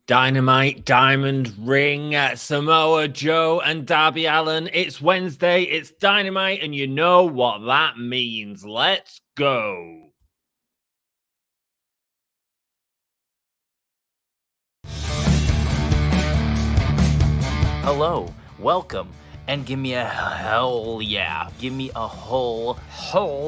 Dynamite Diamond Ring, Samoa Joe and Darby Allin. It's Wednesday, it's Dynamite, and you know what that means. Let's go. Hello, welcome, and give me a hell yeah. Give me a whole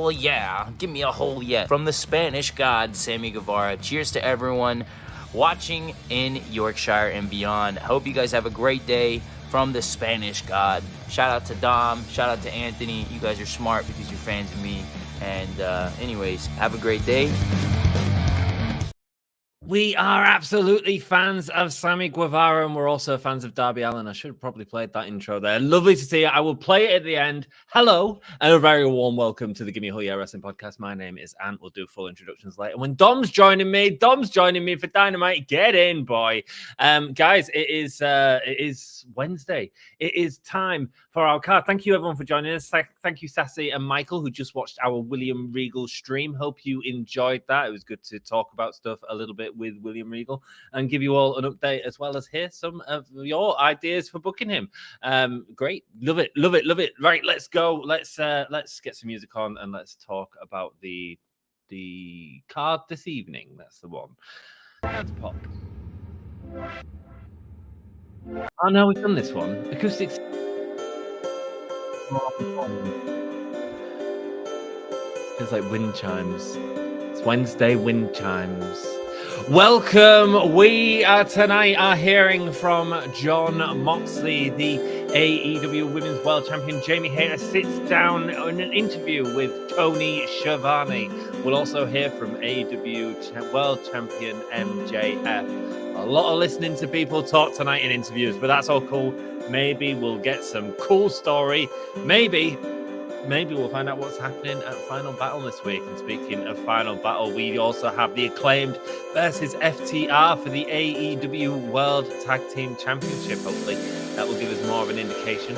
yeah. Give me a whole yeah. From the Spanish god, Sammy Guevara. Cheers to everyone watching in Yorkshire and beyond. Hope you guys have a great day from the Spanish god. Shout out to Dom, shout out to Anthony. You guys are smart because you're fans of me. And anyways, have a great day. We are absolutely fans of Sammy Guevara, and we're also fans of Darby Allin. I should have probably played that intro there. Lovely to see you. I will play it at the end. Hello, and a very warm welcome to the Gimme a Whole Yeah Wrestling Podcast. My name is Ant. We'll do full introductions later. When Dom's joining me for Dynamite. Get in, boy. Guys, it is Wednesday. It is time for our card. Thank you, everyone, for joining us. Thank you, Sassy and Michael, who just watched our William Regal stream. Hope you enjoyed that. It was good to talk about stuff a little bit with William Regal and give you all an update as well as hear some of your ideas for booking him. Great. Love it. Right, let's go. Let's get some music on and let's talk about the card this evening. That's the one. Let's pop. Oh no, we've done this one. Acoustics. Feels like wind chimes. It's Wednesday, wind chimes. Welcome. We tonight are hearing from Jon Moxley. The AEW Women's World Champion Jamie Hayter sits down in an interview with Tony Schiavone. We'll also hear from AEW World Champion MJF. A lot of listening to people talk tonight in interviews, but that's all cool. Maybe we'll get some cool story. Maybe we'll find out what's happening at Final Battle this week. And speaking of Final Battle, we also have the Acclaimed versus FTR for the AEW World Tag Team Championship. Hopefully that will give us more of an indication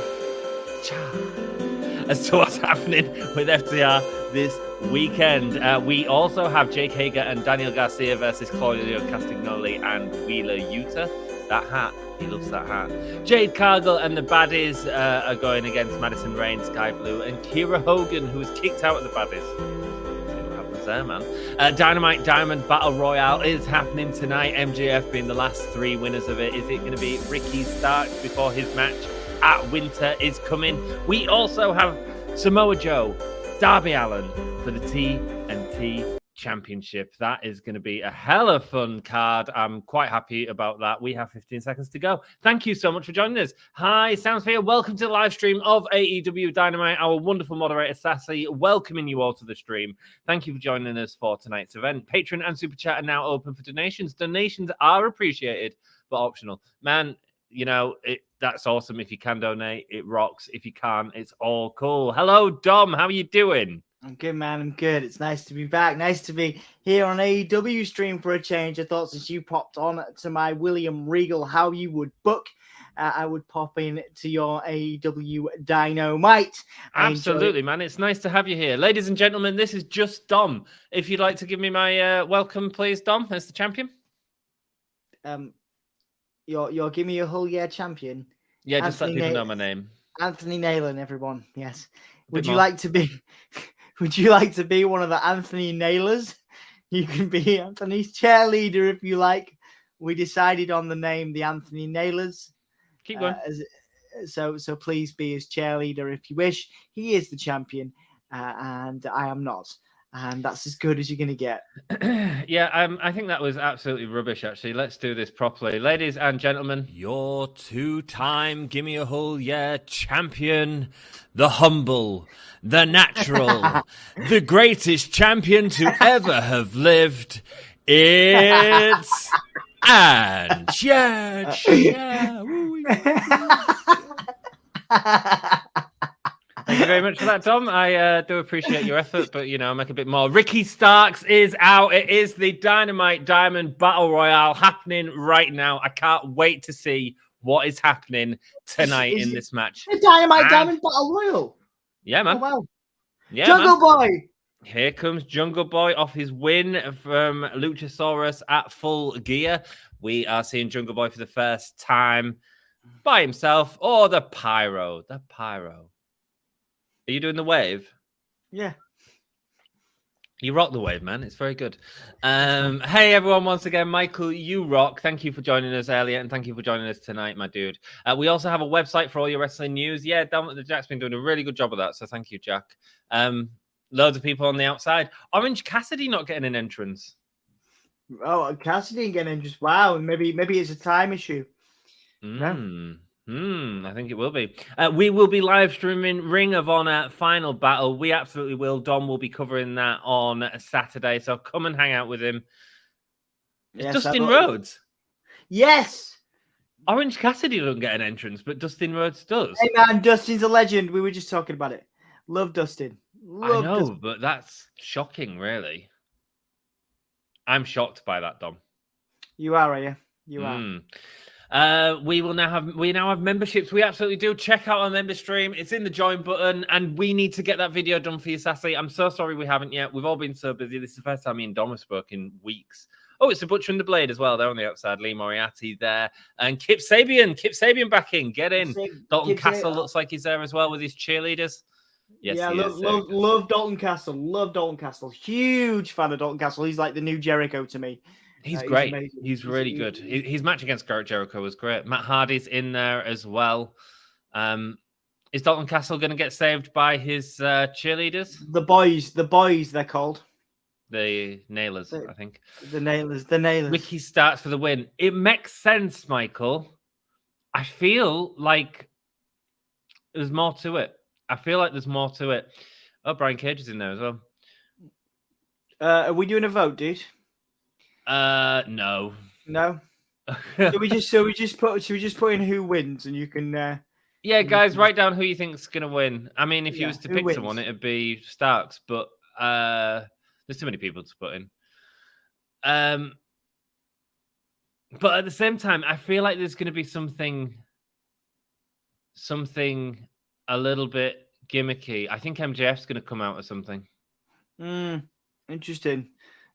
as to what's happening with FTR this weekend. We also have Jake Hager and Daniel Garcia versus Claudio, Castagnoli and Wheeler Yuta. That hat. He loves that hat. Jade, Cargill, and the Baddies are going against Madison, Rayne, Skye Blue, and Kiera Hogan, who was kicked out of the Baddies. See what happens there, man. Dynamite Diamond Battle Royale is happening tonight. MJF being the last three winners of it. Is it going to be Ricky Starks before his match at Winter is coming? We also have Samoa Joe, Darby Allin for the TNT Championship. That is going to be a hell of a fun card. I'm quite happy about that. We have 15 seconds to go. Thank you so much for joining us. Hi, Soundsphere. Welcome to the live stream of AEW Dynamite. Our wonderful moderator, Sassy, welcoming you all to the stream. Thank you for joining us for tonight's event. Patreon and Super Chat are now open for donations. Donations are appreciated, but optional. Man, you know, that's awesome. If you can donate, it rocks. If you can't, it's all cool. Hello, Dom. How are you doing? I'm good, man. I'm good. It's nice to be back. Nice to be here on AEW stream for a change. I thought since you popped on to my William Regal, how you would book, I would pop in to your AEW Dynamite. Absolutely, man. It's nice to have you here. Ladies and gentlemen, this is just Dom. If you'd like to give me my welcome, please, Dom, as the champion. You're Give Me a Whole Yeah champion. Yeah, just let people know my name. Anthony Nailan, everyone. Yes. Would you like to be... Would you like to be one of the Anthony Nailers? You can be Anthony's cheerleader if you like. We decided on the name, the Anthony Nailers. Keep going. So please be his cheerleader if you wish. He is the champion, and I am not. And that's as good as you're going to get. Yeah, I think that was absolutely rubbish, actually. Let's do this properly. Ladies and gentlemen, your two-time Gimme a Whole Yeah champion, the humble, the natural, the greatest champion to ever have lived. It's... And... Yeah. Thank you very much for that, Tom. I do appreciate your effort, but, you know, make a bit more. Ricky Starks is out. It is the Dynamite Diamond Battle Royale happening right now. I can't wait to see what is happening tonight in this match. The Dynamite Diamond Battle Royale? Yeah, man. Oh, wow. Yeah, Jungle Boy! Here comes Jungle Boy off his win from Luchasaurus at Full Gear. we are seeing Jungle Boy for the first time by himself, or the Pyro. The Pyro. Are you doing the wave? Yeah. You rock the wave, man. It's very good. Hey, everyone. Once again, Michael, you rock. Thank you for joining us earlier, and thank you for joining us tonight, my dude. We also have a website for all your wrestling news. Yeah, Jack's been doing a really good job of that, so thank you, Jack. Loads of people on the outside. Orange Cassidy not getting an entrance. Oh, Cassidy getting just wow. Maybe it's a time issue. I think it will be. We will be live streaming Ring of Honor Final Battle. We absolutely will. Dom will be covering that on Saturday, so come and hang out with him. It's Dustin Rhodes. Yes. Orange Cassidy doesn't get an entrance, but Dustin Rhodes does. Hey man, Dustin's a legend. We were just talking about it. Love Dustin. I know, but that's shocking, really. I'm shocked by that, Dom. You are you? You are. We now have memberships. We absolutely do. Check out our member stream. It's in the join button, and we need to get that video done for you, Sassy. I'm so sorry we haven't yet. We've all been so busy. This is the first time me and Dom have spoken in weeks. Oh, it's the Butcher and the Blade as well. They're on the outside. Lee Moriarty there, and Kip Sabian. Kip Sabian back in. Get in. Dalton Castle looks like he's there as well with his cheerleaders. Yes, yeah, love Dalton Castle. Love Dalton Castle. Huge fan of Dalton Castle. He's like the new Jericho to me. He's great. He's really good. His match against Jericho was great. Matt Hardy's in there as well. Is Dalton Castle going to get saved by his cheerleaders? The boys, they're called. The Nailers, I think. The Nailers. Ricky starts for the win. It makes sense, Michael. I feel like there's more to it. Oh, Brian Cage is in there as well. Are we doing a vote, dude? No. No. Should we just put in who wins, and you can. Yeah, guys, write down who you think's gonna win. I mean, if you was to pick someone, it'd be Starks, but there's too many people to put in. But at the same time, I feel like there's gonna be something a little bit gimmicky. I think MJF's gonna come out or something. Interesting.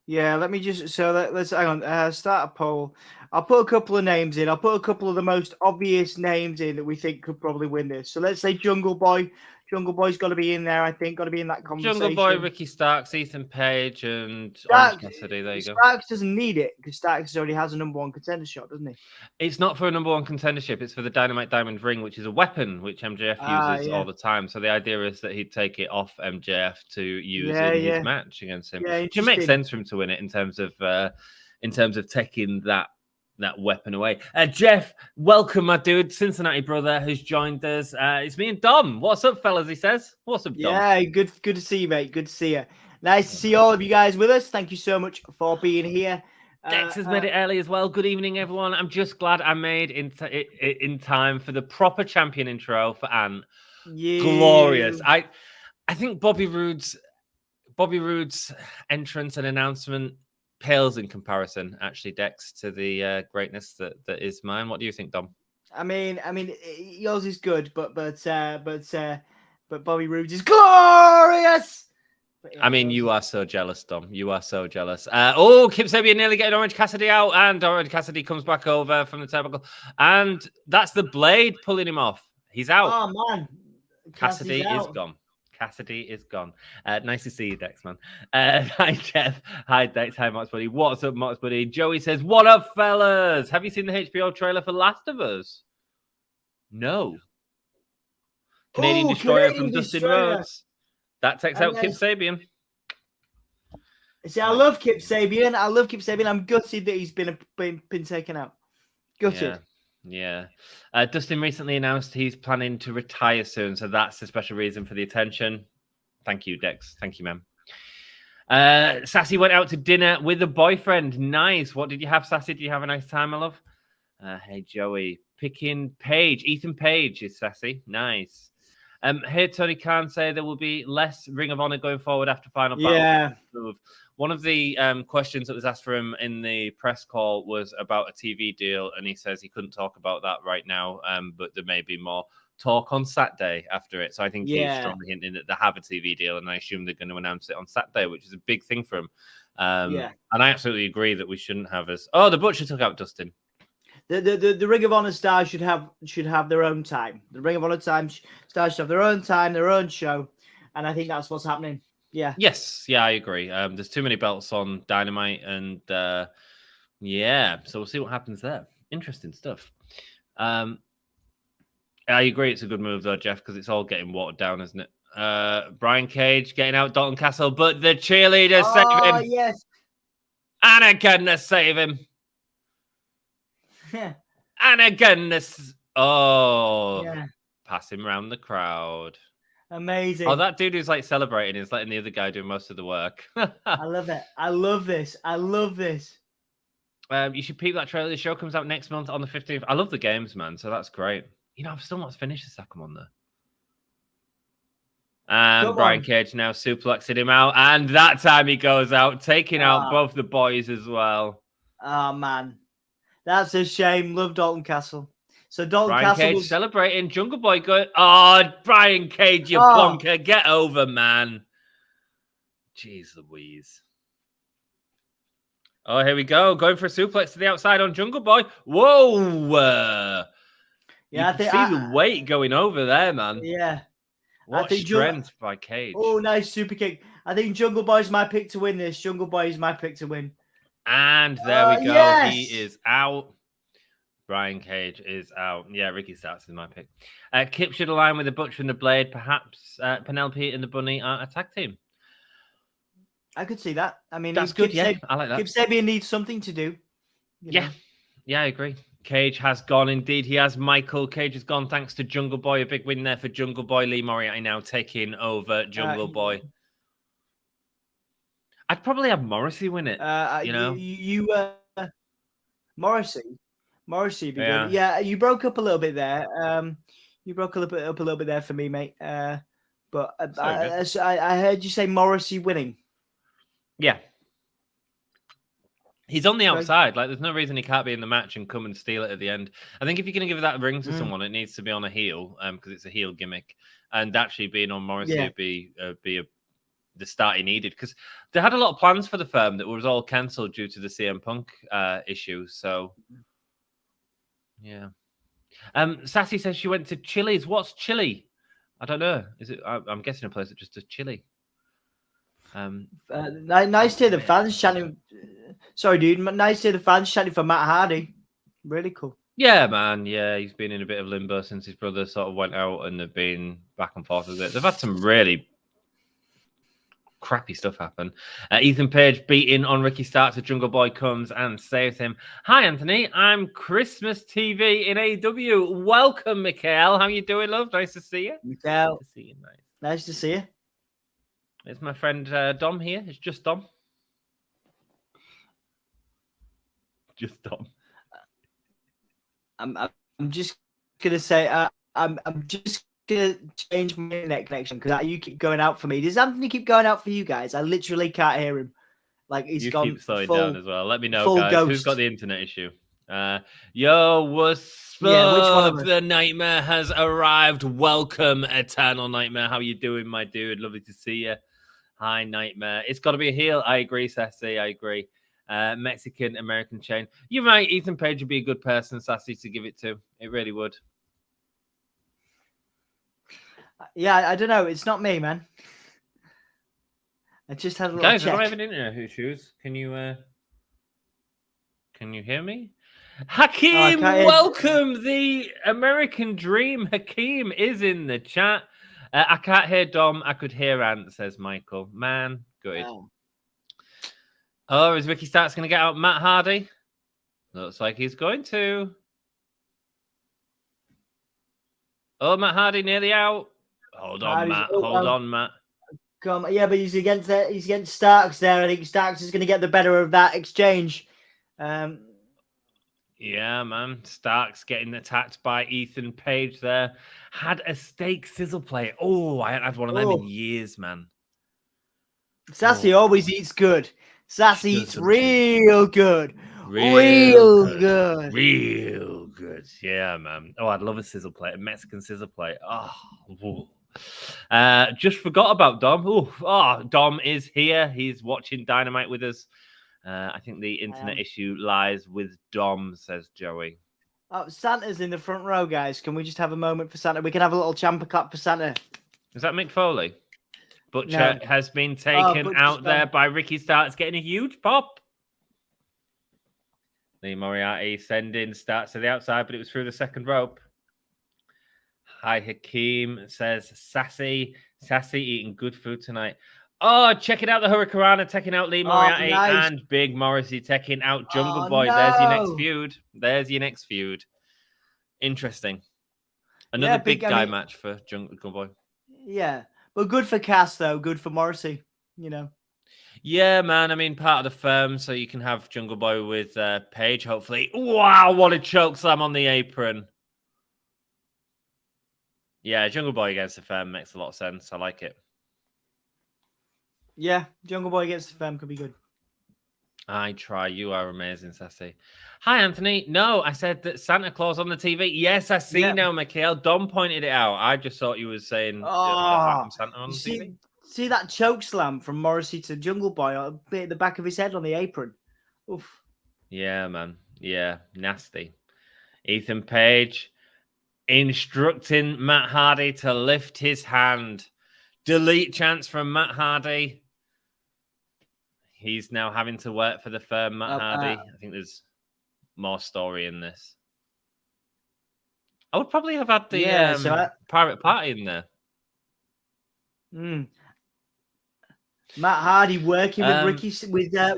Yeah, let me just let's hang on. Start a poll. I'll put a couple of names in. I'll put a couple of the most obvious names in that we think could probably win this. So let's say Jungle Boy. Jungle Boy's got to be in there. I think got to be in that conversation. Jungle Boy, Ricky Starks, Ethan Page, and Orange Cassidy. There you go. Starks doesn't need it because Starks already has a number one contender shot, doesn't he? It's not for a number one contendership. It's for the Dynamite Diamond Ring, which is a weapon which MJF uses all the time. So the idea is that he'd take it off MJF to use in his match against him. It makes sense for him to win it in terms of taking that weapon away. Jeff, welcome, my dude. Cincinnati brother has joined us. It's me and Dom. What's up, fellas? He says. What's up, Dom? Yeah, good to see you, mate. Good to see you. Nice to see all of you guys with us. Thank you so much for being here. Dex has made it early as well. Good evening, everyone. I'm just glad I made in time for the proper champion intro for Ant. Yeah. Glorious. I think Bobby Roode's entrance and announcement pales in comparison, actually, Dex, to the greatness that is mine. What do you think, Dom? I mean, yours is good, but Bobby Roode is glorious. I mean, you are so jealous, Dom. You are so jealous. Kip Sabian nearly getting Orange Cassidy out, and Orange Cassidy comes back over from the turnbuckle, and that's the Blade pulling him off. He's out. Oh man, Cassidy is gone. Cassidy is gone. Nice to see you, Dex, man. Hi, Jeff. Hi, Dex. Hi, Mox Buddy. What's up, Mox Buddy? Joey says, what up, fellas? Have you seen the HBO trailer for Last of Us? No. Canadian Destroyer from Dustin Rhodes. That takes out Kip Sabian. See, I love Kip Sabian. I'm gutted that he's been taken out. Gutted. Yeah. Dustin recently announced he's planning to retire soon, so that's a special reason for the attention. Thank you, Dex. Thank you, ma'am. Sassy went out to dinner with a boyfriend. Nice. What did you have, Sassy? Did you have a nice time, my love? Hey, Joey. Picking Page. Ethan Page is Sassy. Nice. Here, Tony Khan say there will be less Ring of Honor going forward after Final Battle. Yeah. One of the questions that was asked for him in the press call was about a TV deal, and he says he couldn't talk about that right now, but there may be more talk on Saturday after it. So I think he's strongly hinting that they have a TV deal, and I assume they're going to announce it on Saturday, which is a big thing for him. Yeah. And I absolutely agree that we shouldn't have us. Oh, the Butcher took out Dustin. The Ring of Honor stars should have their own time. The Ring of Honor stars should have their own time, their own show, and I think that's what's happening. Yeah. Yes. Yeah, I agree. There's too many belts on Dynamite, and yeah, so we'll see what happens there. Interesting stuff. I agree. It's a good move though, Jeff, because it's all getting watered down, isn't it? Brian Cage getting out Dalton Castle, but the cheerleaders save him. Yes. Anna goodness save him. Anna goodness. Oh, yeah. Pass him around the crowd. Amazing. Oh, that dude who's like celebrating is letting the other guy do most of the work. I love it. I love this. I love this. You should peep that trailer. The show comes out next month on the 15th. I love the games, man. So that's great. You know, I've still not finished the second one there. And Brian Cage now suplexing him out. And that time he goes out, taking out both the boys as well. Oh, man. That's a shame. Love Dalton Castle. So Dalton Brian Castle Cage was celebrating. Jungle Boy going, oh, Brian Cage, you plonker. Get over, man. Jeez Louise. Oh, here we go. Going for a suplex to the outside on Jungle Boy. Whoa. Yeah, I think see the weight going over there, man. Yeah. What strength by Cage. Oh, nice super kick. I think Jungle Boy's my pick to win this. Jungle Boy is my pick to win. And there we go. Yes! He is out. Brian Cage is out. Yeah, Ricky Starks is my pick. Kip should align with the Butcher and the Blade. Perhaps Penelope and the Bunny are a tag team. I could see that. I mean, that's good. Yeah, I like that. Kip Sabian needs something to do. Yeah. Yeah, I agree. Cage has gone. Indeed, he has. Michael Cage has gone thanks to Jungle Boy. A big win there for Jungle Boy. Lee Moriarty now taking over Jungle Boy. I'd probably have Morrissey win it. You know, Morrissey be good. Yeah, you broke up a little bit there. You broke up a little bit there for me, mate. But I heard you say Morrissey winning. Yeah. He's on the outside. Like, there's no reason he can't be in the match and come and steal it at the end. I think if you're going to give that ring to someone, it needs to be on a heel, because it's a heel gimmick. And actually being on Morrissey would be the start he needed, because they had a lot of plans for the firm that was all cancelled due to the CM Punk issue. So, yeah. Sassy says she went to Chili's. What's Chili? I don't know. Is it? I'm guessing a place that just does chili. Nice to hear the fans chanting. Sorry, dude. Nice to hear the fans chanting for Matt Hardy. Really cool. Yeah, man. Yeah, he's been in a bit of limbo since his brother sort of went out, and they've been back and forth with it. They've had some really crappy stuff happen. Ethan Page beating on Ricky Starks. The Jungle Boy comes and saves him. Hi, Anthony. I'm Christmas TV in AEW. Welcome, Mikhail. How you doing, love? Nice to see you. Mikhail. Nice to see you, mate. Nice to see you. It's my friend Dom here. It's just Dom. Just Dom. I'm just gonna say I'm just gonna change my internet connection because you keep going out for me. Does Anthony keep going out for you guys? I literally can't hear him. Like he's gone. Keep slowing down as well. Let me know, guys. Ghost. Who's got the internet issue? Yo, what's up? Which one of the Nightmare has arrived. Welcome, Eternal Nightmare. How you doing, my dude? Lovely to see you. Hi, Nightmare. It's got to be a heel. I agree, Sassy. I agree. Mexican American chain. You're right. Ethan Page would be a good person, Sassy, to give it to. It really would. Yeah, I don't know. It's not me, man. I just had a little guys, check. I don't have an internet issues. Can you hear me? Hakeem, welcome. The American Dream. Hakeem is in the chat. I can't hear Dom. I could hear Ant, says Michael. Man, good. Oh, is Ricky Starks going to get out Matt Hardy? Looks like he's going to. Oh, Matt Hardy nearly out. Hold on, Matt. Hold on, Matt. Come on. Yeah, but he's against Starks there. I think Starks is going to get the better of that exchange. Yeah, man. Starks getting attacked by Ethan Page there. Had a steak sizzle plate. Oh, I haven't had one of them in years, man. Sassy always eats good. Sassy eats real good. Real good. Real good. Yeah, man. Oh, I'd love a sizzle plate. A Mexican sizzle plate. Oh, Just forgot about Dom. Dom is here. He's watching Dynamite with us. I think the internet issue lies with Dom, says Joey. Oh, Santa's in the front row, guys. Can we just have a moment for Santa? We can have a little champer clap for Santa. Is that Mick Foley? Butcher has been taken out there by Ricky Starks, getting a huge pop. Lee Moriarty sending Starks to the outside, but it was through the second rope. Hi Hakeem says, Sassy eating good food tonight. Oh, checking out the Hurricanrana, taking out Lee Moriarty and Big Morrissey taking out Jungle Boy. No. There's your next feud. Interesting. Another big guy match for Jungle Boy. Yeah, but good for Cass, though. Good for Morrissey, you know. Yeah, man. I mean, part of the firm, so you can have Jungle Boy with Paige, hopefully. Wow, what a choke slam on the apron. Yeah, Jungle Boy against the firm makes a lot of sense. I like it. Yeah, Jungle Boy against the firm could be good. I try. You are amazing, Sassy. Hi, Anthony. No, I said that Santa Claus on the TV. Yes, I see now, Mikhail. Dom pointed it out. I just thought you were saying Santa on the TV. See that choke slam from Morrissey to Jungle Boy at the back of his head on the apron. Oof. Yeah, man. Yeah, nasty. Ethan Page instructing Matt Hardy to lift his hand. Delete chance from Matt Hardy. He's now having to work for the firm, Matt Hardy. I think there's more story in this. I would probably have had the private party in there. Matt Hardy working with Ricky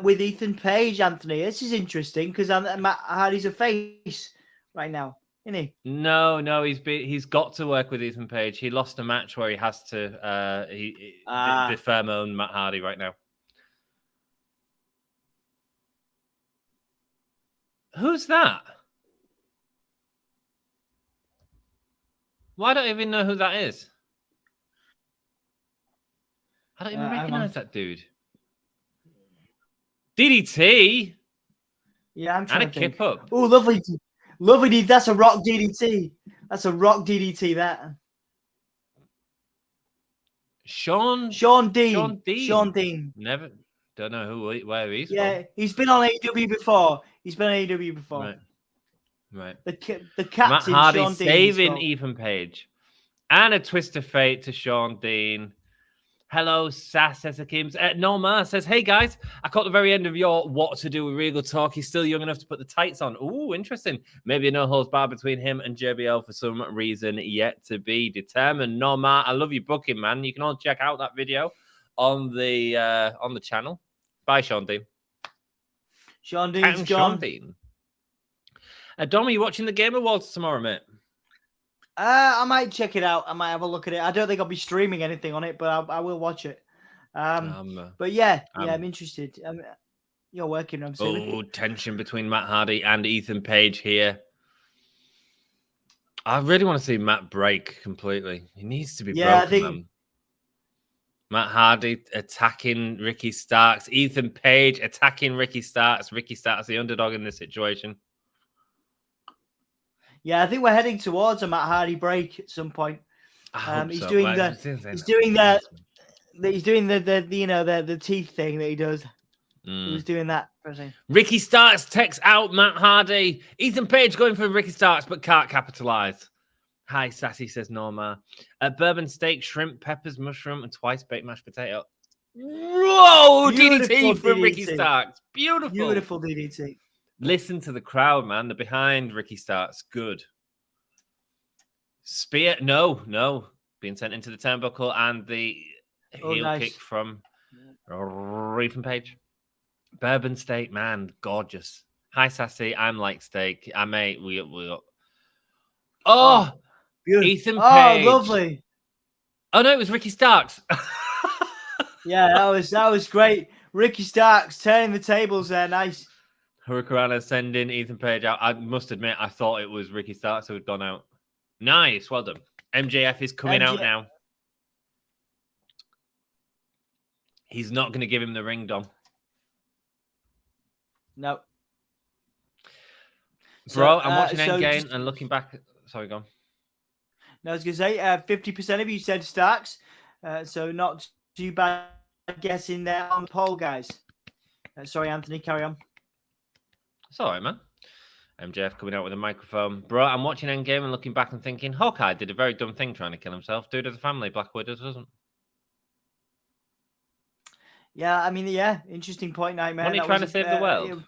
with Ethan Page, Anthony. This is interesting because Matt Hardy's a face right now, isn't he? No, he's got to work with Ethan Page. He lost a match where he has to the firm own Matt Hardy right now. Who's that? Well, I don't even know who that is. I don't even recognize that dude. DDT? Yeah, I'm trying to think. Kip up. Oh, lovely. Lovely. That's a rock DDT. That's a rock DDT, that. Sean Dean. Never. Don't know where he's from. Yeah, he's been on AEW before. Right. The captain, Matt Hardy Sean saving Dean, Ethan Page. And a twist of fate to Sean Dean. Hello, Sass, says Hakim. Norma says, hey, guys, I caught the very end of your What to Do with Regal talk. He's still young enough to put the tights on. Ooh, interesting. Maybe a no-holds bar between him and JBL for some reason yet to be determined. Norma, I love your booking, man. You can all check out that video on the channel. Bye, Sean Dean. Sean Dean's gone. Sean Dean. Dom, are you watching the Game Awards tomorrow, mate? I might check it out. I might have a look at it. I don't think I'll be streaming anything on it, but I will watch it. But yeah, I'm interested. You're working, obviously. Oh, tension between Matt Hardy and Ethan Page here. I really want to see Matt break completely. He needs to be broken. I think Matt Hardy attacking Ricky Starks. Ethan Page attacking Ricky Starks. Ricky Starks the underdog in this situation. Yeah, I think we're heading towards a Matt Hardy break at some point. He's doing the teeth thing that he does. He was doing that for a second. Ricky Starks takes out Matt Hardy. Ethan Page going for Ricky Starks, but can't capitalize. Hi, Sassy, says Norma. Bourbon steak, shrimp, peppers, mushroom, and twice baked mashed potato. Whoa! DDT from Ricky Starks. Beautiful DDT. Listen to the crowd, man. They're behind Ricky Starks. Good. Spear. No. Being sent into the turnbuckle and the heel kick from Ethan Page. Bourbon steak, man. Gorgeous. Hi, Sassy. I'm like steak. Mate, we got... Oh, Ethan Page. Oh, lovely. Oh, no, it was Ricky Starks. Yeah, that was great. Ricky Starks turning the tables there. Nice. Hurricanrana sending Ethan Page out. I must admit, I thought it was Ricky Starks who had gone out. Nice. Well done. MJF is coming out now. He's not going to give him the ring, Dom. No. Bro, I'm watching Endgame and looking back. Sorry, go on. No, I was going to say 50% of you said Starks, so not too bad guessing there on the poll, guys. Sorry, Anthony, carry on. It's all right, man. MJF coming out with a microphone. Bro, I'm watching Endgame and looking back and thinking, Hawkeye did a very dumb thing trying to kill himself. Dude has a family, Black Widow doesn't. Yeah, I mean, yeah, interesting point, Nightmare. Wasn't he trying to save the world?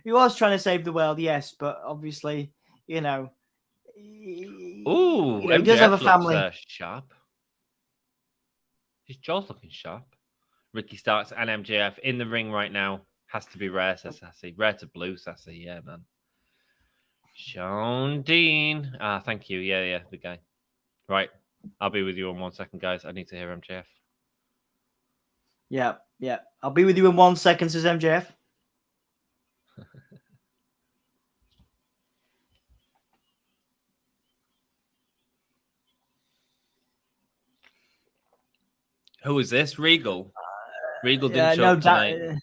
He was trying to save the world, yes, but obviously, you know... Ooh, he does have a family. Looks, sharp. His jaw's looking sharp. Ricky Starks and MJF in the ring right now. Has to be rare, says Sassy. Rare to blue, Sassy. Yeah, man. Sean Dean. Ah, thank you. Yeah, the guy. Right. I'll be with you in 1 second, guys. I need to hear MJF. Yeah. I'll be with you in 1 second, says MJF. Who is this? Regal. Regal didn't show up tonight.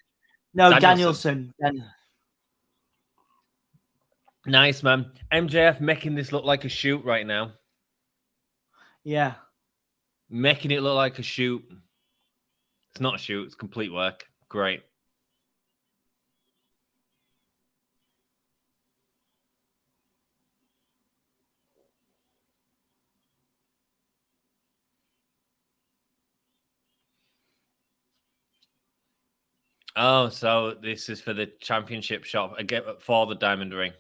Danielson. Nice, man. MJF making this look like a shoot right now. Yeah. Making it look like a shoot. It's not a shoot. It's complete work. Great. Oh, so this is for the championship shop again for the Diamond Ring.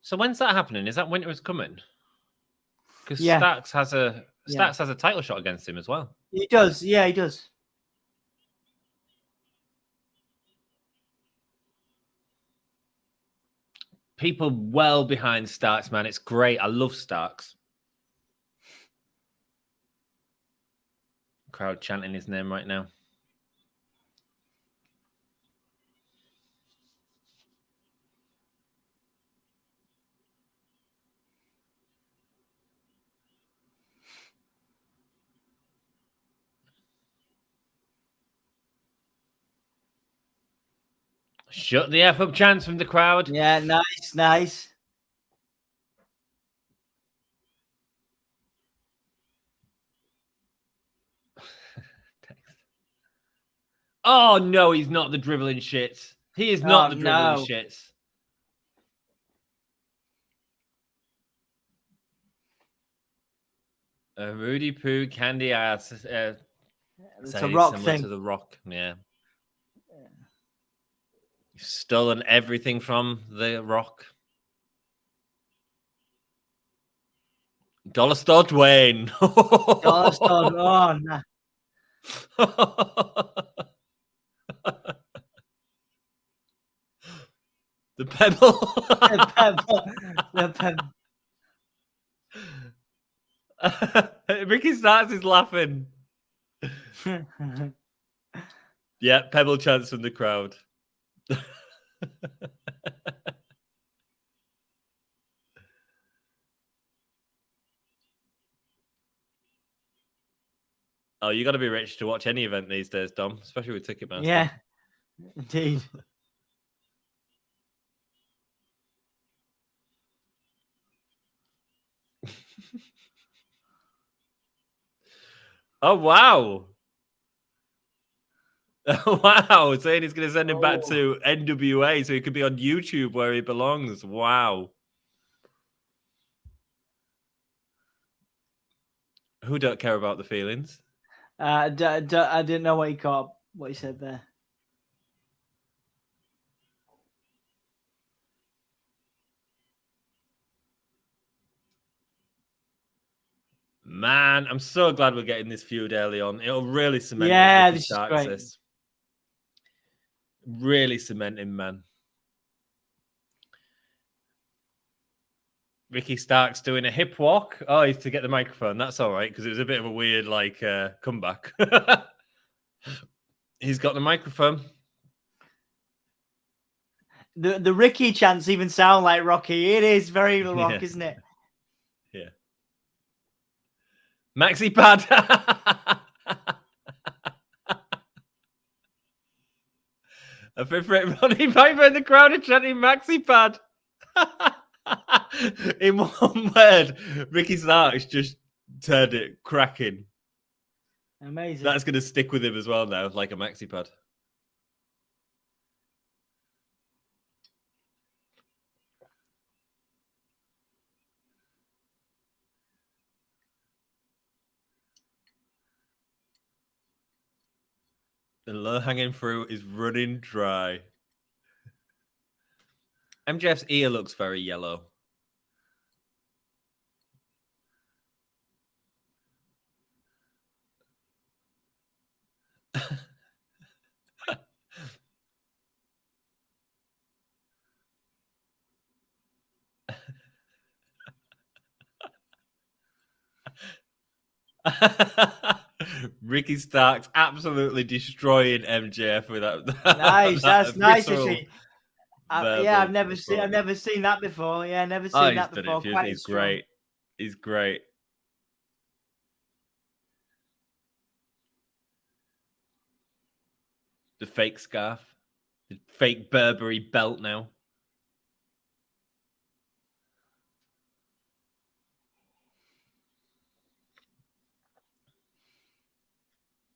So when's that happening? Is that winter is coming? Because Starks has a title shot against him as well. He does. Yeah, he does. People well behind Starks, man. It's great. I love Starks. Crowd chanting his name right now. Shut the F up chants from the crowd. Yeah, nice. Oh, no, he's not the dribbling shits. He is not the dribbling shits. Rudy Poo, Candy Ass. It's a Rock thing. To the Rock, yeah. You've stolen everything from the Rock. Dollar Store Dwayne. Dollar Store, oh, nah. The Pebble. The Pebble. Ricky Starks is laughing. Yeah, Pebble chants from the crowd. Oh, you got to be rich to watch any event these days, Dom, especially with Ticketmaster. Yeah, indeed. Oh, wow. Wow. Saying he's going to send him back to NWA so he could be on YouTube where he belongs. Wow. Who don't care about the feelings? I didn't know what he said there. Man, I'm so glad we're getting this feud early on. It'll really cement. Yeah, this is great. This. Really cementing, man. Ricky Starks doing a hip walk. Oh, he's to get the microphone. That's all right because it was a bit of a weird comeback. He's got the microphone. The Ricky chants even sound like Rocky. It is very Rock, isn't it? Yeah. Maxi pad. A favorite Ronnie Piper in the crowd are chanting Maxi pad. In one word, Ricky Starks just turned it cracking. Amazing. That's going to stick with him as well now, like a maxi pad. The low-hanging fruit is running dry. MJF's ear looks very yellow. Ricky Starks absolutely destroying MJF with that. Nice, that's nice to see. Yeah, I've never performance. seen that before. Yeah, never seen that before. He's great. He's great. The fake scarf, the fake Burberry belt now.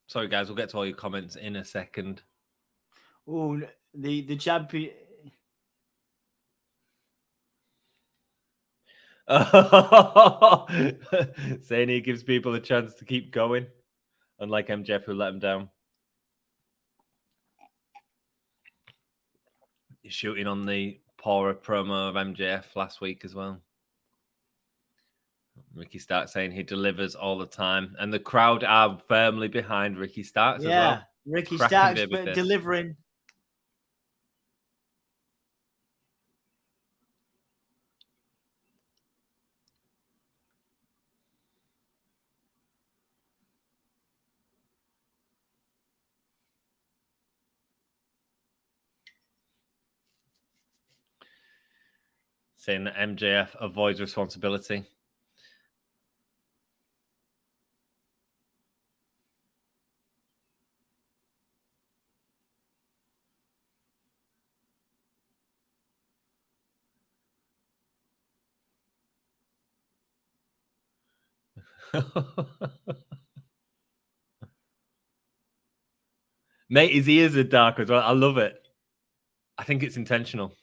Sorry, guys, we'll get to all your comments in a second. Oh, the champion. Saying he gives people a chance to keep going, unlike MJF who let him down. He's shooting on the poorer promo of MJF last week as well. Ricky Starks saying he delivers all the time, and the crowd are firmly behind Ricky Starks as well. Ricky Starks delivering. Saying that MJF avoids responsibility. Mate, his ears are dark as well. I love it. I think it's intentional.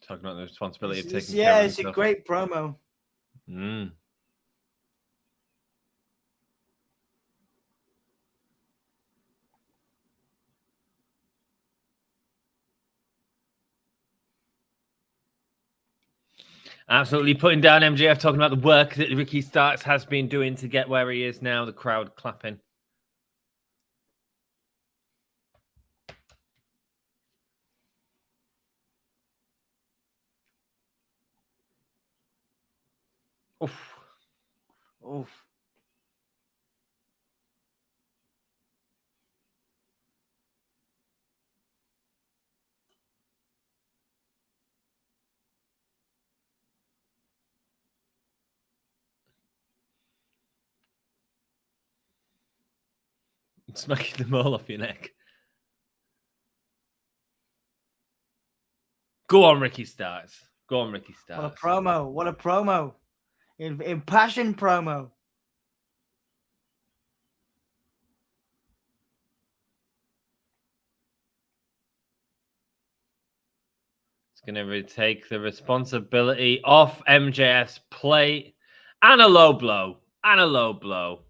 Talking about the responsibility of taking care of it's a great promo. Absolutely putting down MJF, talking about the work that Ricky Starks has been doing to get where he is now. The crowd clapping. Oof. Oof. Smacking them all off your neck. Go on, Ricky Starks. Go on, Ricky Starks. What a promo. What a promo. Impassioned promo. It's going to take the responsibility off MJF's plate. And a low blow. And a low blow.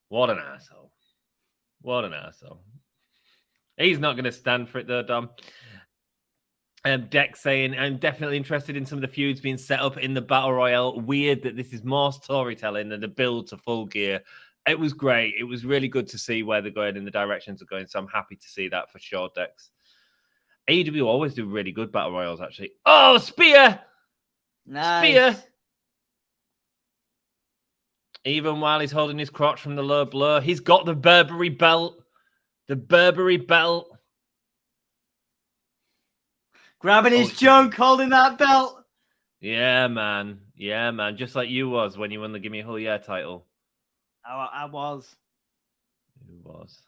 What an asshole. What an asshole. He's not going to stand for it, though, Dom. Dex saying, I'm definitely interested in some of the feuds being set up in the Battle Royale. Weird that this is more storytelling than the build to Full Gear. It was great. It was really good to see where they're going and the directions are going. So I'm happy to see that for sure, Dex. AEW always do really good Battle Royals, actually. Oh, spear! Nice. Spear! Even while he's holding his crotch from the low blow, he's got the Burberry belt. The Burberry belt. Grabbing his junk, holding that belt. Yeah, man. Yeah, man. Just like you was when you won the Gimme Whole Year title. I was. Who was?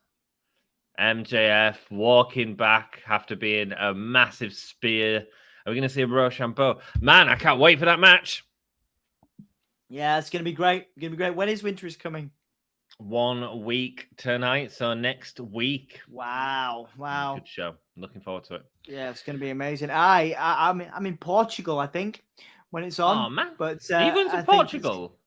MJF walking back after being a massive spear. Are we going to see a Rochambeau? Man, I can't wait for that match. Yeah, it's going to be great. When is Winter is coming? 1 week tonight, so next week. Wow. Good show. Looking forward to it. Yeah, it's going to be amazing. I'm in Portugal, I think, when it's on. Oh man! But Are you going to Portugal?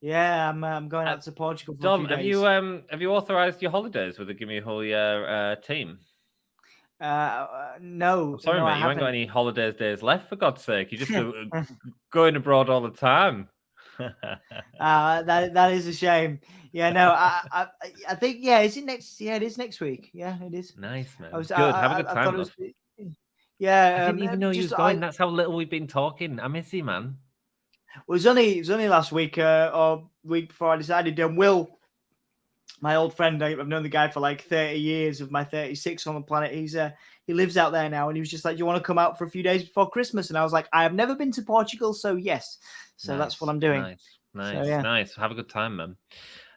Yeah, I'm going out to Portugal for a few days. Have you authorized your holidays with the Gimme a Whole Year team? No. I'm sorry, no, mate. You ain't got any holidays days left, for God's sake. You're just going abroad all the time. That is a shame. Yeah, no, I think is it next? Yeah, it is next week. Yeah, it is. Nice, man. Good. Have a good time. Yeah, I didn't even know you was going. That's how little we've been talking. I miss you, man. It was only last week or week before I decided. Will, my old friend, I've known the guy for like 30 years. Of my 36 on the planet, he lives out there now, and he was just like, "Do you want to come out for a few days before Christmas?" And I was like, "I have never been to Portugal, so yes." So that's what I'm doing. Nice. Have a good time, man.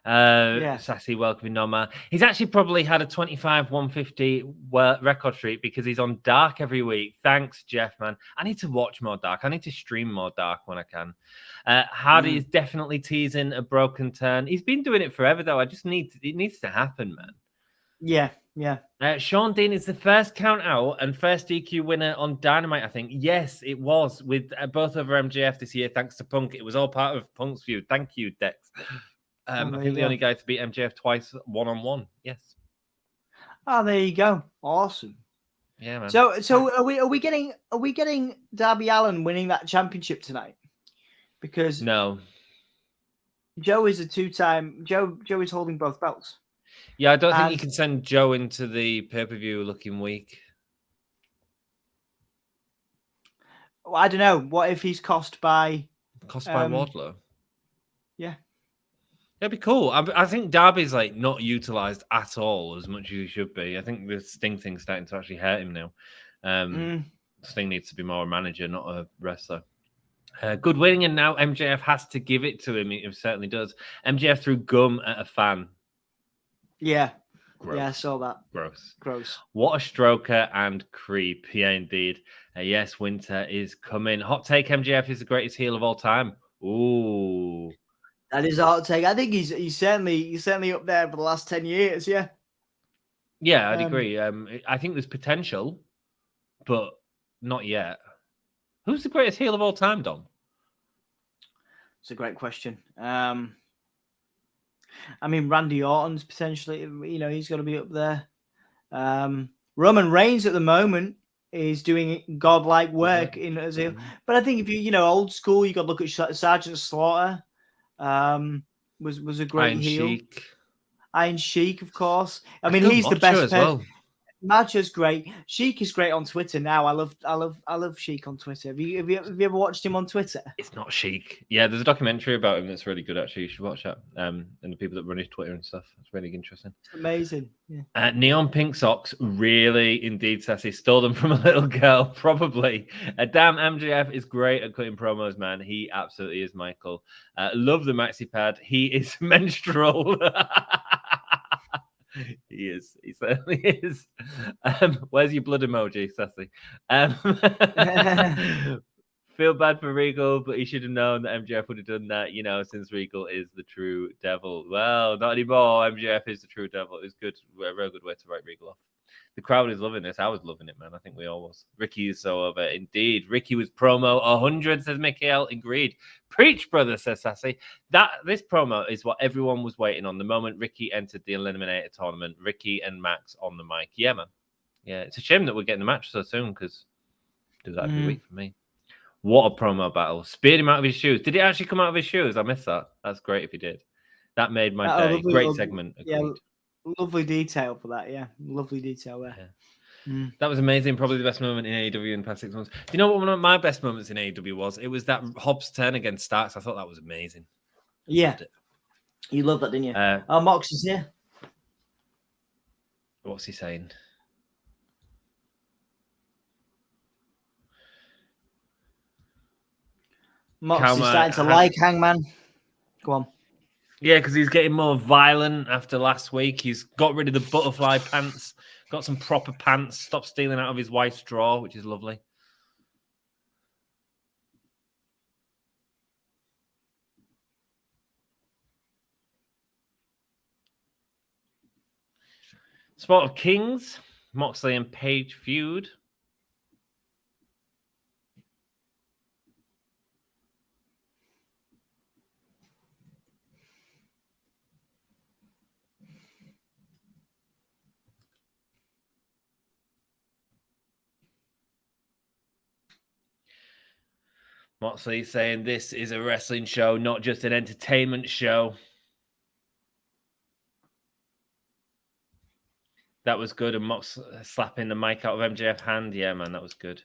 Sassy welcoming Noma. He's actually probably had a 25-150 record streak because he's on Dark every week. Thanks, Jeff, man. I need to watch more Dark. I need to stream more Dark when I can. Hardy is definitely teasing a broken turn. He's been doing it forever, though. It needs to happen, man. Yeah. Sean Dean is the first count out and first DQ winner on Dynamite, I think. Yes, it was with both over MJF this year, thanks to Punk. It was all part of Punk's feud. Thank you, Dex. I think the only guy to beat MJF twice one-on-one. Yes. Oh, there you go. Awesome. Yeah, man. So are we getting Darby Allin winning that championship tonight? Because no, Joe is a two-time. Joe is holding both belts. Yeah, I don't think you can send Joe into the pay-per-view looking weak. Well, I don't know. What if he's cost by Wardlow? Yeah. That'd be cool. I think Darby's like not utilized at all as much as he should be. I think the Sting thing's starting to actually hurt him now. Sting needs to be more a manager, not a wrestler. Good winning, and now MJF has to give it to him. It certainly does. MJF threw gum at a fan. Yeah. Gross. Yeah, I saw that. Gross. What a stroker and creep. Yeah, indeed. Yes, winter is coming. Hot take, MJF is the greatest heel of all time. Ooh. That is a hot take. I think he's certainly up there for the last 10 years, yeah. Yeah, I'd agree. I think there's potential, but not yet. Who's the greatest heel of all time, Dom? It's a great question. I mean, Randy Orton's potentially, he's got to be up there. Roman Reigns at the moment is doing godlike work in as a, but I think if you old school, you got to look at Sergeant Slaughter. Was a great heel. Sheik. Iron Sheik, of course. I mean, he's the best person. Macho's great. Sheik is great on Twitter now. I love Sheik on Twitter. Have you ever watched him on Twitter? It's not Sheik. Yeah, there's a documentary about him that's really good. Actually, you should watch that. And the people that run his Twitter and stuff. It's really interesting. It's amazing. Yeah. Neon pink socks, really, indeed, Sassy stole them from a little girl, probably. Damn, MJF is great at cutting promos, man. He absolutely is, Michael. Love the maxi pad. He is menstrual. He is. He certainly is. Where's your blood emoji, Sassy? Feel bad for Regal, but he should have known that MJF would have done that, since Regal is the true devil. Well, not anymore. MJF is the true devil. It's good. A real good way to write Regal off. The crowd is loving this. I was loving it, man. I think we all was. Ricky is so over. Indeed. Ricky was promo 100, says Michael. Agreed. Preach, brother, says Sassy. This promo is what everyone was waiting on. The moment Ricky entered the Eliminator tournament, Ricky and Max on the mic. Yeah, man. Yeah, it's a shame that we're getting the match so soon because do that every week for me. What a promo battle. Speared him out of his shoes. Did it actually come out of his shoes? I missed that. That's great if he did. That made my day. Great segment. Agreed. Yeah. Lovely detail for that, yeah. Lovely detail there. Yeah. That was amazing. Probably the best moment in AEW in the past 6 months. Do you know what one of my best moments in AEW was? It was that Hobbs turn against Starks. I thought that was amazing. Yeah. You loved that, didn't you? Mox is here. What's he saying? Moxley's starting to like Hangman. Go on. Yeah, because he's getting more violent after last week. He's got rid of the butterfly pants, got some proper pants, stopped stealing out of his wife's drawer, which is lovely. Sport of Kings, Moxley and Page feud. Moxley saying this is a wrestling show, not just an entertainment show. That was good. And Mox slapping the mic out of MJF's hand. Yeah, man, that was good.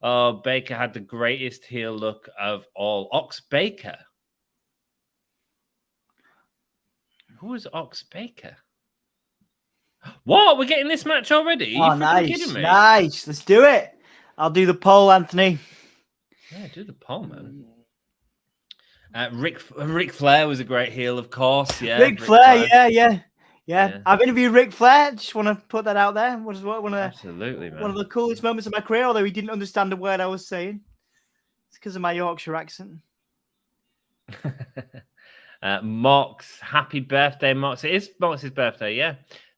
Oh, Baker had the greatest heel look of all. Ox Baker. Who is Ox Baker? What? We're getting this match already? Are you freaking kidding me? Nice. Let's do it. I'll do the poll, Anthony. Yeah, do the poll, man. Ric Flair was a great heel, of course. Yeah, Ric Flair. Yeah. I've interviewed Ric Flair. Just want to put that out there. Absolutely, man. One of the coolest moments of my career, although he didn't understand a word I was saying. It's because of my Yorkshire accent. Mox, happy birthday, Mox. It is Mox's birthday, yeah.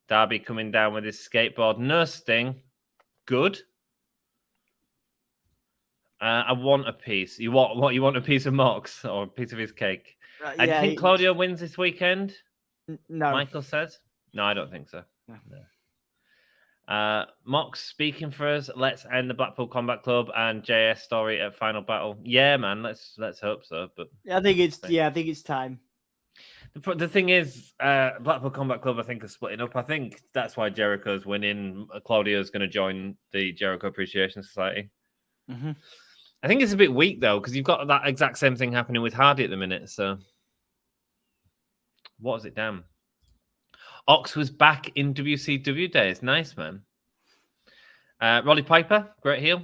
Darby coming down with his skateboard. No sting. Good. I want a piece. You want a piece of Mox or a piece of his cake? Do you think Claudio wins this weekend? No. Michael says? No, I don't think so. No. Mox speaking for us. Let's end the Blackpool Combat Club and JS story at Final Battle. Yeah, man. Let's hope so. But I think it's time. The thing is, Blackpool Combat Club, I think, are splitting up. I think that's why Jericho's winning. Claudio's going to join the Jericho Appreciation Society. Mm-hmm. I think it's a bit weak, though, because you've got that exact same thing happening with Hardy at the minute. So, what is it, damn? Ox was back in WCW days. Nice, man. Roddy Piper, great heel.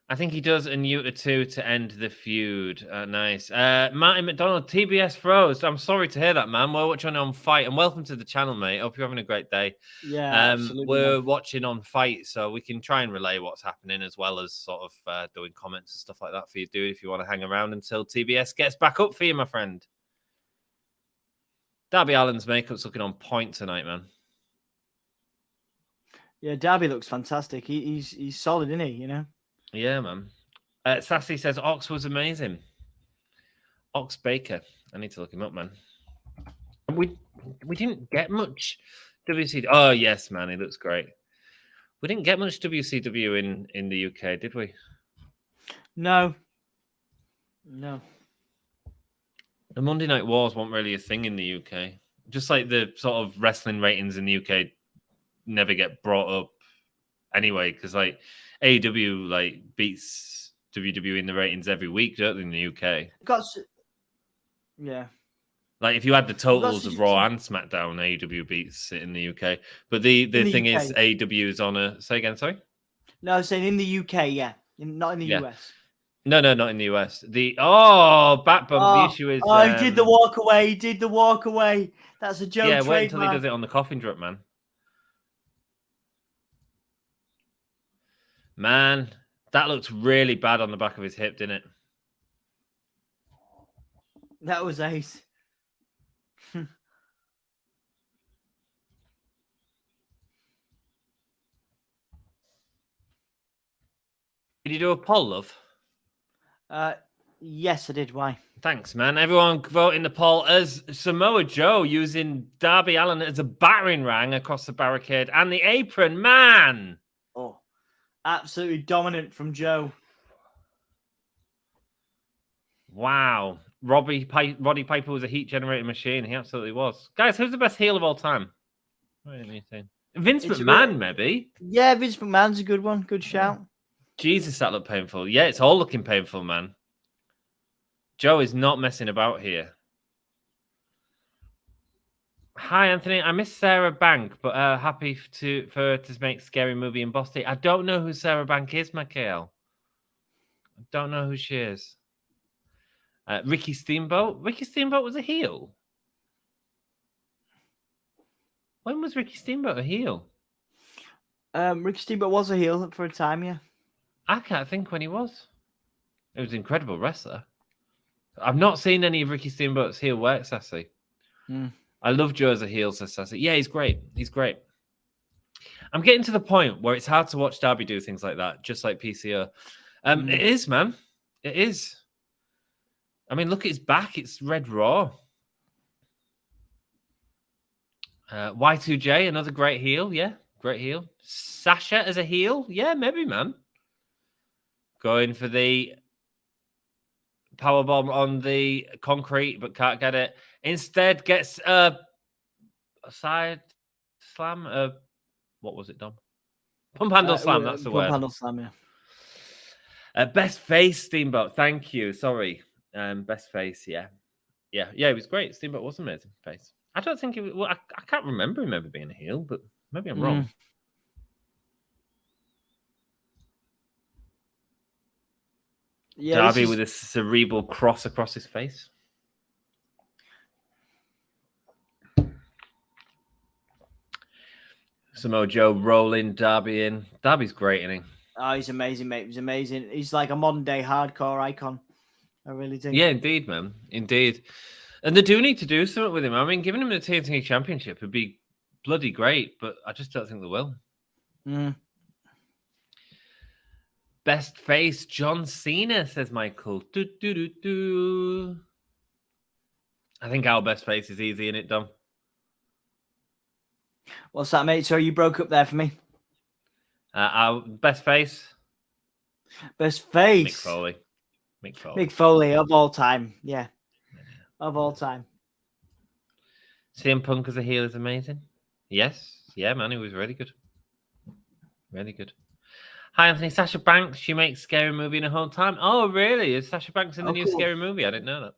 I think he does and Yuta too to end the feud. Nice. Martin McDonald, TBS froze. I'm sorry to hear that, man. We're watching on Fight, and welcome to the channel, mate. Hope you're having a great day. Yeah, absolutely. We're watching on Fight, so we can try and relay what's happening as well as sort of doing comments and stuff like that for you, dude, if you want to hang around until TBS gets back up for you, my friend. Darby Allin's makeup's looking on point tonight, man. Yeah, Darby looks fantastic. He's solid, isn't he? You know. Yeah, man. Sassy says Ox was amazing. Ox Baker. I need to look him up, man. We didn't get much WCW. Oh, yes, man. He looks great. We didn't get much WCW in the UK, did we? No. The Monday Night Wars weren't really a thing in the UK. Just like the sort of wrestling ratings in the UK never get brought up anyway, because like AEW like beats WWE in the ratings every week, don't they, in the UK? Yeah. Like if you had the totals of Raw and SmackDown, AEW beats it in the UK. But the thing is, AEW is on a... Say again, sorry? No, I was saying in the UK, yeah. Not in the US. No, not in the US. Back bump. The issue is... he did the walk away. That's a joke. Yeah, wait until he does it on the coffin drop, man. Man, that looked really bad on the back of his hip, didn't it? That was ace. Did you do a poll, love? Yes, I did. Why? Thanks, man. Everyone vote in the poll as Samoa Joe using Darby Allin as a battering ram across the barricade and the apron. Man! Oh, absolutely dominant from Joe. Wow. Roddy Piper was a heat-generating machine. He absolutely was. Guys, who's the best heel of all time? What do you think? Vince McMahon, maybe? Yeah, Vince McMahon's a good one. Good shout. Jesus, that looked painful. Yeah, it's all looking painful, man. Joe is not messing about here. Hi, Anthony. I miss Sarah Bank, but happy for her to make Scary Movie in Boston. I don't know who Sarah Bank is, Michael. I don't know who she is. Ricky Steamboat. Ricky Steamboat was a heel. When was Ricky Steamboat a heel? Ricky Steamboat was a heel for a time, yeah. I can't think when he was. He was an incredible wrestler. I've not seen any of Ricky Steamboat's heel work, Sassy. I love Joe as a heel, says Sassy. Yeah, he's great. He's great. I'm getting to the point where it's hard to watch Darby do things like that, just like PCO. It is, man. It is. I mean, look at his back. It's red raw. Y2J, another great heel. Yeah, great heel. Sasha as a heel. Yeah, maybe, man. Going for the powerbomb on the concrete, but can't get it. Instead, gets a side slam. What was it, Dom? Pump handle slam. That's the word. Pump handle slam, yeah. Best face, Steamboat. Thank you. Sorry. Best face. Yeah. It was great. Steamboat was amazing face. I don't think it was. Well, I can't remember him ever being a heel, but maybe I'm wrong. Yeah, Darby with a cerebral cross across his face. Samoa Joe rolling Darby in. Darby's great, isn't he? Oh, he's amazing, mate. He's amazing. He's like a modern day hardcore icon. I really think. Yeah, indeed, man. Indeed. And they do need to do something with him. I mean, giving him the TNT Championship would be bloody great, but I just don't think they will. Best face, John Cena, says Michael. I think our best face is easy, innit, Dom? What's that, mate? So you broke up there for me. Our best face? Best face? Mick Foley. Mick Foley, of all time. Yeah. Of all time. CM Punk as a heel is amazing. Yes. Yeah, man, he was really good. Really good. Hi, Anthony. Sasha Banks, she makes Scary Movie in her whole time. Oh, really? Is Sasha Banks in the new Scary Movie? I didn't know that.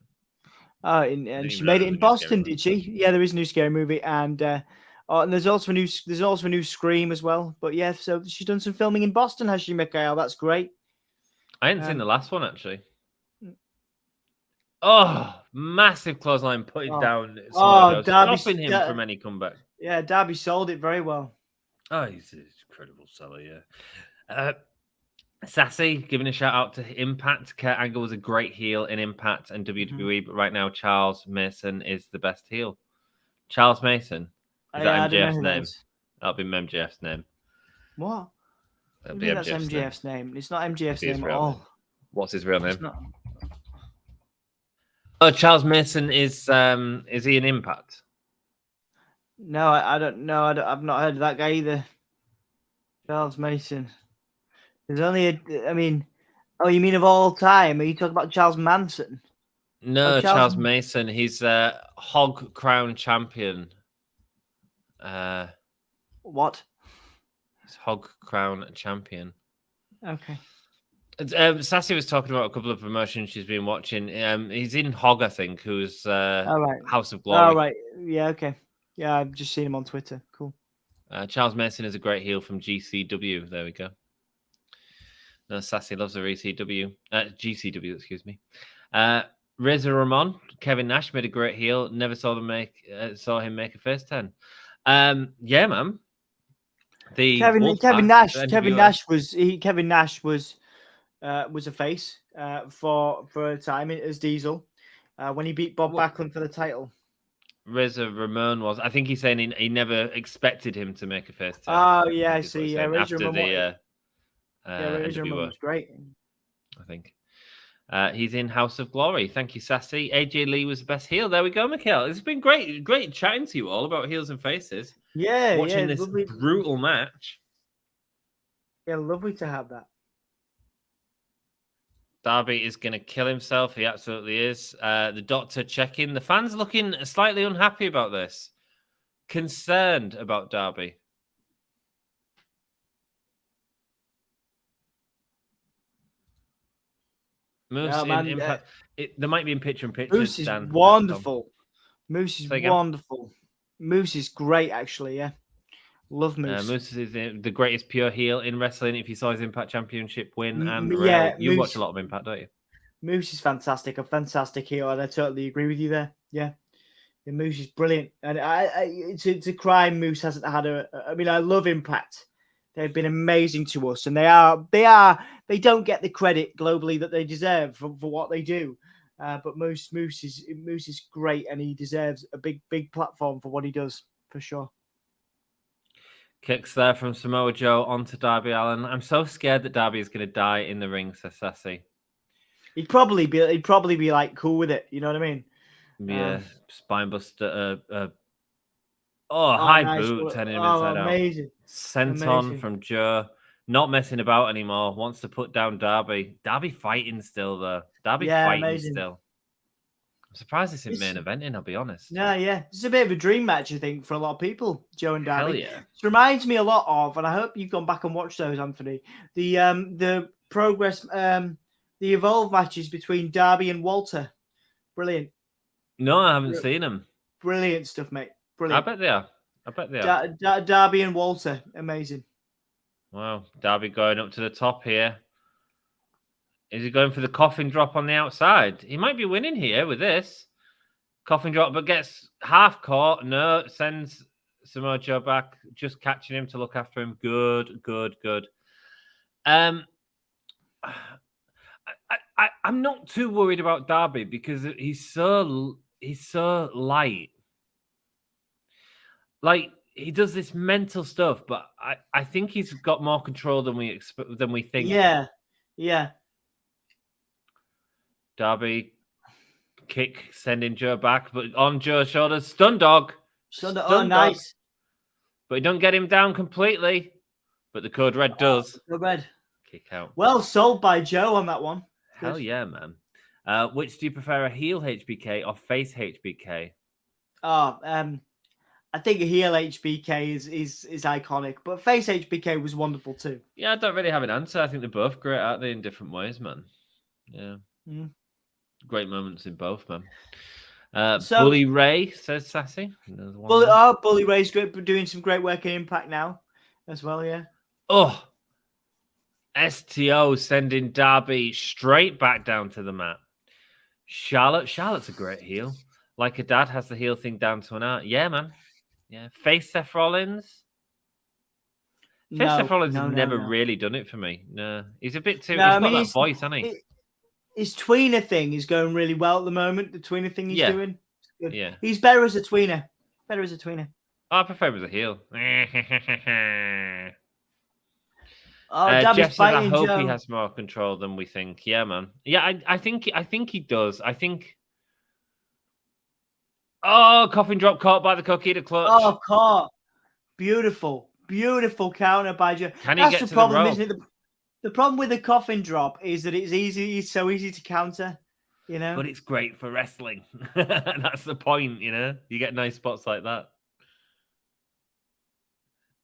Oh, and she made it in Boston, did she? Yeah, there is a new Scary Movie, and there's also a new Scream as well. But yeah, so she's done some filming in Boston, has she, Mikhail? That's great. I hadn't seen the last one actually. Oh, massive clothesline, put it down. Stopping him from any comeback. Yeah, Darby sold it very well. Oh, he's an incredible seller, yeah. Sassy, giving a shout out to Impact. Kurt Angle was a great heel in Impact and WWE, but right now Charles Mason is the best heel. Charles Mason? Is that MJF's name? That'll be MJF's name. What? That'll be MJF's name. It's not MJF's name at all. What's his real name? Oh, Charles Mason is he an Impact? No, I don't know. I've not heard of that guy either. Charles Mason. There's only oh, you mean of all time? Are you talking about Charles Manson? No, Charles Mason. He's a Hog Crown champion. What? He's Hog Crown champion. Okay. Sassy was talking about a couple of promotions she's been watching. He's in Hog, I think, who's House of Glory. Oh, right. Yeah, okay. Yeah, I've just seen him on Twitter. Cool. Charles Mason is a great heel from GCW. There we go. No, Sassy loves the GCW, excuse me. Razor Ramon, Kevin Nash made a great heel. Never saw him make a face turn. Yeah, man. Kevin Nash was a face for a time as Diesel when he beat Bob Backlund for the title. Razor Ramon was. I think he's saying he never expected him to make a face turn. Oh yeah, I see. Yeah, Razor Ramon. Razor Ramon was great. I think. He's in House of Glory. Thank you, Sassy. AJ Lee was the best heel. There we go, Mikhail. It's been great chatting to you all about heels and faces. Yeah, watching this brutal match. Yeah, lovely to have that. Darby is going to kill himself. He absolutely is. The doctor checking. The fans looking slightly unhappy about this. Concerned about Darby. Moose in Impact. There might be in picture-in-picture. Moose is wonderful. Moose is wonderful. Moose is great, actually. Yeah, love Moose. Moose is the greatest pure heel in wrestling. If you saw his Impact Championship win and Yeah, you Moose, watch a lot of Impact, don't you? Moose is fantastic, a fantastic heel, and I totally agree with you there. Yeah, the Moose is brilliant, and it's a crime Moose hasn't had I mean, I love Impact. They've been amazing to us, and they don't get the credit globally that they deserve for what they do. But Moose is great, and he deserves a big platform for what he does for sure. Kicks there from Samoa Joe onto Darby Allin. I'm so scared that Darby is going to die in the ring, says Sassy. He'd probably be like cool with it. You know what I mean? Yeah, spine buster. High nice. boot, turning him Oh, inside amazing. out. Sent on Amazing. from Joe. Not messing about anymore. Wants to put down Darby. Darby fighting still, though. Darby fighting amazing. still. I'm surprised this isn't main eventing, I'll be honest. Yeah. It's a bit of a dream match, I think, for a lot of people, Joe and Darby. Hell yeah. It reminds me a lot of, and I hope you've gone back and watched those, Anthony, the progress, the Evolve matches between Darby and Walter. Brilliant. No, I haven't seen them. Brilliant stuff, mate. Brilliant. I bet they are. Darby and Walter, amazing. Wow, Darby going up to the top here. Is he going for the coffin drop on the outside? He might be winning here with this. Coffin drop, but gets half caught. No, sends Samoa Joe back, just catching him to look after him. Good. I'm not too worried about Darby because he's so light. Like, he does this mental stuff, but I think he's got more control than we think. Yeah. Darby kick sending Joe back, but on Joe's shoulders, stun dog. Nice. But he don't get him down completely. But the Code Red does. Code Red. Kick out. Well sold by Joe on that one. Hell yeah, man. Which do you prefer, a heel HBK or face HBK? I think a heel HBK is iconic, but face HBK was wonderful too. Yeah, I don't really have an answer. I think they're both great, aren't they, in different ways, man? Yeah. Great moments in both, man. Bully Ray, says Sassy. Bully Ray's great, but doing some great work in Impact now as well, yeah. STO sending Darby straight back down to the mat. Charlotte's a great heel. Like her dad has the heel thing down to an art. Yeah, man. Yeah. Face Seth Rollins. Seth Rollins has never really done it for me. No. He's a bit too... he's got that voice, hasn't he? His tweener thing is going really well at the moment. The tweener thing he's doing. Yeah. He's better as a tweener. I prefer him as a heel. Jeff says, I hope he has more control than we think. Yeah, man. Yeah, I think he does. I think... coffin drop caught by the Coquina clutch. Caught. Beautiful counter by Joe. Can he get to the rope? Isn't it? The problem with the coffin drop is that it's so easy to counter, you know. But it's great for wrestling. That's the point, you know. You get nice spots like that.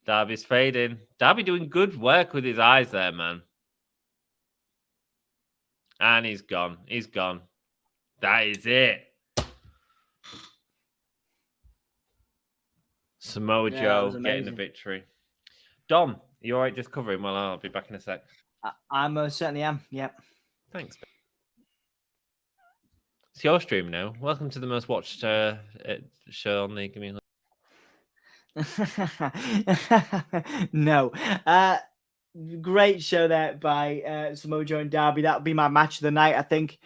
Darby's fading. Darby doing good work with his eyes there, man. And he's gone. That is it. Samoa Joe getting the victory. Dom, you all right just covering? Well, I'll be back in a sec. I most certainly am. Yep. Thanks. It's your stream now. Welcome to the most watched show on the Give Me No. Great show there by Samoa Joe and Darby. That would be my match of the night, I think.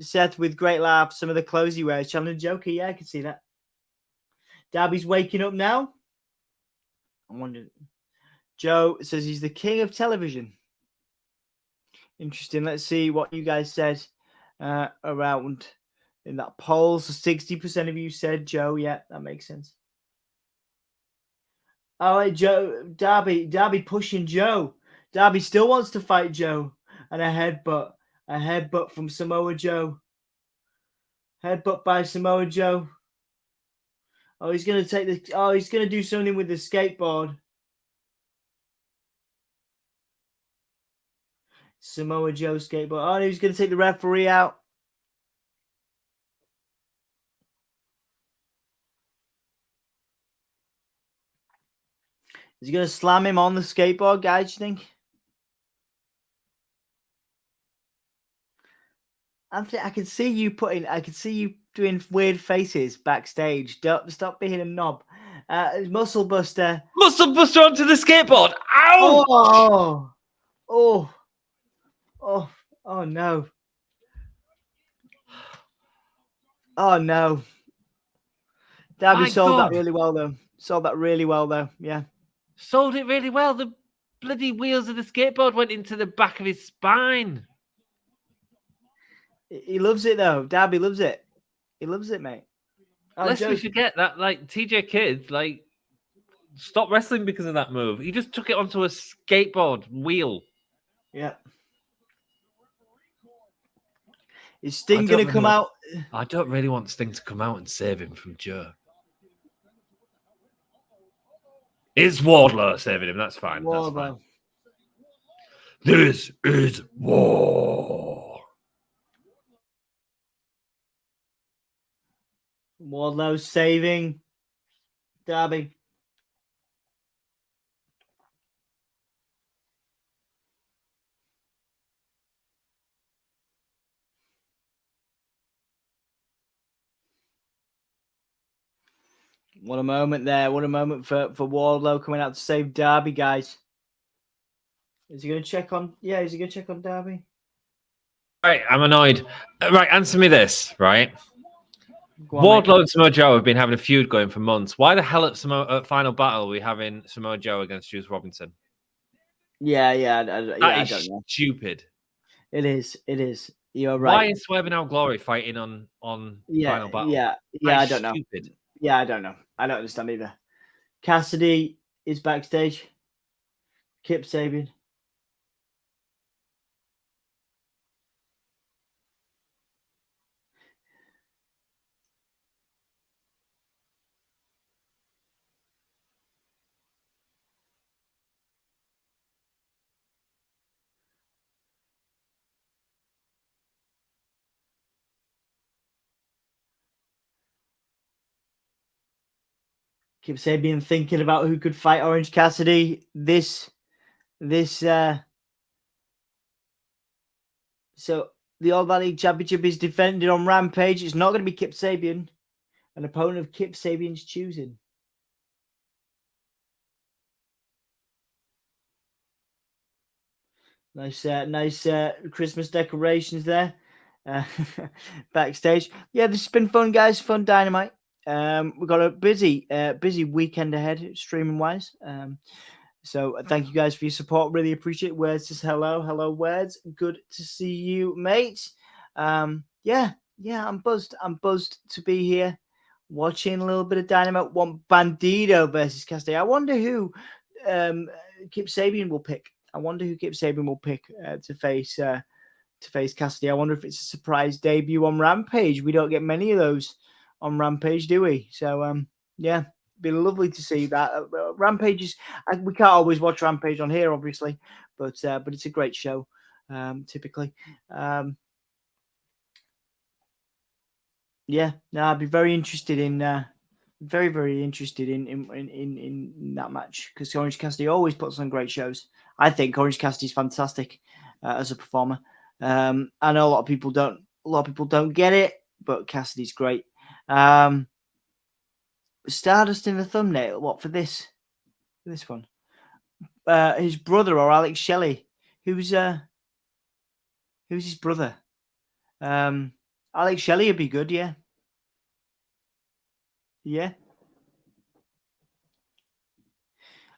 Seth with great laughs. Some of the clothes he wears. Challenge Joker. Yeah, I can see that. Darby's waking up now. I wonder... Joe says he's the king of television. Interesting. Let's see what you guys said around in that poll. So 60% of you said Joe. Yeah, that makes sense. All right, Joe. Darby pushing Joe. Darby still wants to fight Joe. And a headbutt from Samoa Joe. Headbutt by Samoa Joe. He's going to do something with the skateboard. Samoa Joe skateboard. He's going to take the referee out. Is he going to slam him on the skateboard, guys, do you think? Anthony, I can see you doing weird faces backstage. Don't stop being a knob. Muscle Buster. Muscle Buster onto the skateboard. Ow! Oh no. Oh no. Darby sold that really well though. Yeah. Sold it really well. The bloody wheels of the skateboard went into the back of his spine. He loves it though. Darby loves it. He loves it, mate. Lest we forget that, like, TJ Kidd, like, stopped wrestling because of that move. He just took it onto a skateboard wheel. Yeah. Is Sting going to come out? I don't really want Sting to come out and save him from Joe. It's Wardlow saving him. That's fine. That's fine. This is war. Wardlow saving Darby. What a moment there. What a moment for Wardlow coming out to save Darby, guys. Is he going to check on... Yeah, is he going to check on Darby? Right, I'm annoyed. Right, answer me this, right? Wardlow and Samoa Joe have been having a feud going for months. Why the hell at Final Battle are we having Samoa Joe against Juice Robinson? Yeah, I don't know. Stupid. It is. You're right. Why is Swerve and Glory fighting on Final Battle? Yeah, I don't know. Yeah, I don't know. I don't understand either. Cassidy is backstage. Kip Sabian. Kip Sabian thinking about who could fight Orange Cassidy. So the All Valley Championship is defended on Rampage. It's not going to be Kip Sabian, an opponent of Kip Sabian's choosing. Nice Christmas decorations there backstage. Yeah, this has been fun, guys. Fun Dynamite. We've got a busy weekend ahead, streaming wise. So thank you guys for your support. Really appreciate it. Words says hello, Words. Good to see you, mate. Yeah, I'm buzzed. I'm buzzed to be here, watching a little bit of Dynamite. One Bandito versus Castagnoli. I wonder who Kip Sabian will pick. To face Cassidy. I wonder if it's a surprise debut on Rampage. We don't get many of those on Rampage, do we? So yeah, it'd be lovely to see that. Rampage is, we can't always watch Rampage on here, obviously, but it's a great show, typically. Yeah, no, I'd be very interested in very interested in that match, because Orange Cassidy always puts on great shows. I think Orange Cassidy's fantastic as a performer. I know a lot of people don't get it, but Cassidy's great. Stardust in the thumbnail. What for this? This one. His brother, or Alex Shelley. Who's his brother? Alex Shelley would be good, yeah. Yeah.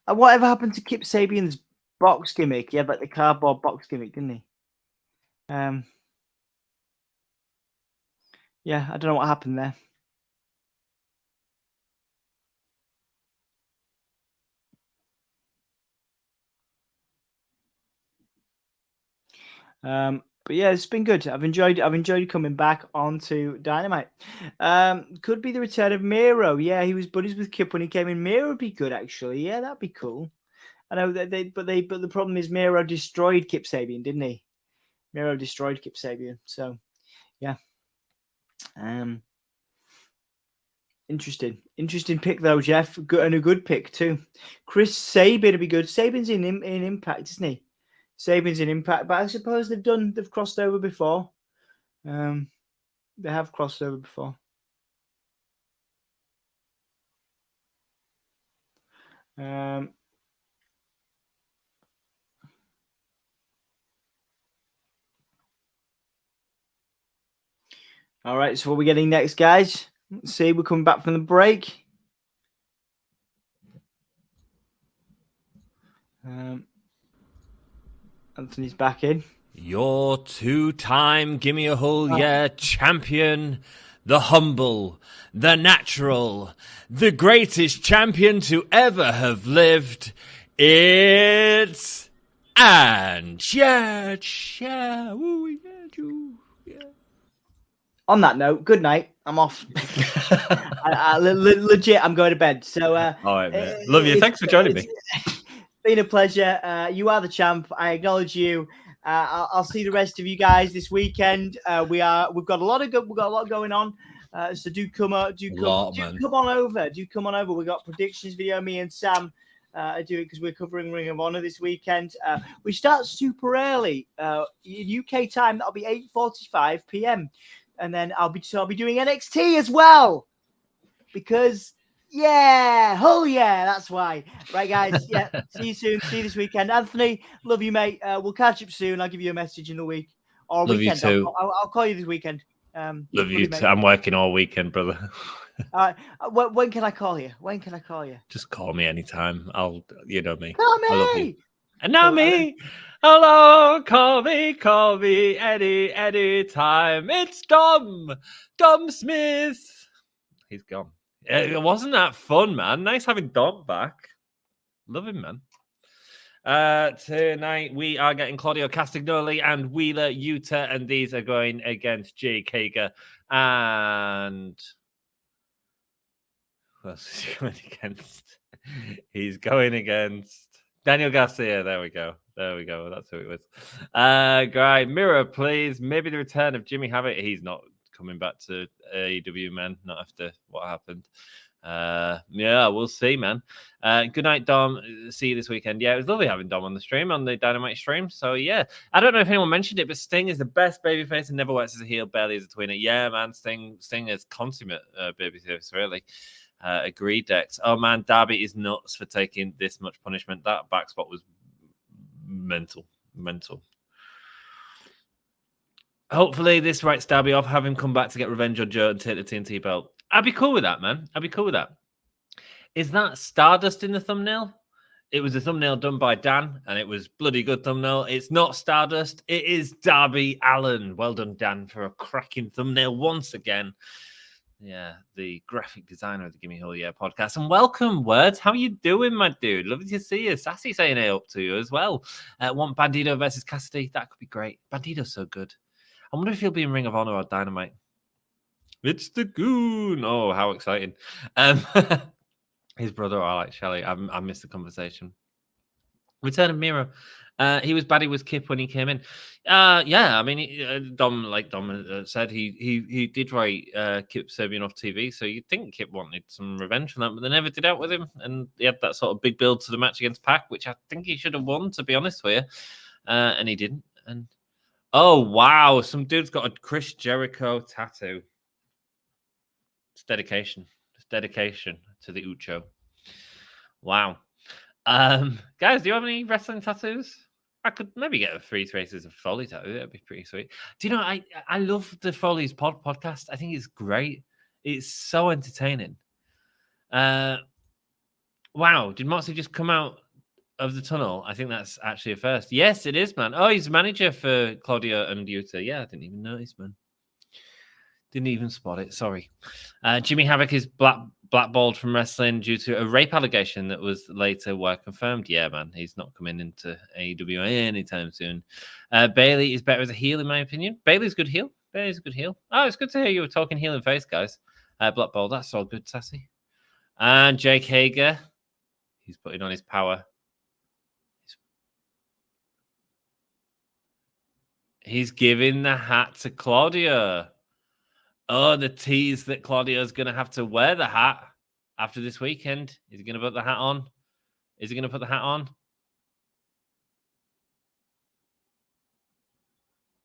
And whatever happened to Kip Sabian's box gimmick? Yeah, but the cardboard box gimmick, didn't he? Yeah, I don't know what happened there. But yeah, it's been good. I've enjoyed coming back onto Dynamite. Could be the return of Miro. Yeah, he was buddies with Kip when he came in. Miro would be good, actually. Yeah, that'd be cool. I know that but the problem is Miro destroyed Kip Sabian, didn't he? Miro destroyed Kip Sabian. So yeah. Interesting pick though, Jeff. Good, and a good pick too. Chris Sabin would be good. Sabin's in Impact, isn't he? Sabin's in Impact, but I suppose they've crossed over before. They have crossed over before. All right, so what are we getting next, guys? Let's see, we're coming back from the break. Anthony's back in. Your two-time Gimme a Hole Yeah champion, the humble, the natural, the greatest champion to ever have lived. It's On that note, good night. I'm off. Legit, I'm going to bed. So, all right, man. Love you. Thanks for joining me. It's been a pleasure. You are the champ. I acknowledge you. I'll see the rest of you guys this weekend. We've got a lot going on. So do come on over. Do come on over. We got predictions video. Me and Sam do it because we're covering Ring of Honor this weekend. We start super early. UK time. That'll be 8:45 p.m. And then I'll be doing NXT as well, because that's why. Right, guys. Yeah, see you soon. See you this weekend. Anthony, love you, mate. We'll catch up soon. I'll give you a message in the week or love weekend. You too. I'll call you this weekend. Love you too. I'm working all weekend, brother. All right. When can I call you? Just call me anytime. You know me. Call me. I love you. And now me. Hello, call me any time. It's Dom Smith. He's gone. It wasn't that fun, man. Nice having Dom back. Love him, man. Tonight we are getting Claudio Castagnoli and Wheeler Yuta, and these are going against Jake Hager and who else is he going against? He's going against Daniel Garcia. There we go. That's who it was. Great. Mirror, please. Maybe the return of Jimmy Havoc. He's not coming back to AEW, man. Not after what happened. We'll see, man. Good night, Dom. See you this weekend. Yeah, it was lovely having Dom on the stream, on the Dynamite stream. So, yeah. I don't know if anyone mentioned it, but Sting is the best babyface and never works as a heel, barely as a tweener. Yeah, man. Sting is consummate babyface, really. Agreed, Dex. Oh, man. Darby is nuts for taking this much punishment. That back spot was mental. Hopefully this writes Darby off, have him come back to get revenge on Joe and take the TNT belt. I'd be cool with that, man. Is that Stardust in the thumbnail? It was a thumbnail done by Dan, and it was bloody good thumbnail. It's not Stardust. It is Darby Allin. Well done, Dan, for a cracking thumbnail once again. Yeah, the graphic designer of the Gimme Hole Yeah podcast. And welcome, Words. How you doing, my dude? Lovely to see you. Sassy saying hey up to you as well. Want Bandito versus Cassidy? That could be great. Bandito's so good. I wonder if he'll be in Ring of Honor or Dynamite. It's the Goon. Oh, how exciting. His brother, I like Shelley. I missed the conversation. Return of Miro. He was baddie with Kip when he came in. I mean, Dom said, he did write Kip Sabian off TV, so you'd think Kip wanted some revenge for that, but they never did out with him, and he had that sort of big build to the match against Pac, which I think he should have won, to be honest with you, and he didn't. And oh wow, some dude's got a Chris Jericho tattoo. It's dedication. To the Ucho. Wow. Guys, do you have any wrestling tattoos? I could maybe get a 3 traces of Foley tattoo. That'd be pretty sweet. Do you know, I love the Foley's podcast. I think it's great. It's so entertaining. Wow. Did Moxley just come out of the tunnel? I think that's actually a first. Yes, it is, man. Oh, he's manager for Claudio and Yuta. Yeah, I didn't even notice, man. Didn't even spot it. Sorry. Jimmy Havoc is blackballed from wrestling due to a rape allegation that was later confirmed. Yeah, man. He's not coming into AEW anytime soon. Bailey is better as a heel, in my opinion. Bailey's a good heel. Oh, it's good to hear you were talking heel and face, guys. Blackballed. That's all good, Sassy. And Jake Hager. He's putting on his power. He's giving the hat to Claudio. Oh, the tease that Claudio's going to have to wear the hat after this weekend. Is he going to put the hat on? Is he going to put the hat on?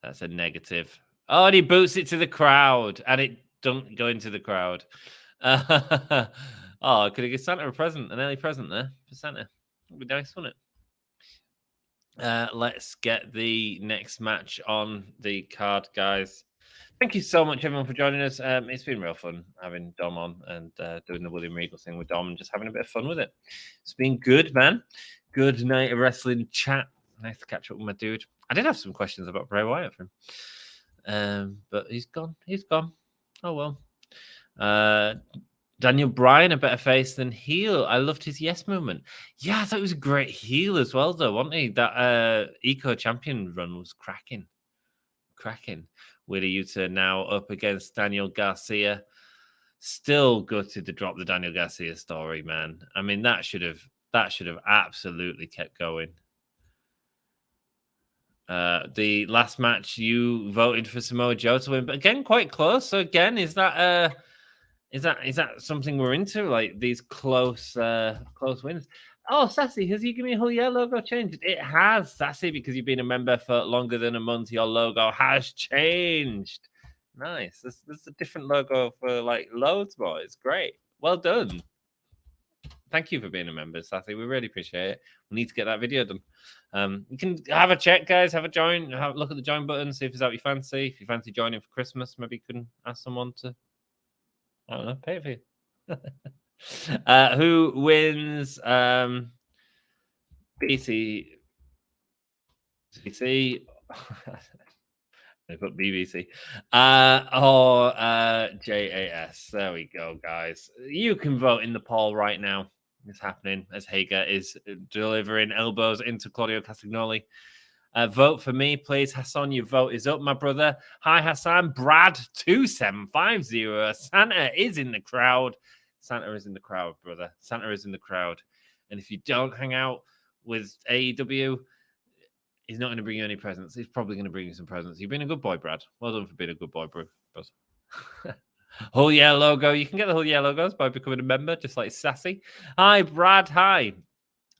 That's a negative. Oh, and he boots it to the crowd, and it don't go into the crowd. Oh, could he give Santa a present, an early present there for Santa? Would be nice, wouldn't it? Let's get the next match on the card, guys. Thank you so much, everyone, for joining us. It's been real fun having Dom on and doing the William Regal thing with Dom and just having a bit of fun with it. It's been good, man. Good night of wrestling chat. Nice to catch up with my dude. I did have some questions about Bray Wyatt for him, but he's gone. He's gone. Oh, well. Daniel Bryan, a better face than heel. I loved his yes movement. Yeah, I thought he was a great heel as well, though, wasn't he? That Eco Champion run was cracking. Wheeler Yuta now up against Daniel Garcia. Still gutted to drop the Daniel Garcia story, man. I mean, that should have absolutely kept going. The last match, you voted for Samoa Joe to win, but again, quite close. So again, is that something we're into? Like these close wins. Oh, Sassy, has you given me a whole logo changed? It has, Sassy, because you've been a member for longer than a month. Your logo has changed. Nice. There's a different logo for like loads more. It's great. Well done. Thank you for being a member, Sassy. We really appreciate it. We need to get that video done. You can have a check, guys. Have a join. Have a look at the join button. See if it's out you fancy. If you fancy joining for Christmas, maybe you can ask someone to, I don't know, pay it for you. Who wins? BC. I put BBC. Or JAS. There we go, guys. You can vote in the poll right now. It's happening as Hager is delivering elbows into Claudio Castagnoli. Vote for me, please. Hassan, your vote is up, my brother. Hi, Hassan. Brad2750. Santa is in the crowd. Santa is in the crowd, brother. Santa is in the crowd. And if you don't hang out with AEW, he's not going to bring you any presents. He's probably going to bring you some presents. You've been a good boy, Brad. Well done for being a good boy, bro. Whole yeah logo. You can get the whole yeah logos by becoming a member, just like Sassy. Hi, Brad. Hi.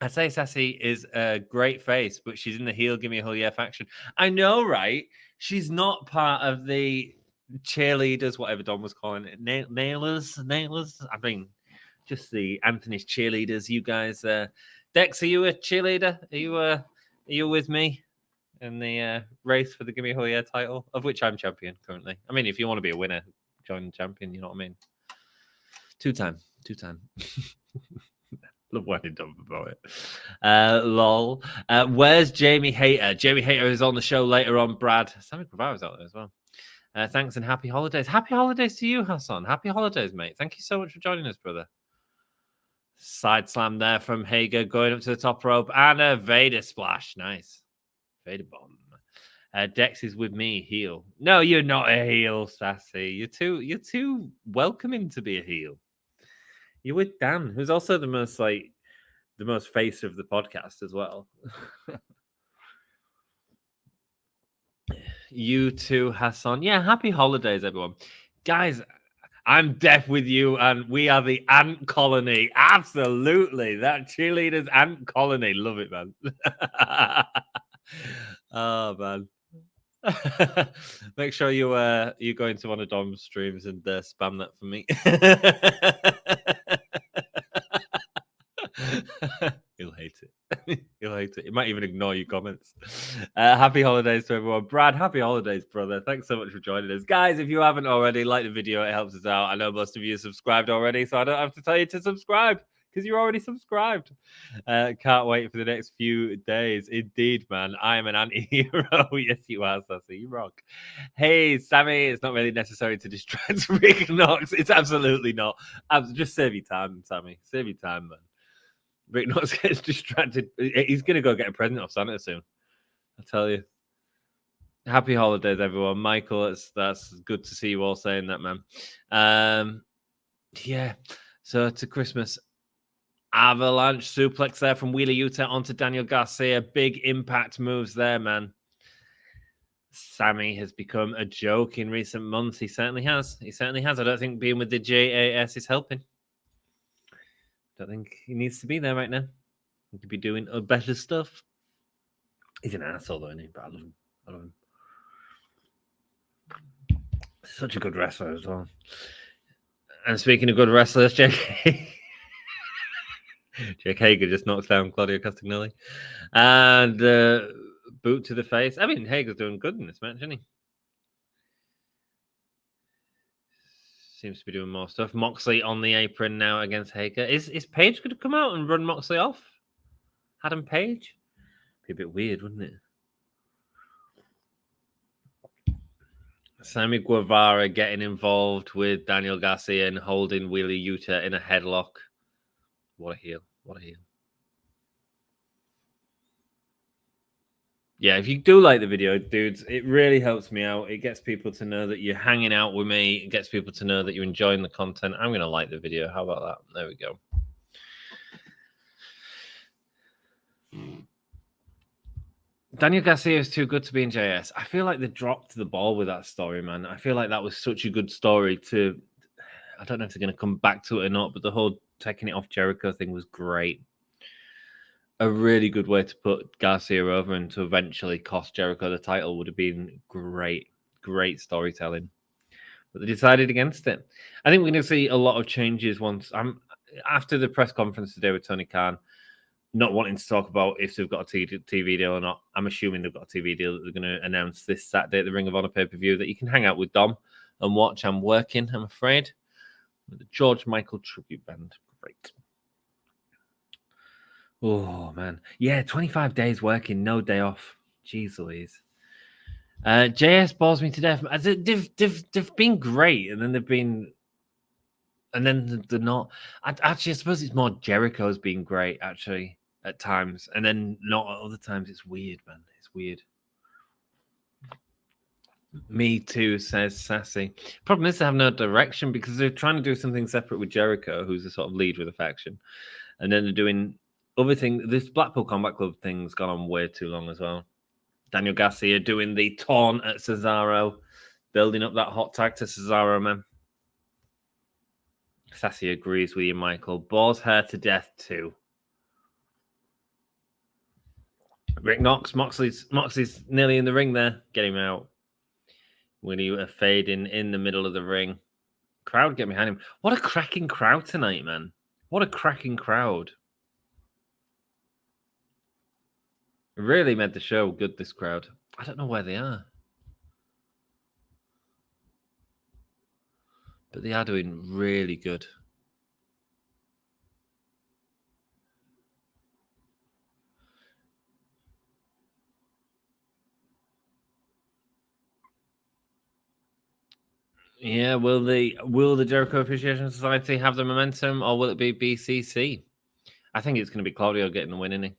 I'd say Sassy is a great face, but she's in the heel. Give me a whole yeah faction. I know, right? She's not part of the cheerleaders, whatever Don was calling it. Nailers. I mean, just the Anthony's cheerleaders. You guys, Dex, are you a cheerleader? Are you with me in the race for the Gimme a Whole Yeah title, of which I'm champion currently? I mean, if you want to be a winner, join the champion. You know what I mean? Two-time. Love when you're done about it. Lol. Where's Jamie Hayter? Jamie Hayter is on the show later on, Brad. Sammy Guevara's out there as well. Thanks and happy holidays. Happy holidays to you, Hassan. Happy holidays, mate. Thank you so much for joining us, brother. Side slam there from Hager going up to the top rope and a Vader splash. Nice. Vader bomb. Dex is with me, heel. No, you're not a heel, Sassy. You're too welcoming to be a heel. You're with Dan, who's also the most face of the podcast as well. You too, Hassan. Yeah, happy holidays, everyone. Guys, I'm deaf with you, and we are the ant colony. Absolutely. That cheerleaders ant colony. Love it, man. Oh, man. Make sure you go into one of Dom's streams and spam that for me. He'll hate it. He'll hate it. He might even ignore your comments. Happy holidays to everyone. Brad, happy holidays, brother. Thanks so much for joining us. Guys, if you haven't already, like the video. It helps us out. I know most of you are subscribed already, so I don't have to tell you to subscribe because you're already subscribed. Can't wait for the next few days. Indeed, man. I am an anti-hero. Yes, you are, Sassy. You rock. Hey, Sammy, it's not really necessary to distract Rick Knox. It's absolutely not. Just save your time, Sammy. Save your time, man. Rick Knox gets distracted. He's going to go get a present off Santa soon. I tell you. Happy holidays, everyone. Michael, that's good to see you all saying that, man. Yeah. So to Christmas. Avalanche suplex there from Wheeler Yuta onto Daniel Garcia. Big impact moves there, man. Sammy has become a joke in recent months. He certainly has. He certainly has. I don't think being with the JAS is helping. Don't think he needs to be there right now. He could be doing better stuff. He's an asshole, though, isn't he? But I love him. I love him. Such a good wrestler as well. And speaking of good wrestlers, Jake Hager just knocks down Claudio Castagnoli. And boot to the face. I mean, Hager's doing good in this match, isn't he? Seems to be doing more stuff. Moxley on the apron now against Hager. Is Page going to come out and run Moxley off? Adam Page? Be a bit weird, wouldn't it? Sammy Guevara getting involved with Daniel Garcia and holding Wheeler Yuta in a headlock. What a heel. What a heel. Yeah, if you do like the video, dudes, it really helps me out. It gets people to know that you're hanging out with me. It gets people to know that you're enjoying the content. I'm going to like the video. How about that? There we go. Daniel Garcia is too good to be in JS. I feel like they dropped the ball with that story, man. I feel like that was such a good story to... I don't know if they're going to come back to it or not, but the whole taking it off Jericho thing was great. A really good way to put Garcia over and to eventually cost Jericho the title would have been great. Great storytelling. But they decided against it. I think we're going to see a lot of changes once... after the press conference today with Tony Khan, not wanting to talk about if they've got a TV deal or not. I'm assuming they've got a TV deal that they're going to announce this Saturday at the Ring of Honor pay-per-view that you can hang out with Dom and watch. I'm working, I'm afraid, with the George Michael tribute band. Great. Oh, man. Yeah, 25 days working, no day off. Jeez Louise. JS bores me to death. They've been great, and then they've been... And then they're not... Actually, I suppose it's more Jericho's been great, actually, at times. And then not at other times. It's weird, man. It's weird. Me too, says Sassy. Problem is they have no direction because they're trying to do something separate with Jericho, who's the sort of lead with a faction. And then they're doing other things. This Blackpool Combat Club thing's gone on way too long as well. Daniel Garcia doing the taunt at Cesaro, building up that hot tag to Cesaro, man. Sassy agrees with you, Michael. Bores her to death too. Rick Knox, Moxley's nearly in the ring there. Get him out. Willie fading in the middle of the ring. Crowd get behind him. What a cracking crowd tonight, man. What a cracking crowd. Really made the show good, this crowd. I don't know where they are. But they are doing really good. Yeah, will the Jericho Appreciation Society have the momentum, or will it be BCC? I think it's going to be Claudio getting the win, isn't he?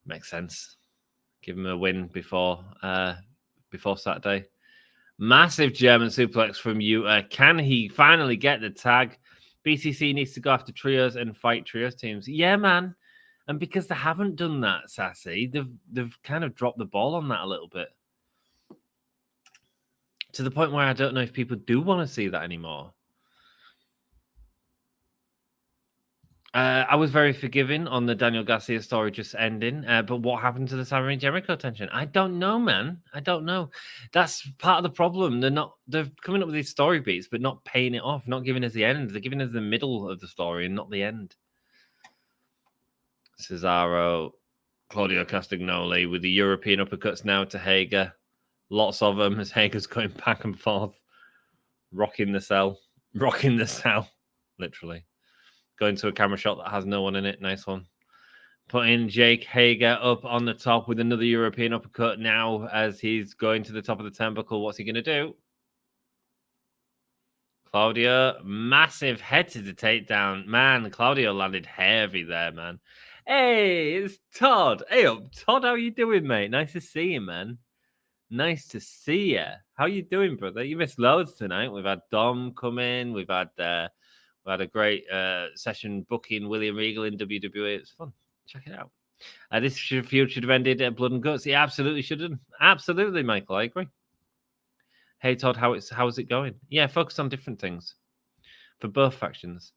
Makes sense. Give him a win before Saturday. Massive German suplex from Yuta. Can he finally get the tag? BCC needs to go after trios and fight trios teams. Yeah, man. And because they haven't done that, Sassy, they've kind of dropped the ball on that a little bit. To the point where I don't know if people do want to see that anymore. I was very forgiving on the Daniel Garcia story just ending. But what happened to the Sammy and Jericho tension? I don't know, man. I don't know. That's part of the problem. They're coming up with these story beats, but not paying it off, not giving us the end. They're giving us the middle of the story and not the end. Cesaro, Claudio Castagnoli with the European uppercuts now to Hager. Lots of them as Hager's going back and forth, rocking the cell, literally. Going to a camera shot that has no one in it. Nice one. Putting Jake Hager up on the top with another European uppercut now as he's going to the top of the turnbuckle. What's he going to do? Claudio, massive head to the takedown. Man, Claudio landed heavy there, man. Hey, it's Todd. Hey up, Todd. How you doing, mate? Nice to see you, man. Nice to see you. How you doing, brother? You missed loads tonight. We've had Dom come in. We've had a great session booking William Regal in WWE. It's fun. Check it out. This feud should have ended at Blood and Guts. It absolutely should have. Absolutely, Michael. I agree. Hey Todd, how's it going? Yeah, focus on different things for both factions.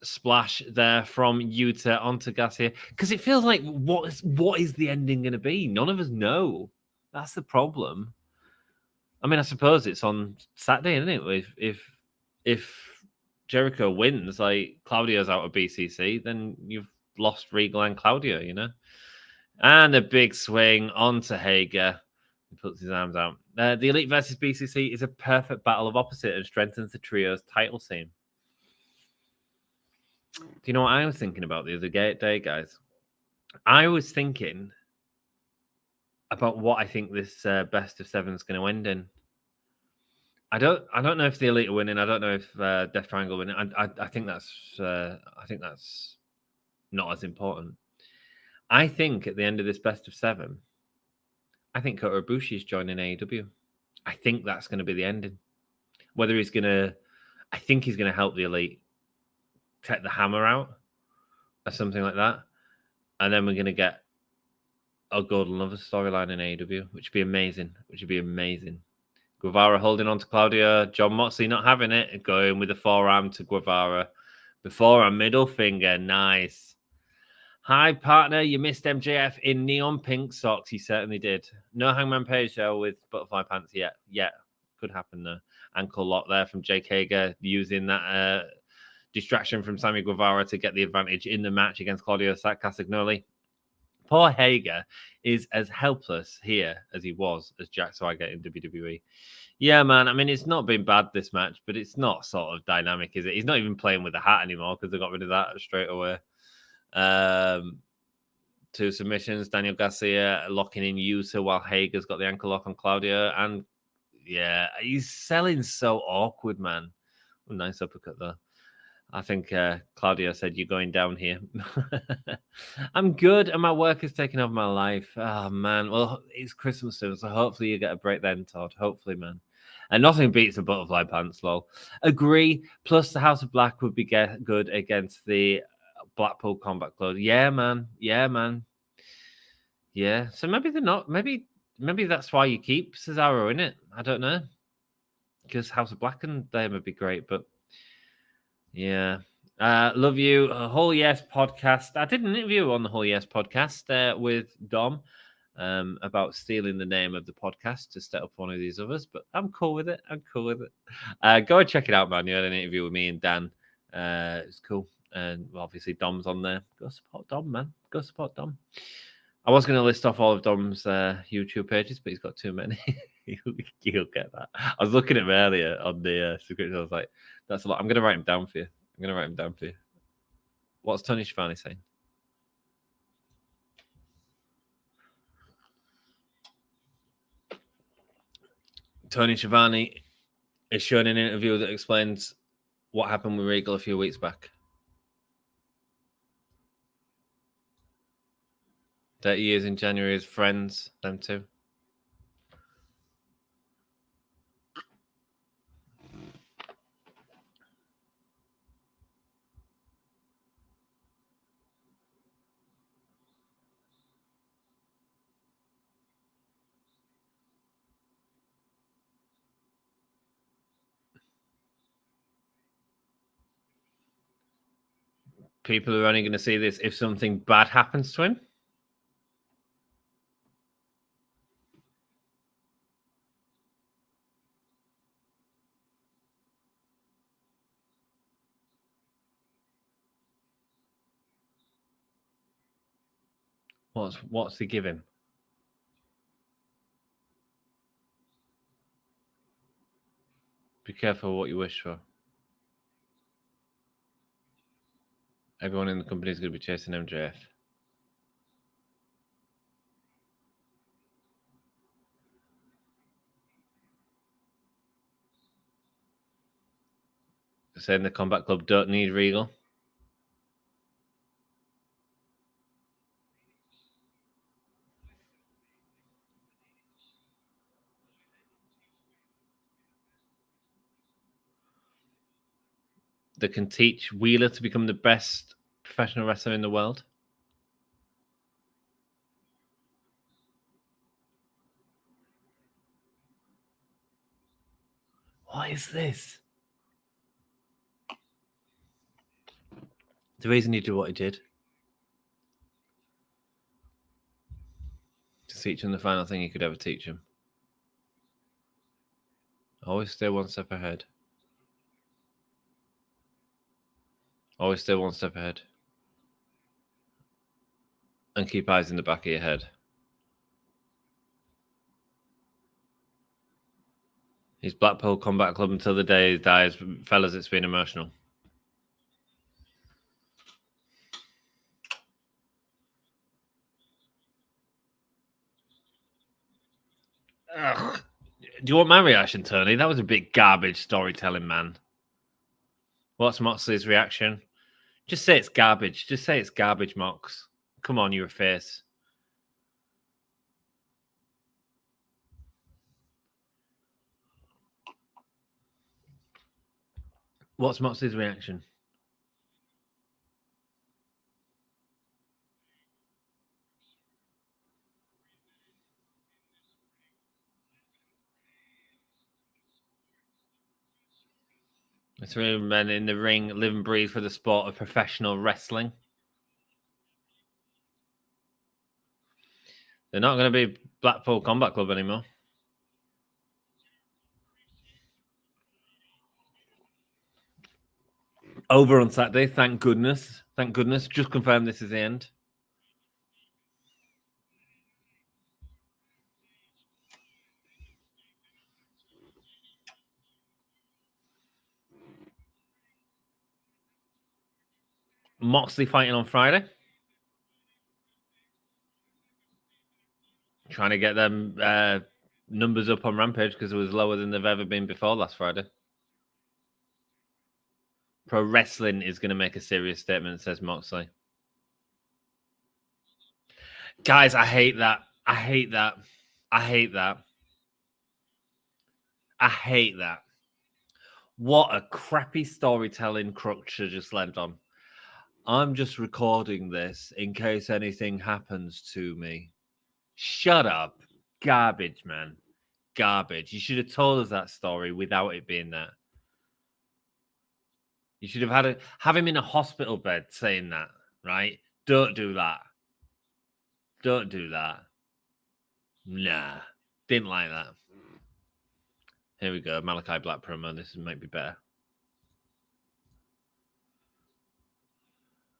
Splash there from Yuta onto Garcia, because it feels like what is the ending going to be? None of us know. That's the problem. I mean, I suppose it's on Saturday, isn't it? If Jericho wins, like Claudio's out of BCC, then you've lost Regal and Claudio, you know. And a big swing onto Hager. He puts his arms out. The Elite versus BCC is a perfect battle of opposite and strengthens the trio's title scene. Do you know what I was thinking about the other day, guys? I was thinking about what I think this best of seven is going to end in. I don't know if the Elite are winning. I don't know if Death Triangle winning. I think that's not as important. I think at the end of this best of seven, I think Kota Ibushi is joining AEW. I think that's going to be the ending. Whether he's going to, I think he's going to help the Elite take the hammer out or something like that. And then we're going to get a golden lover storyline in AEW, which would be amazing. Guevara holding on to Claudio. Jon Moxley not having it. Going with the forearm to Guevara. Before a middle finger. Nice. Hi, partner. You missed MJF in neon pink socks. He certainly did. No Hangman Page show with butterfly pants yet. Yeah, could happen though. Ankle lock there from Jake Hager, using that distraction from Sammy Guevara to get the advantage in the match against Claudio Castagnoli. Poor Hager is as helpless here as he was as Jack Swagger in WWE. Yeah, man. I mean, it's not been bad this match, but it's not sort of dynamic, is it? He's not even playing with the hat anymore because they got rid of that straight away. 2 submissions. Daniel Garcia locking in Yuta while Hager's got the ankle lock on Claudio. And yeah, he's selling so awkward, man. Nice uppercut though. I think Claudio said, "You're going down here." I'm good, and my work is taking over my life. Oh, man. Well, it's Christmas soon, so hopefully you get a break then, Todd. Hopefully, man. And nothing beats the butterfly pants, lol. Agree. Plus, the House of Black would be good against the Blackpool Combat Club. Yeah, man. Yeah. So maybe they're not. Maybe that's why you keep Cesaro in it. I don't know. Because House of Black and them would be great, but yeah. Love you. Whole Yes podcast. I did an interview on the Whole Yes podcast with Dom about stealing the name of the podcast to set up one of these others, but I'm cool with it. Go and check it out, man. You had an interview with me and Dan. It's cool. And obviously Dom's on there. Go support Dom, man. Go support Dom. I was going to list off all of Dom's YouTube pages, but he's got too many. You'll get that. I was looking at him earlier on the subscription. I was like, that's a lot. I'm going to write him down for you. What's Tony Schiavone saying? Tony Schiavone is showing an interview that explains what happened with Regal a few weeks back. 30 years in January as friends, them two. People are only going to see this if something bad happens to him. What's he give him? Be careful what you wish for. Everyone in the company is going to be chasing MJF. Saying the Combat Club don't need Regal. They can teach Wheeler to become the best professional wrestler in the world. What is this? The reason he did what he did. To teach him the final thing he could ever teach him. Always stay one step ahead. Always stay one step ahead. And keep eyes in the back of your head. He's Blackpool Combat Club until the day he dies. Fellas, it's been emotional. Ugh. Do you want my reaction, Tony? That was a bit garbage storytelling, man. What's Moxley's reaction? Just say it's garbage. Just say it's garbage, Mox. Come on, you're a face. What's Moxley's reaction? The three men in the ring live and breathe for the sport of professional wrestling. They're not going to be Blackpool Combat Club anymore. Over on Saturday, thank goodness. Thank goodness. Just confirmed this is the end. Moxley fighting on Friday. Trying to get them numbers up on Rampage because it was lower than they've ever been before last Friday. Pro Wrestling is going to make a serious statement, says Moxley. Guys, I hate that. I hate that. I hate that. I hate that. What a crappy storytelling crutch I just landed on. I'm just recording this in case anything happens to me. Shut up. Garbage, man. Garbage. You should have told us that story without it being that. You should have have him in a hospital bed saying that, right? Don't do that. Don't do that. Nah. Didn't like that. Here we go. Malachi Black promo. This might be better.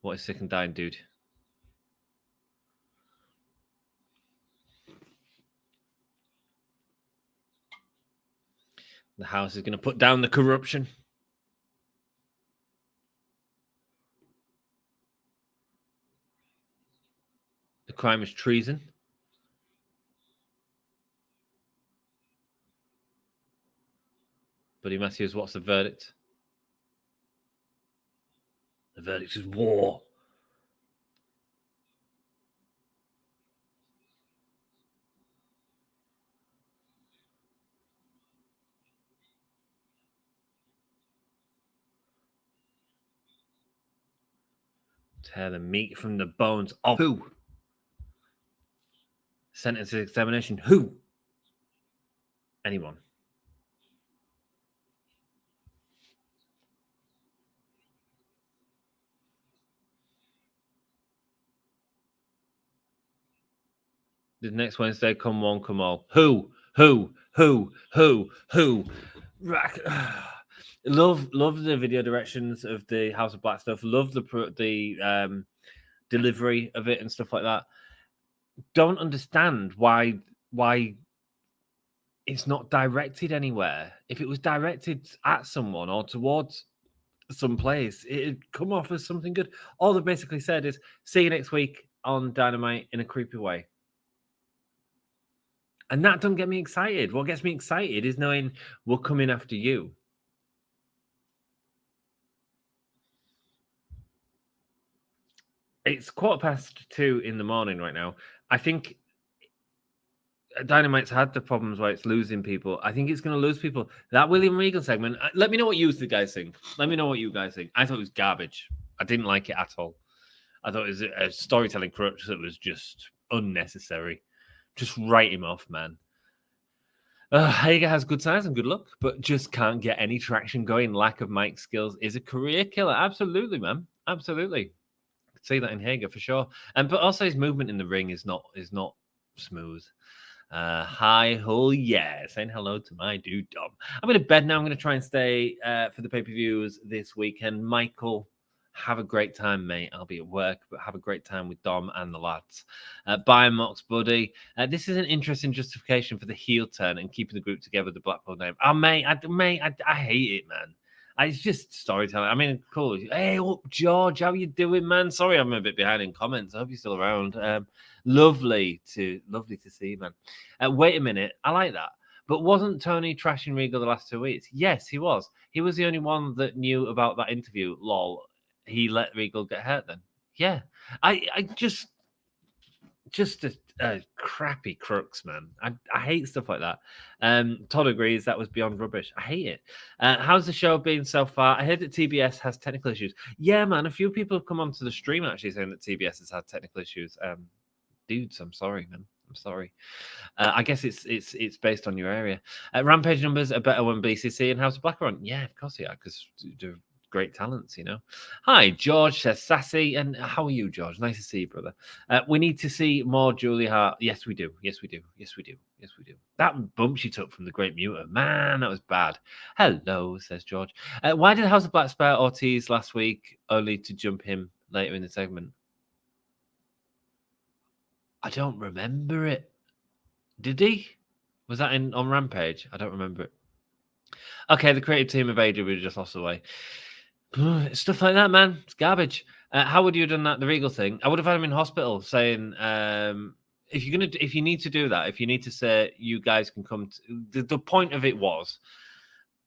What is sick and dying, dude? The house is going to put down the corruption. The crime is treason. Buddy Matthews, what's the verdict? The verdict is war. Tear the meat from the bones of who? Sentence examination. Who? Anyone. The next Wednesday, come one, come all. Who? Love the video directions of the House of Black stuff. Love the delivery of it and stuff like that. Don't understand why it's not directed anywhere. If it was directed at someone or towards some place, it'd come off as something good. All they basically said is, see you next week on Dynamite in a creepy way. And that doesn't get me excited. What gets me excited is knowing we're coming after you. It's 2:15 in the morning right now. I think Dynamite's had the problems where it's losing people. I think it's going to lose people. That William Regal segment, let me know what you guys think. Let me know what you guys think. I thought it was garbage. I didn't like it at all. I thought it was a storytelling crutch that was just unnecessary. Just write him off, man. Hager has good size and good luck, but just can't get any traction going. Lack of mic skills is a career killer. Absolutely, man. Absolutely. See that in Hager for sure. And but also his movement in the ring is not smooth. Hi, oh yeah, saying hello to my dude Dom. I'm going to bed now. I'm going to try and stay for the pay-per-views this weekend. Michael, have a great time, mate. I'll be at work, but have a great time with Dom and the lads. Bye, Mox Buddy. This is an interesting justification for the heel turn and keeping the group together with the Blackpool name. Oh, mate, I hate it, man. It's just storytelling. I mean, cool. Hey, up, George, how you doing, man? Sorry, I'm a bit behind in comments. I hope you're still around. Lovely to see you, man. Wait a minute, I like that. But wasn't Tony trashing Regal the last 2 weeks? Yes, he was. He was the only one that knew about that interview. Lol. He let Regal get hurt then. Yeah, I just a crappy crooks, man. I hate stuff like that. Todd agrees that was beyond rubbish. I hate it. How's the show been so far? I heard that TBS has technical issues. Yeah, man. A few people have come onto the stream actually saying that TBS has had technical issues. Dudes, I'm sorry, man. I'm sorry. I guess it's based on your area. Rampage numbers are better when BCC and House of Black are on. Yeah, of course they are, because they're great talents, you know. Hi, George says sassy, and how are you, George? Nice to see you, brother. We need to see more Julia Hart. Yes, we do. Yes, we do. Yes, we do. Yes, we do. That bump she took from the Great Muta, man, that was bad. Hello, says George. Why did House of Black spare Ortiz last week only to jump him later in the segment? I don't remember it. Did he? Was that on Rampage? I don't remember it. Okay, the creative team of AEW just lost away. Stuff like that, man. It's garbage. How would you have done that? The Regal thing. I would have had him in hospital saying, if you need to do that, if you need to say you guys can come. The point of it was,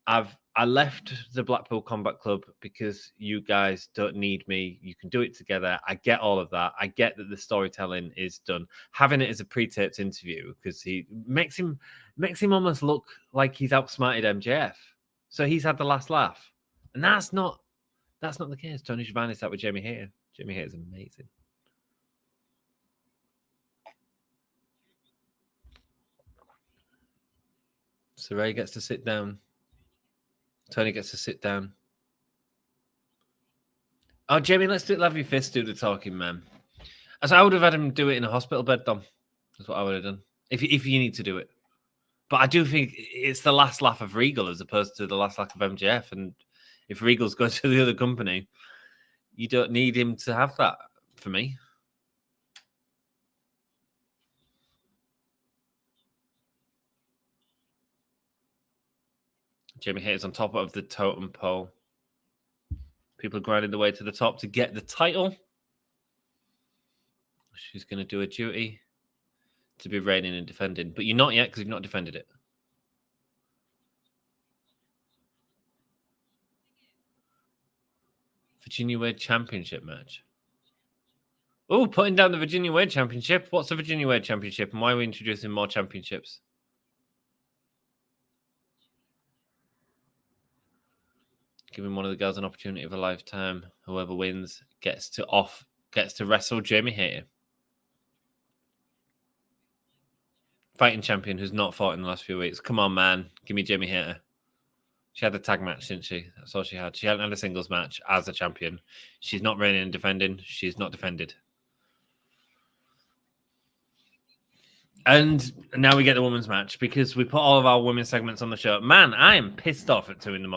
I left the Blackpool Combat Club because you guys don't need me. You can do it together. I get all of that. I get that the storytelling is done. Having it as a pre-taped interview because he makes him almost look like he's outsmarted MJF. So he's had the last laugh, and that's not the case. Tony Schiavone sat with Jamie Hayter. Jamie Hayter's amazing. So Ray gets to sit down. Tony gets to sit down. Oh, Jamie, let's have your fist do the talking, man. As I would have had him do it in a hospital bed, Dom. That's what I would have done. If you need to do it. But I do think it's the last laugh of Regal as opposed to the last laugh of MJF. And if Regal's going to the other company, you don't need him to have that for me. Jamie Hayter's on top of the totem pole. People are grinding the way to the top to get the title. She's going to do a duty to be reigning and defending. But you're not yet because you've not defended it. Virginia Wade Championship match. Oh, putting down the Virginia Wade Championship. What's the Virginia Wade Championship and why are we introducing more championships? Giving one of the girls an opportunity of a lifetime. Whoever wins gets to wrestle Jamie Hayter. Fighting champion who's not fought in the last few weeks. Come on, man. Give me Jamie Hayter. She had a tag match, didn't she? That's all she had. She hadn't had a singles match as a champion. She's not reigning and defending. She's not defended. And now we get the women's match because we put all of our women's segments on the show. Man, I am pissed off at 2 a.m.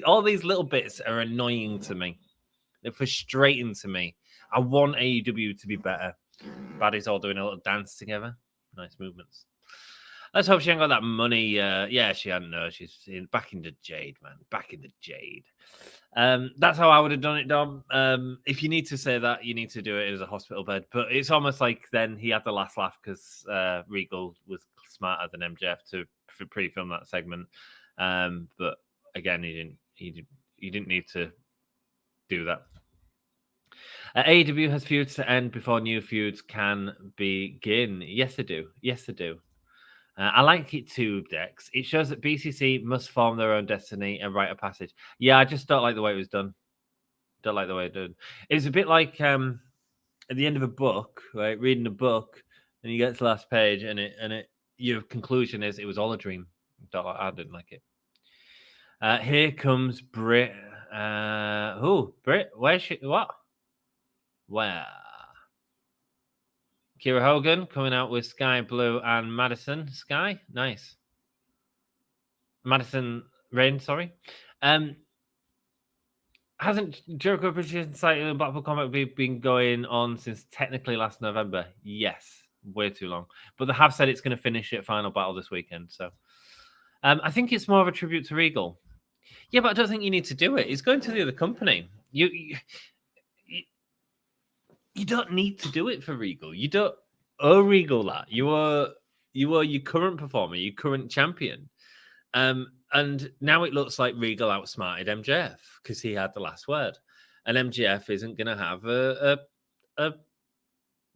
All these little bits are annoying to me. They're frustrating to me. I want AEW to be better. Baddies all doing a little dance together. Nice movements. Let's hope she ain't got that money. Yeah, she hadn't. No, she's back into Jade, man. Back into Jade. That's how I would have done it, Dom. If you need to say that, you need to do it as a hospital bed. But it's almost like then he had the last laugh because Regal was smarter than MJF to pre-film that segment. But again, he didn't need to do that. AEW has feuds to end before new feuds can begin. Yes, they do. Yes, they do. I like it too, Dex. It shows that BCC must form their own destiny and write a passage. Yeah, I just don't like the way it was done. Don't like the way it did. It was a bit like at the end of a book, right? Reading a book, and you get to the last page, and it your conclusion is it was all a dream. I didn't like it. Here comes Britt. Who? Britt? Where's she? What? Where? Kiera Hogan coming out with Skye Blue and Madison. Skye? Nice. Madison Rayne, sorry. Hasn't Jericho Appreciation Society and Blackpool Combat been going on since technically last November? Yes. Way too long. But they have said it's going to finish at Final Battle this weekend. So I think it's more of a tribute to Regal. Yeah, but I don't think you need to do it. He's going to the other company. You don't need to do it for Regal. You don't owe Regal that. You are your current performer, your current champion. And now it looks like Regal outsmarted MJF because he had the last word. And MJF isn't going to have a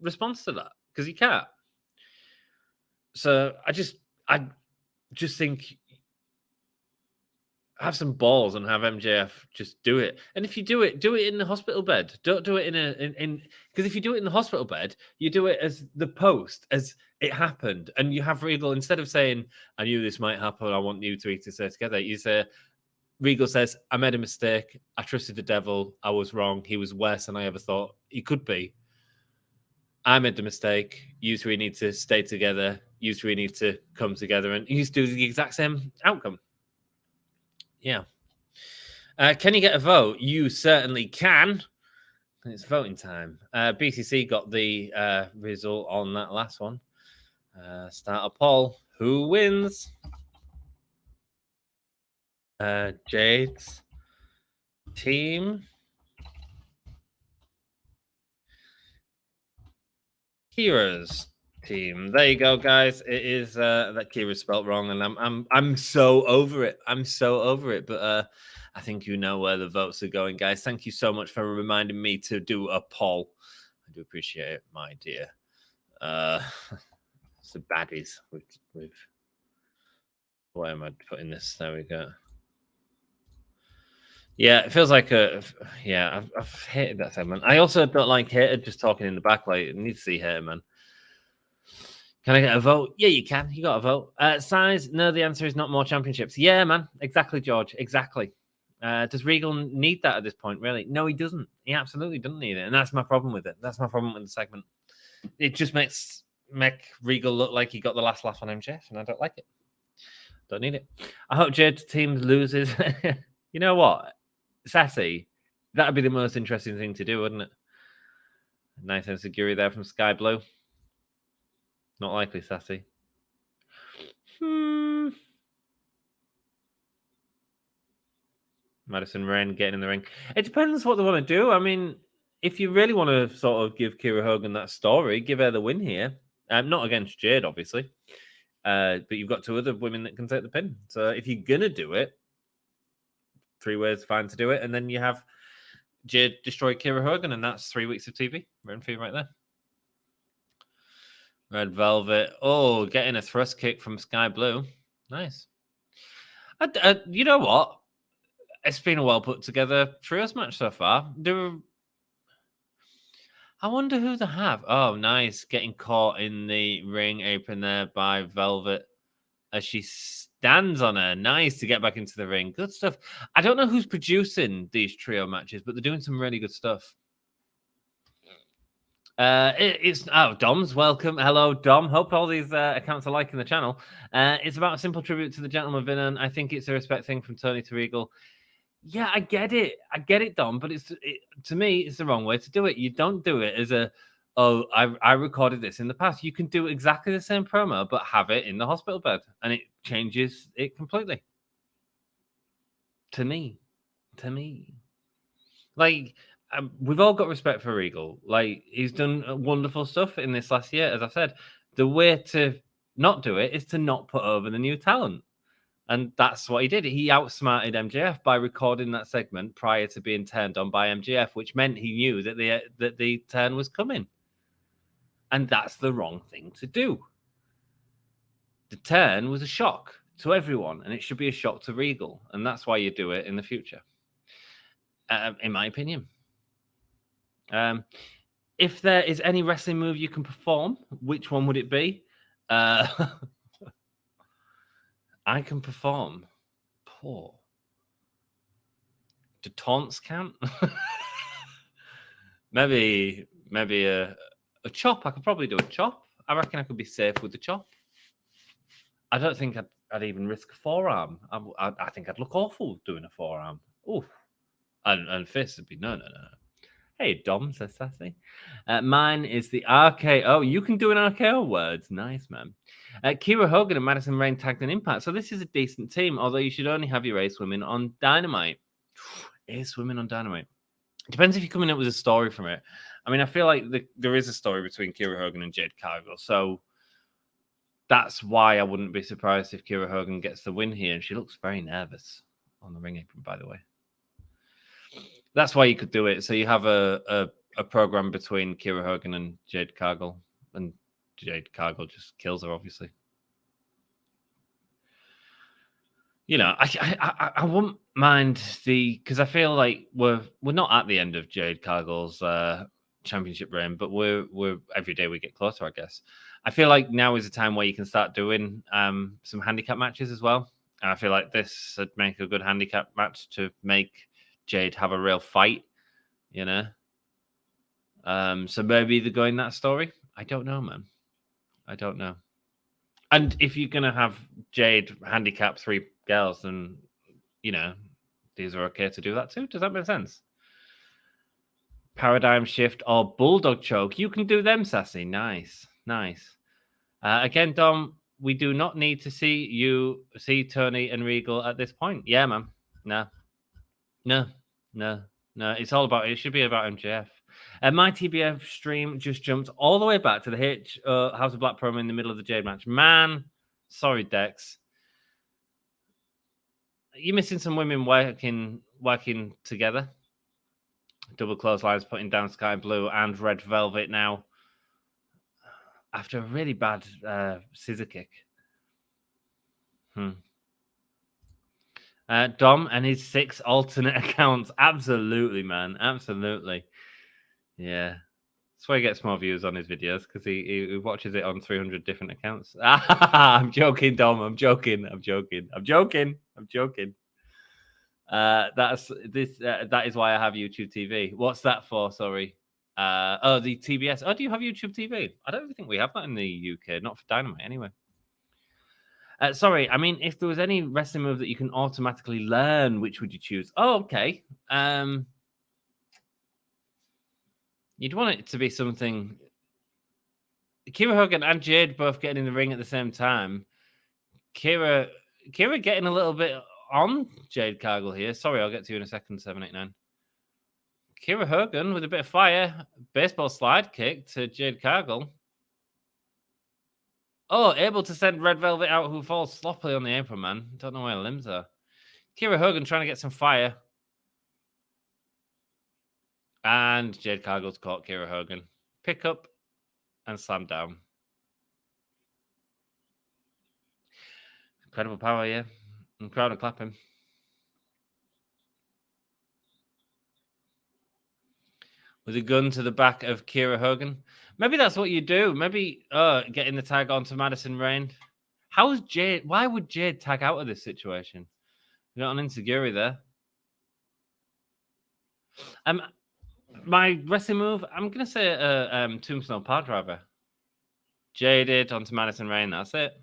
response to that because he can't. So I just think have some balls and have MJF just do it. And if you do it in the hospital bed. Don't do it in because if you do it in the hospital bed, you do it as the post, as it happened. And you have Regal, instead of saying, I knew this might happen, I want you three to stay together, you say, Regal says, I made a mistake. I trusted the devil. I was wrong. He was worse than I ever thought he could be. I made the mistake. You three need to stay together. You three need to come together. And you do the exact same outcome. Yeah. Can you get a vote? You certainly can. It's voting time. BCC got the result on that last one. Start a poll. Who wins? Jade's team. Kiera's team. There you go, guys. It is that Kiera's spelt wrong, and I'm so over it. I'm so over it. But I think you know where the votes are going, guys. Thank you so much for reminding me to do a poll. I do appreciate it, my dear. It's the baddies with why am I putting this? There we go. Yeah, it feels like I've hated that segment. I also don't like Hayter just talking in the back. Like, I need to see Hayter, man. Can I get a vote? Yeah, you can. You got a vote. Size? No, the answer is not more championships. Yeah, man. Exactly, George. Exactly. Does Regal need that at this point, really? No, he doesn't. He absolutely doesn't need it. And that's my problem with it. That's my problem with the segment. It just makes Regal look like he got the last laugh on MJF, and I don't like it. Don't need it. I hope Jade's team loses. You know what? Sassy. That'd be the most interesting thing to do, wouldn't it? Nice insecurity there from Skye Blue. Not likely, Sassy. Madison Rayne getting in the ring. It depends what they want to do. I mean, if you really want to sort of give Kiera Hogan that story, give her the win here. Not against Jade, obviously. But you've got two other women that can take the pin. So if you're going to do it, 3 ways fine to do it. And then you have Jade destroy Kiera Hogan, and that's 3 weeks of TV. Written for you right there. Red Velvet. Oh, getting a thrust kick from Skye Blue. Nice. You know what? It's been a well put together trios match so far. I wonder who they have. Oh, nice. Getting caught in the ring apron there by Velvet as she stands on her. Nice to get back into the ring. Good stuff. I don't know who's producing these trio matches, but they're doing some really good stuff. Dom's welcome. Hello, Dom. Hope all these accounts are liking the channel. It's about a simple tribute to the gentleman villain. I think it's a respect thing from Tony to Regal. Yeah, I get it, Dom. But to me, it's the wrong way to do it. You don't do it as I recorded this in the past. You can do exactly the same promo, but have it in the hospital bed, and it changes it completely. To me, like. We've all got respect for Regal. Like, he's done wonderful stuff in this last year. As I said, the way to not do it is to not put over the new talent. And that's what he did. He outsmarted MJF by recording that segment prior to being turned on by MJF, which meant he knew that the turn was coming. And that's the wrong thing to do. The turn was a shock to everyone, and it should be a shock to Regal. And that's why you do it in the future, in my opinion. If there is any wrestling move you can perform, which one would it be? I can perform. Poor. Do taunts count? maybe a chop. I could probably do a chop. I reckon I could be safe with the chop. I don't think I'd even risk a forearm. I think I'd look awful doing a forearm. Ooh. And fists would be no. Hey, Dom, says Sassy. Mine is the RKO. You can do an RKO words. Nice, man. Kiera Hogan and Madison Rayne tagged an Impact. So this is a decent team, although you should only have your ace women on Dynamite. Ace women on Dynamite. Depends if you're coming up with a story from it. I mean, I feel like there is a story between Kiera Hogan and Jade Cargill. So that's why I wouldn't be surprised if Kiera Hogan gets the win here. And she looks very nervous on the ring apron, by the way. That's why you could do it. So you have a program between Kiera Hogan and Jade Cargill, and Jade Cargill just kills her, obviously. You know, I wouldn't mind because I feel like we're not at the end of Jade Cargill's championship reign, but we're every day we get closer, I guess. I feel like now is a time where you can start doing some handicap matches as well. And I feel like this would make a good handicap match to make Jade have a real fight, you know. So maybe they're going that story. I don't know, man. I don't know. And if you're gonna have Jade handicap 3 girls, then you know these are okay to do that too. Does that make sense? Paradigm shift or bulldog choke. You can do them, Sassy. Nice. Again, Dom, we do not need to see Tony and Regal at this point. Yeah, man. No. It's all about. It should be about MJF. My TBF stream just jumped all the way back to the House of Black promo in the middle of the Jade match. Man, sorry, Dex. You're missing some women working together. Double clotheslines, putting down Sky Blue and Red Velvet now. After a really bad scissor kick. Dom and his 6 alternate accounts. Absolutely, man. Absolutely. Yeah. That's why he gets more views on his videos, because he watches it on 300 different accounts. I'm joking, Dom. I'm joking. That is why I have YouTube TV. What's that for? Sorry. The TBS. Oh, do you have YouTube TV? I don't think we have that in the UK. Not for Dynamite, anyway. Sorry, I mean, if there was any wrestling move that you can automatically learn, which would you choose? Oh, okay. You'd want it to be something. Kiera Hogan and Jade both getting in the ring at the same time. Kiera getting a little bit on Jade Cargill here. Sorry, I'll get to you in a second, 789. Kiera Hogan with a bit of fire. Baseball slide kick to Jade Cargill. Oh, able to send Red Velvet out, who falls sloppily on the apron, man. Don't know where her limbs are. Kiera Hogan trying to get some fire. And Jade Cargill's caught Kiera Hogan. Pick up and slam down. Incredible power, yeah. And crowd are clapping. With a gun to the back of Kiera Hogan. Maybe that's what you do. Maybe getting the tag onto Madison Rayne. How is Jade? Why would Jade tag out of this situation? You got an insecurity there. My wrestling move, I'm gonna say Tombstone Power Driver. Jaded onto Madison Rayne. That's it.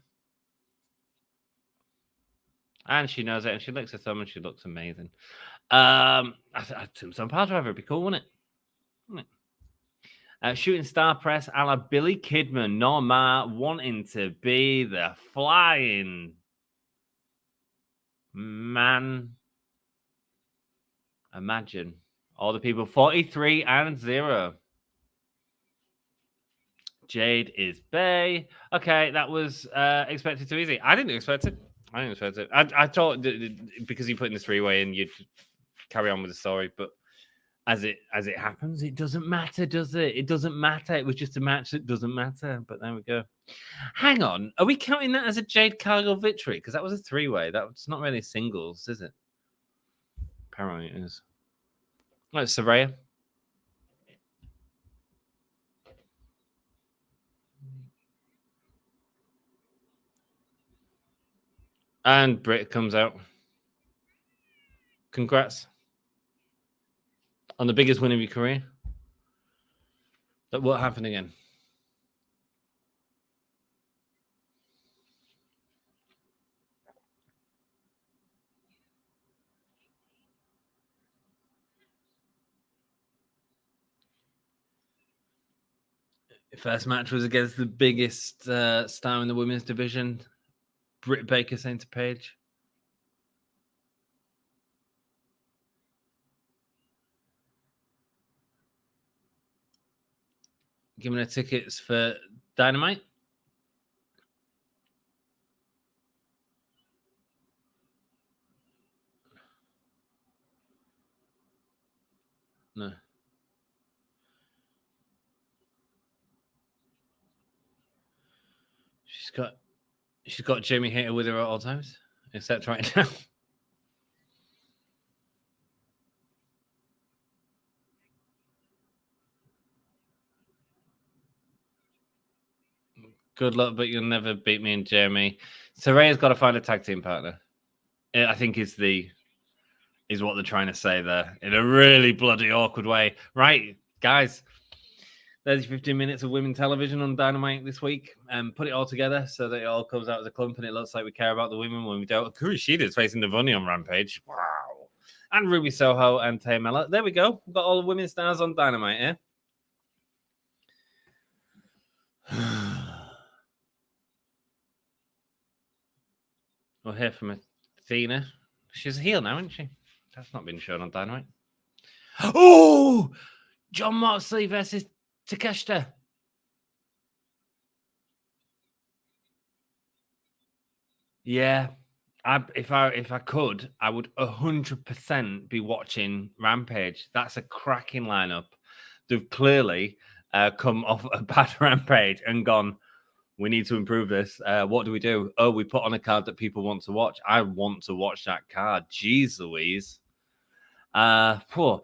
And she knows it, and she licks her thumb, and she looks amazing. Tombstone Power Driver would be cool, wouldn't it? Shooting star press a la Billy Kidman. Norma wanting to be the flying man. Imagine all the people 43-0. Jade is Bay. Okay, that was expected too easy. I didn't expect it. I thought because you put in the 3-way and you'd carry on with the story, but as it happens, it doesn't matter, does it? It doesn't matter. It was just a match that doesn't matter. But there we go. Hang on, are we counting that as a Jade Cargill victory? Because that was a 3-way. That's not really singles, is it? Apparently it is. Oh, it's Saraya. And Britt comes out. Congrats on the biggest win of your career. That won't happen again. The first match was against the biggest star in the women's division, Britt Baker St. Paige. Giving her tickets for Dynamite. No. She's got Jamie Hayter with her at all times, except right now. Good luck, but you'll never beat me and Jeremy. Saraya's got to find a tag team partner. I think is what they're trying to say there in a really bloody awkward way. Right, guys, there's 15 minutes of women television on Dynamite this week. Put it all together so that it all comes out as a clump and it looks like we care about the women when we don't. Kuroshida's facing Devoni on Rampage. Wow. And Ruby Soho and Tamela. There we go. We've got all the women stars on Dynamite, eh? We'll hear from Athena. She's a heel now, isn't she? That's not been shown on Dynamite. Oh! Jon Moxley versus Takeshita. Yeah. If I could, I would 100% be watching Rampage. That's a cracking lineup. They've clearly come off a bad Rampage and gone, we need to improve this. What do we do? Oh, we put on a card that people want to watch. I want to watch that card. Jeez Louise. Poor.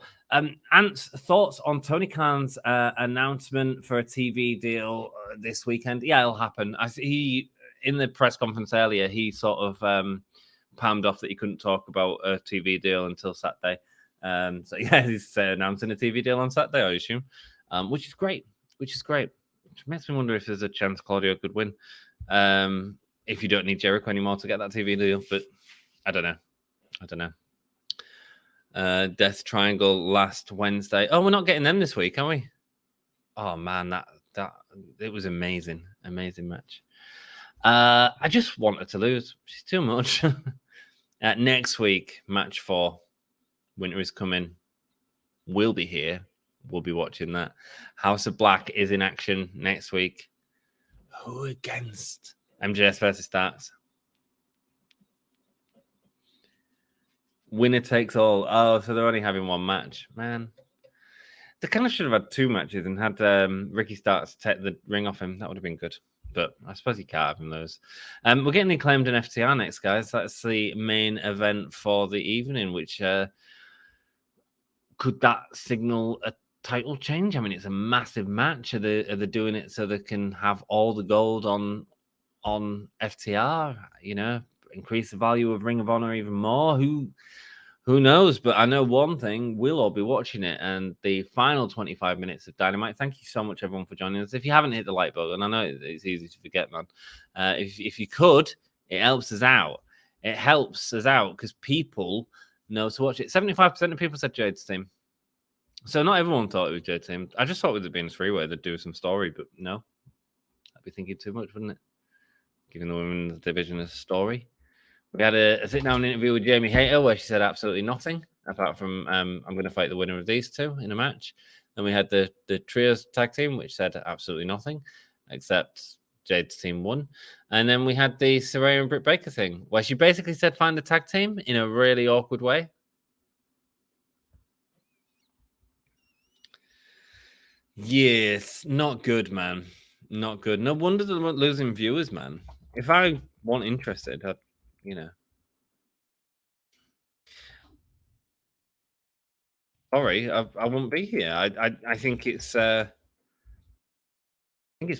Ant's thoughts on Tony Khan's announcement for a TV deal this weekend? Yeah, it'll happen. He in the press conference earlier, he sort of palmed off that he couldn't talk about a TV deal until Saturday. So yeah, he's announcing a TV deal on Saturday, I assume, which is great. Which makes me wonder if there's a chance Claudio could win. If you don't need Jericho anymore to get that TV deal, but I don't know. Death Triangle last Wednesday. Oh, we're not getting them this week, are we? Oh man, that it was amazing match. I just wanted to lose. She's too much. Next week, match 4. Winter is coming. We'll be here. We'll be watching that. House of Black is in action next week. Who against? MJF versus Starks. Winner takes all. Oh, so they're only having one match. Man. They kind of should have had 2 matches and had Ricky Starks take the ring off him. That would have been good. But I suppose you can't have him those. We're getting the Acclaimed and FTR next, guys. That's the main event for the evening, which could that signal a title change? I mean, it's a massive match. Are they doing it so they can have all the gold on FTR? You know, increase the value of Ring of Honor even more. Who knows? But I know one thing: we'll all be watching it. And the final 25 minutes of Dynamite. Thank you so much, everyone, for joining us. If you haven't hit the like button, I know it's easy to forget, man. If you could, it helps us out. It helps us out because people know to watch it. 75% of people said Jade's team. So not everyone thought it was Jade's team. I just thought with it being 3-way, they'd do some story, but no. I'd be thinking too much, wouldn't it? Giving the women's division a story. We had a sit-down interview with Jamie Hayter where she said absolutely nothing, apart from I'm going to fight the winner of these 2 in a match. Then we had the trios tag team, which said absolutely nothing, except Jade's team won. And then we had the Saraya and Britt Baker thing, where she basically said find a tag team in a really awkward way. Yes, not good, man. Not good. No wonder they're losing viewers, man. If I weren't interested, I'd, you know. Sorry, I won't be here. I think it's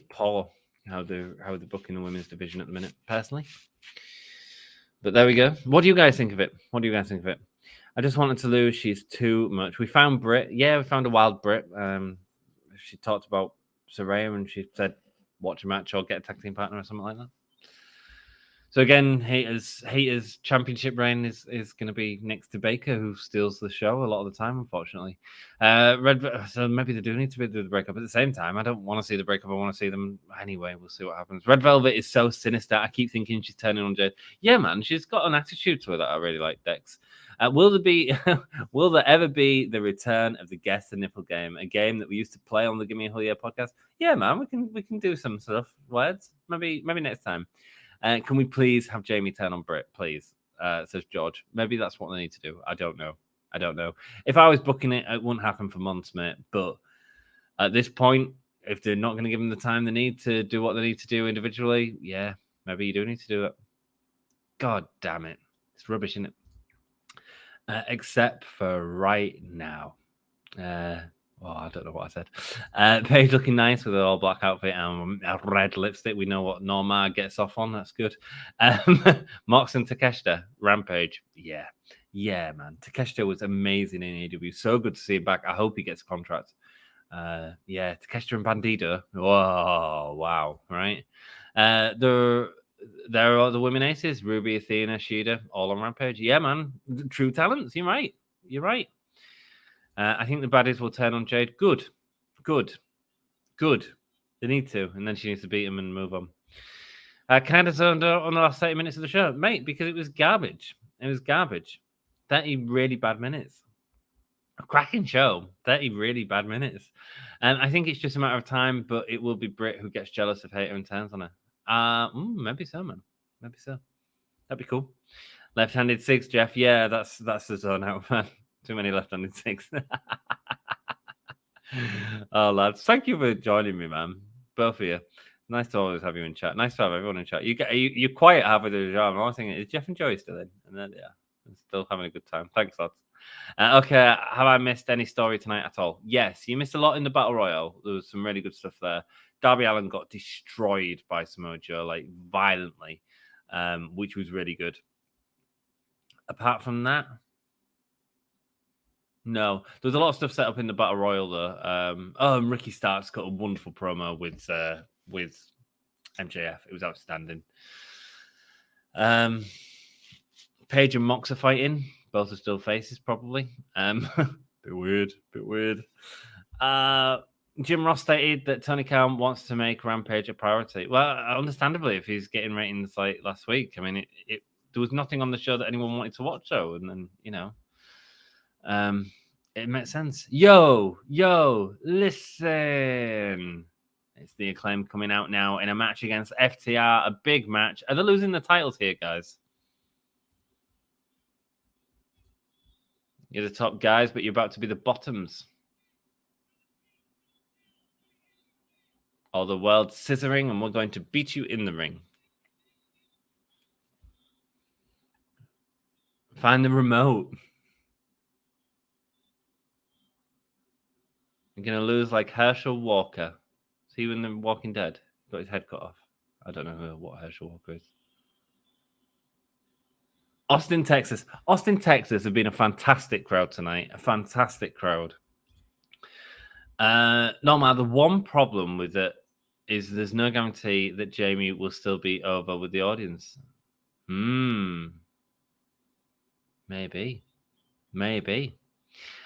poor how they're booking the women's division at the minute, personally. But there we go. What do you guys think of it? I just wanted to lose. She's too much. We found Brit. Yeah, we found a wild Brit. She talked about Saraya and she said, watch a match or get a tag team partner or something like that. So again, Hayter's championship reign is going to be next to Baker, who steals the show a lot of the time, unfortunately. So maybe they do need to do the breakup. At the same time, I don't want to see the breakup. I want to see them anyway. We'll see what happens. Red Velvet is so sinister. I keep thinking she's turning on Jade. Yeah, man, she's got an attitude to her that I really like, Dex. Will there ever be the return of the Guess the Nipple game, a game that we used to play on the Give Me a Hell Yeah podcast? Yeah, man, we can do some stuff. Words, maybe next time. Can we please have Jamie turn on Britt, please? Says George. Maybe that's what they need to do. I don't know. If I was booking it, it wouldn't happen for months, mate. But at this point, if they're not going to give them the time they need to do what they need to do individually, yeah, maybe you do need to do it. God damn it. It's rubbish, isn't it? Except for right now. I don't know what I said. Paige looking nice with an all black outfit and a red lipstick. We know what Norma gets off on. That's good. Mox and Takeshita, Rampage. Yeah, man. Takeshita was amazing in AEW. So good to see him back. I hope he gets a contract. Takeshita and Bandido. Whoa, wow, right? There are the women aces, Ruby, Athena, Shida, all on Rampage. Yeah, man. True talents. You're right. I think the baddies will turn on Jade. Good. They need to, and then she needs to beat him and move on. Kind of zoned out on the last 30 minutes of the show, mate, because it was garbage. 30 really bad minutes. A cracking show. 30 really bad minutes. And I think it's just a matter of time, but it will be Britt who gets jealous of Hayter and turns on her. Maybe so, man. Maybe so. That'd be cool. Left-handed six, Jeff. Yeah, that's the zone out, man. Too many left-handed six. Oh, lads, thank you for joining me, man. Both of you. Nice to always have you in chat. Nice to have everyone in chat. You're quiet halfway through the show. I'm always thinking, is Jeff and Joey still in? And then, yeah, I'm still having a good time. Thanks, lads. Okay, have I missed any story tonight at all? Yes, you missed a lot in the Battle Royale. There was some really good stuff there. Darby Allin got destroyed by Samoa Joe, like, violently, which was really good. Apart from that, no, there was a lot of stuff set up in the Battle Royal though. And Ricky Starks got a wonderful promo with MJF. It was outstanding. Paige and Mox are fighting. Both are still faces, probably. Bit weird. Jim Ross stated that Tony Khan wants to make Rampage a priority. Well, understandably, if he's getting ratings like last week. I mean, there was nothing on the show that anyone wanted to watch, though, and then it makes sense. Yo, listen. It's the Acclaimed coming out now in a match against FTR, a big match. Are they losing the titles here, guys? You're the top guys, but you're about to be the bottoms. All the world's scissoring, and we're going to beat you in the ring. Find the remote. You're going to lose like Herschel Walker. See you in The Walking Dead. Got his head cut off. I don't know what Herschel Walker is. Austin, Texas. Austin, Texas have been a fantastic crowd tonight. A fantastic crowd. No matter, the one problem with it is there's no guarantee that Jamie will still be over with the audience. Maybe.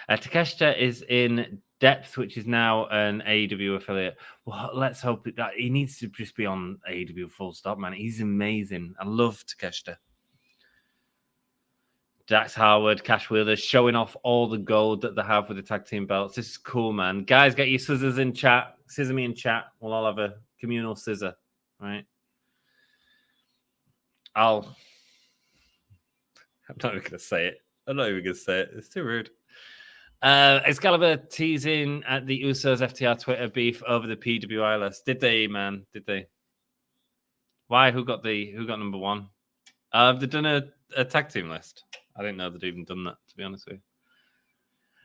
Takeshita is in Depth, which is now an AEW affiliate. Well, let's hope that he needs to just be on AEW full stop, man. He's amazing. I love Takeshita. Dax Harwood, Cash Wheeler, showing off all the gold that they have with the tag team belts. This is cool, man. Guys, get your scissors in chat. Scissor me in chat. We'll all have a communal scissor, right? I'm not even going to say it. It's too rude. Excalibur teasing at the Usos FTR Twitter beef over the PWI list. Did they, man? Did they? Why? Who got number one? Have they done a tag team list? I didn't know they'd even done that, to be honest with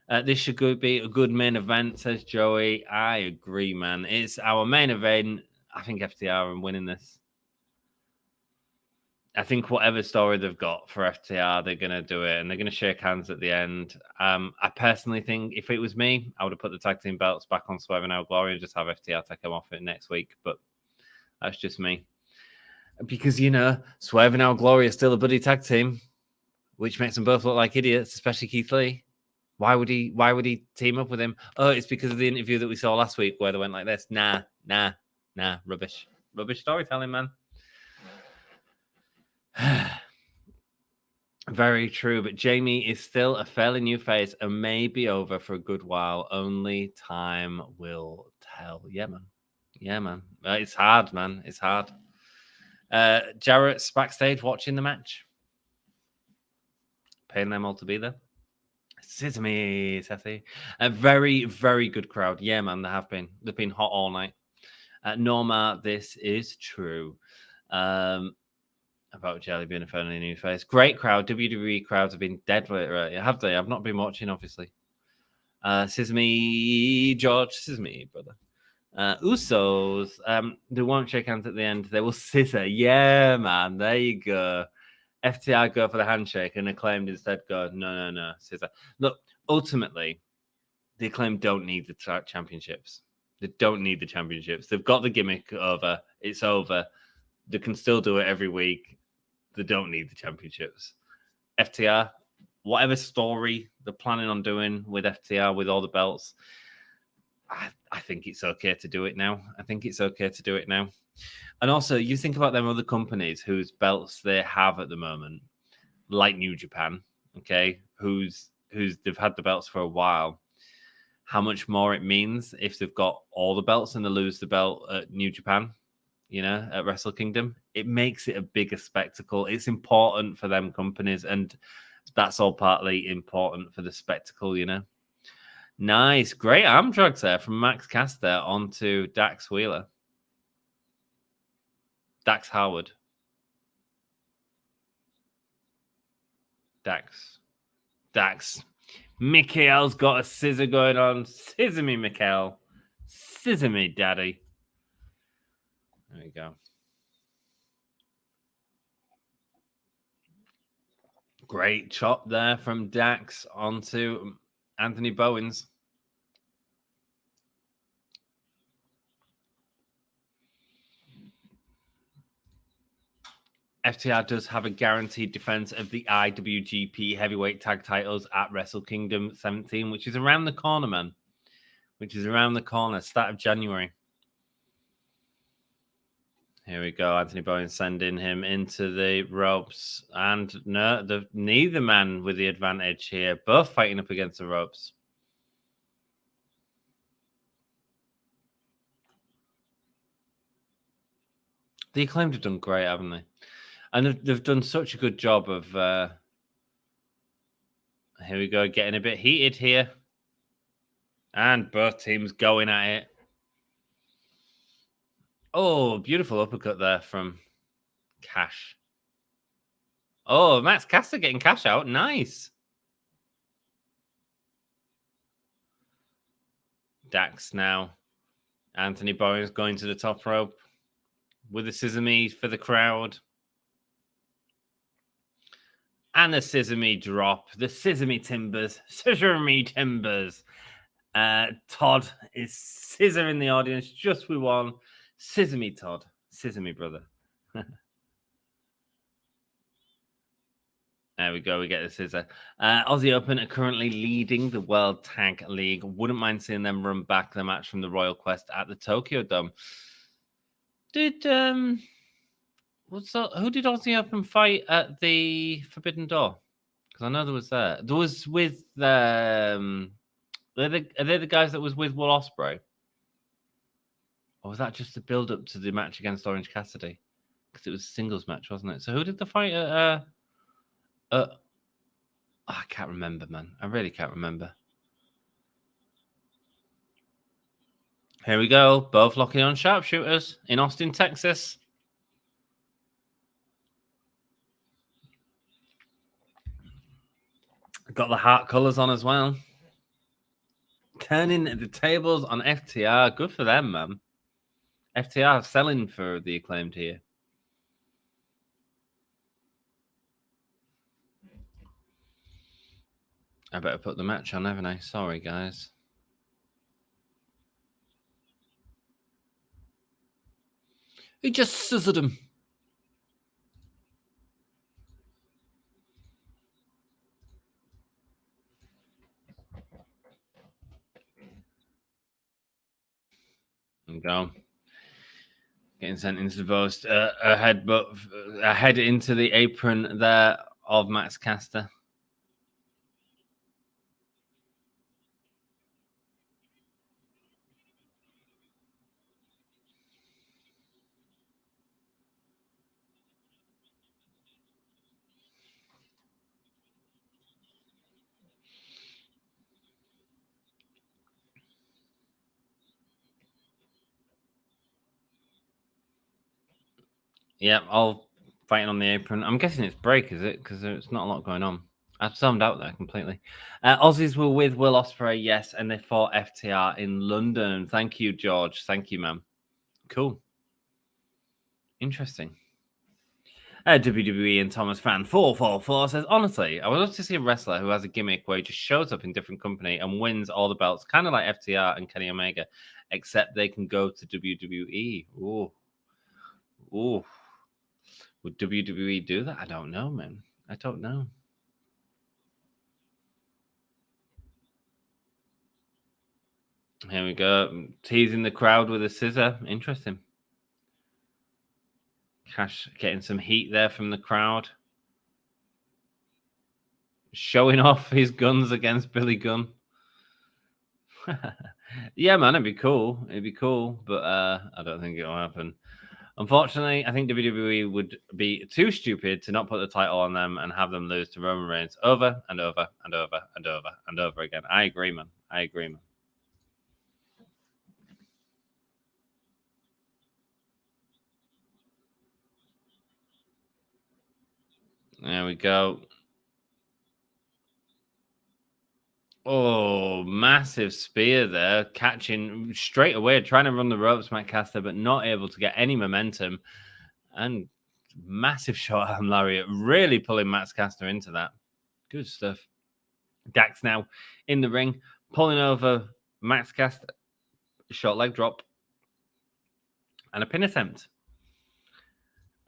you. This should be a good main event, says Joey. I agree, man. It's our main event. I think FTR are winning this. I think whatever story they've got for FTR, they're going to do it, and they're going to shake hands at the end. I personally think if it was me, I would have put the tag team belts back on Swerve and Our Glory and just have FTR take them off it next week. But that's just me. Because, Swerve and Our Glory are still a buddy tag team, which makes them both look like idiots, especially Keith Lee. Why would he team up with him? Oh, it's because of the interview that we saw last week where they went like this. Nah, rubbish. Rubbish storytelling, man. Very true, but Jamie is still a fairly new face and may be over for a good while. Only time will tell. Yeah, man. It's hard, man. It's hard. Jarrett's backstage watching the match. Paying them all to be there. Sesame. A very, very good crowd. Yeah, man, they have been. They've been hot all night. Norma, this is true. About Jelly being a fairly new face. Great crowd. WWE crowds have been dead lately, have they? I've not been watching, obviously. Sesame, brother. Usos, they won't shake hands at the end. They will scissor. Yeah, man. There you go. FTR go for the handshake and Acclaimed instead go, no, scissor. Look, ultimately, the Acclaimed don't need the championships. They don't need the championships. They've got the gimmick over. It's over. They can still do it every week. They don't need the championships. FTR, whatever story they're planning on doing with FTR, with all the belts, I think it's okay to do it now. And also, you think about them other companies whose belts they have at the moment, like New Japan, okay, who's they've had the belts for a while. How much more it means if they've got all the belts and they lose the belt at New Japan, at Wrestle Kingdom. It makes it a bigger spectacle. It's important for them companies, and that's all partly important for the spectacle, Nice. Great arm drags there from Max Caster onto Dax Wheeler. Dax Howard. Dax. Mikhail's got a scissor going on. Scissor me, Mikhail. Scissor me, daddy. There you go. Great chop there from Dax onto Anthony Bowens. FTR does have a guaranteed defense of the IWGP heavyweight tag titles at Wrestle Kingdom 17, which is around the corner, man. Start of January. Here we go. Anthony Bowens sending him into the ropes. And no, neither man with the advantage here. Both fighting up against the ropes. The Acclaimed have done great, haven't they? And they've done such a good job of... here we go, getting a bit heated here. And both teams going at it. Oh, beautiful uppercut there from Cash. Oh, Max Caster getting Cash out. Nice. Dax now. Anthony Bowens going to the top rope with a sesame for the crowd. And a sesame drop. The sesame timbers. Todd is scissoring the audience just with one. Sesame Todd. Sesame brother. There we go. We get the scissor. Aussie Open are currently leading the World Tag League. Wouldn't mind seeing them run back the match from the Royal Quest at the Tokyo Dome. Who did Aussie Open fight at the Forbidden Door? Because I know there was there. There was with are they the guys that was with Will Ospreay? Or was that just the build up to the match against Orange Cassidy? Because it was a singles match, wasn't it? So who did the fight at? I can't remember, man. I really can't remember. Here we go. Both locking on sharpshooters in Austin, Texas. Got the heart colours on as well. Turning the tables on FTR. Good for them, man. FTR selling for the Acclaimed here. I better put the match on, haven't I? Sorry, guys. He just scissored him. There we go. Getting sent into the post. A head into the apron there of Max Caster. Yep, all fighting on the apron. I'm guessing it's break, is it? Because there's not a lot going on. I've zoned out there completely. Aussies were with Will Ospreay, yes, and they fought FTR in London. Thank you, George. Thank you, man. Cool. Interesting. WWE and Thomas Fan 444 says, honestly, I would love to see a wrestler who has a gimmick where he just shows up in different company and wins all the belts, kind of like FTR and Kenny Omega, except they can go to WWE. Ooh. Ooh. Would WWE do that? I don't know, man. I don't know. Here we go. Teasing the crowd with a scissor. Interesting. Cash getting some heat there from the crowd. Showing off his guns against Billy Gunn. Yeah, man, it'd be cool. It'd be cool, but I don't think it'll happen. Unfortunately, I think WWE would be too stupid to not put the title on them and have them lose to Roman Reigns over and over and over and over and over again. I agree, man. I agree, man. There we go. Oh, massive spear there, catching straight away, trying to run the ropes, Matt Caster, but not able to get any momentum. And massive short arm lariat, really pulling Matt Caster into that. Good stuff. Dax now in the ring, pulling over Max Caster. Short leg drop. And a pin attempt.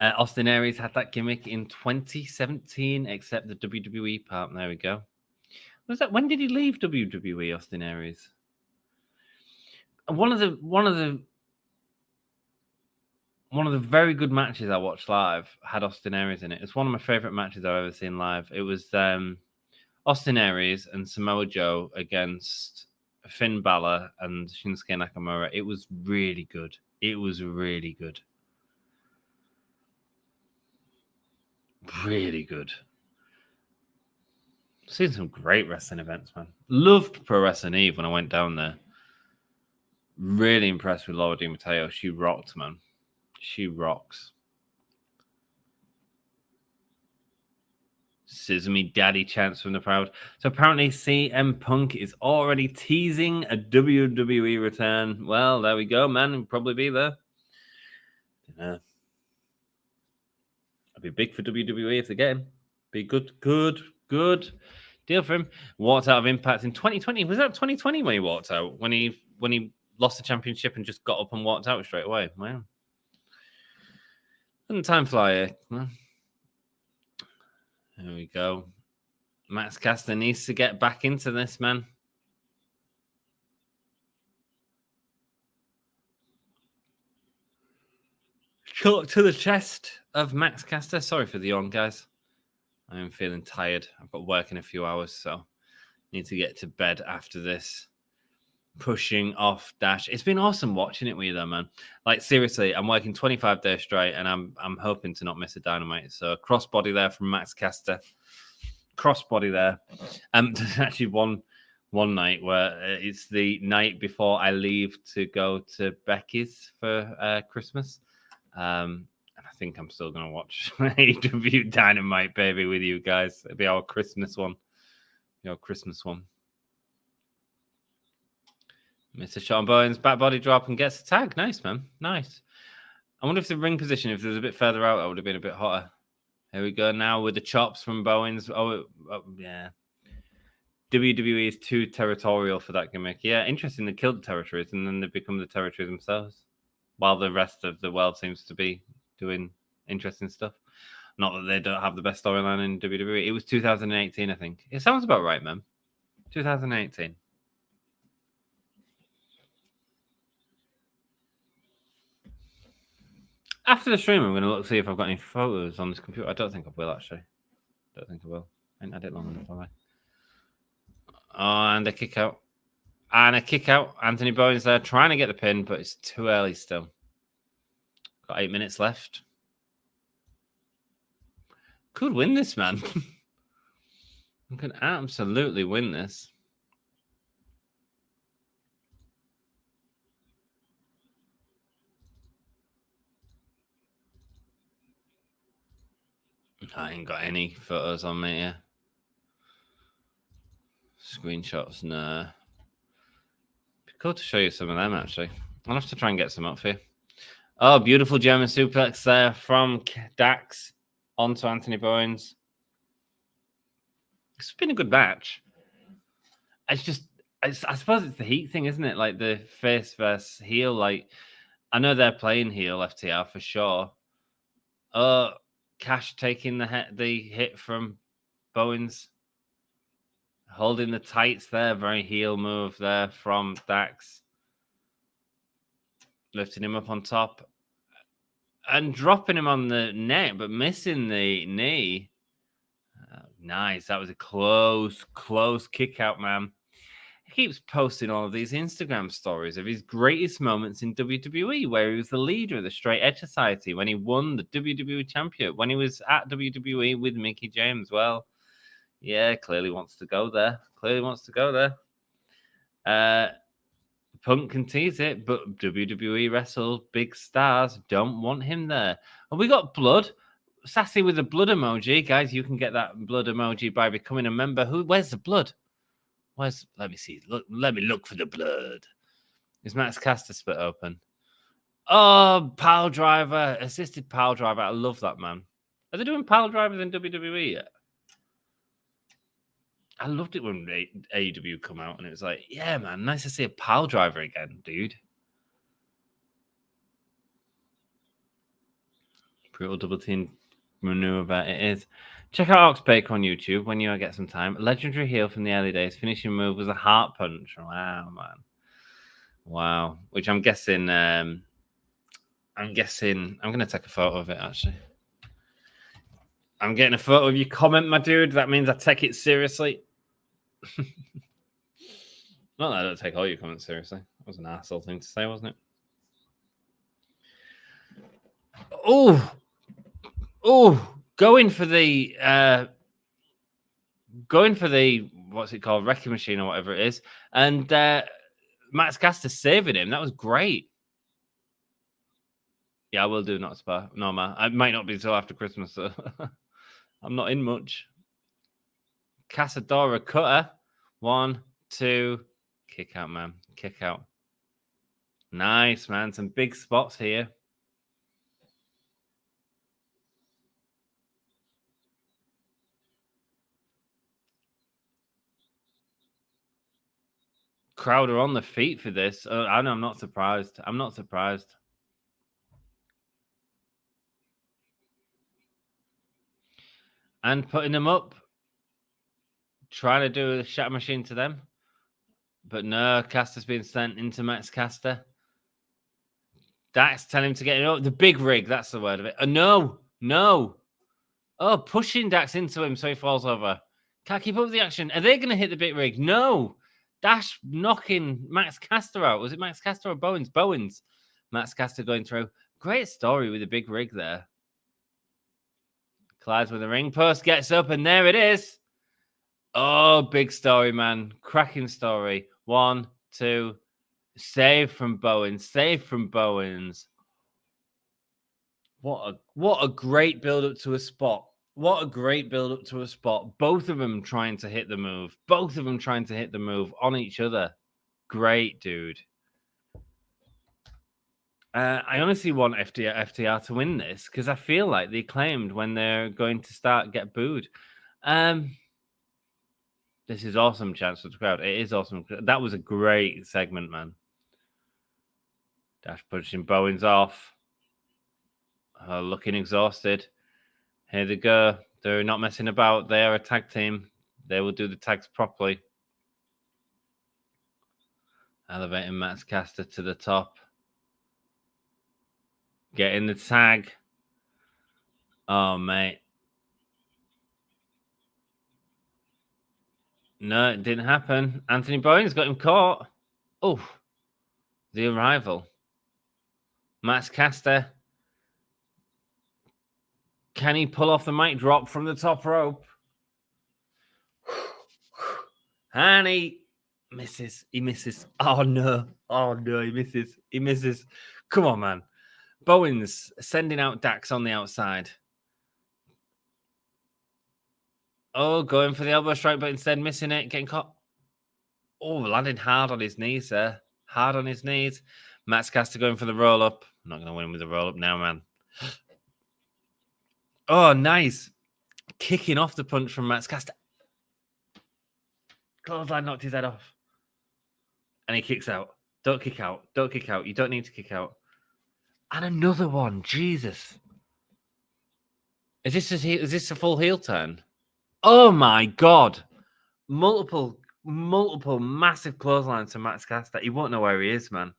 Austin Aries had that gimmick in 2017, except the WWE part. There we go. Was that when did he leave WWE, Austin Aries? One of the very good matches I watched live had Austin Aries in it. It's one of my favorite matches I've ever seen live. It was Austin Aries and Samoa Joe against Finn Balor and Shinsuke Nakamura. It was really good. It was really good. Really good. Seen some great wrestling events, man. Loved Pro Wrestling Eve when I went down there. Really impressed with Laura Di Matteo. She rocked, man. She rocks. Scissor me daddy chants from the crowd. So apparently CM Punk is already teasing a WWE return. Well, there we go, man. He'll probably be there. Yeah. It'd be big for WWE if they get him. Be good deal for him. Walked out of Impact in 2020. Was that 2020 when he walked out? When he lost the championship and just got up and walked out straight away. Wow. Doesn't time fly, eh? Well, there we go. Max Caster needs to get back into this, man. Shot to the chest of Max Caster. Sorry for the yawn, guys. I am feeling tired. I've got work in a few hours, so need to get to bed after this. Pushing off Dash. It's been awesome watching it with you, though, man. Like, seriously, I'm working 25 days straight, and I'm hoping to not miss a Dynamite. So, crossbody there from Max Caster. Crossbody there. There's actually one night where it's the night before I leave to go to Becky's for Christmas. And I think I'm still going to watch AEW Dynamite, baby, with you guys. It'll be our Christmas one. Mr. Sean Bowens, back body drop and gets a tag. Nice, man. Nice. I wonder if the ring position, if it was a bit further out, it would have been a bit hotter. Here we go now with the chops from Bowens. Oh yeah. WWE is too territorial for that gimmick. Yeah, interesting. They killed the territories and then they become the territories themselves, while the rest of the world seems to be doing interesting stuff. Not that they don't have the best storyline in WWE. It was 2018, I think. It sounds about right, man. 2018. After the stream, I'm going to look see if I've got any photos on this computer. I don't think I will, actually. Don't think I will. I ain't had it long enough, have I? Oh, and a kick out. And a kick out. Anthony Bowens there trying to get the pin, but it's too early still. Got 8 minutes left. Could win this, man. I could absolutely win this. I ain't got any photos on me here. Screenshots, no. Be cool to show you some of them, actually. I'll have to try and get some up for you. Oh, beautiful German suplex there from Dax onto Anthony Bowens. It's been a good match. It's just, I suppose it's the heat thing, isn't it? Like the face versus heel. Like, I know they're playing heel FTR for sure. Cash taking the hit from Bowens, holding the tights there. Very heel move there from Dax, lifting him up on top and dropping him on the neck, but missing the knee. Nice. That was a close kick out, man. He keeps posting all of these Instagram stories of his greatest moments in WWE, where he was the leader of the Straight Edge Society, when he won the WWE Championship, when he was at WWE with Mickie James. Well, yeah, clearly wants to go there. Punk can tease it, but WWE wrestle big stars don't want him there. And we got blood. Sassy with the blood emoji. Guys, you can get that blood emoji by becoming a member. Where's the blood? Let me see. Let me look for the blood. Is Max Caster split open? Oh, pile driver, assisted pile driver. I love that, man. Are they doing pile drivers in WWE yet? I loved it when AEW come out and it was like, yeah, man, nice to see a pile driver again, dude. Brutal double team maneuver it is. Check out Ox Baker on YouTube when you get some time. Legendary heel from the early days. Finishing move was a heart punch. Wow, man. Wow. Which I'm guessing I'm going to take a photo of it, actually. I'm getting a photo of your comment, my dude. That means I take it seriously. Not that I don't take all your comments seriously. That was an asshole thing to say, wasn't it? Going for the what's it called, wrecking machine or whatever it is, and Max Caster saving him. That was great. Yeah, I will do not spa. No, man, it might not be until after Christmas, so I'm not in much. Casadora cutter. 1, 2, kick out, man. Kick out. Nice, man. Some big spots here. Crowd are on the feet for this. I know. I'm not surprised. And putting them up. Trying to do a shatter machine to them. But no, Caster's been sent into Max Caster. Dax telling him to get it up. The big rig, that's the word of it. No. Oh, pushing Dax into him so he falls over. Can't keep up with the action. Are they going to hit the big rig? No. Dash knocking Max Caster out. Was it Max Caster or Bowens? Bowens. Max Caster going through. Great story with the big rig there. Collides with the ring post, gets up, and there it is. Oh, big story, man. Cracking story. 1, 2. Save from Bowens. What a great build-up to a spot. Both of them trying to hit the move. On each other. Great, dude. I honestly want FTR to win this because I feel like the Acclaimed, when they're going to start, get booed. This is awesome, chance for the crowd. It is awesome. That was a great segment, man. Dash punching Bowens off. Looking exhausted. Here they go. They're not messing about. They are a tag team. They will do the tags properly. Elevating Max Caster to the top. Getting the tag. Oh, mate. No, it didn't happen. Anthony Bowens got him caught. Oh, the arrival. Max Caster. Can he pull off the mic drop from the top rope? And he misses. He misses. Oh, no. Oh, no, he misses. He misses. Come on, man. Bowens sending out Dax on the outside. Oh, going for the elbow strike, but instead missing it, getting caught. Oh, landing hard on his knees there. Hard on his knees. Max Caster going for the roll-up. I'm not going to win with the roll-up now, man. Oh, nice. Kicking off the punch from Max Caster. Clothesline knocked his head off. And he kicks out. Don't kick out. Don't kick out. You don't need to kick out. And another one. Jesus. Is this a full heel turn? Oh, my God. Multiple massive clotheslines to Max Caster. He won't know where he is, man.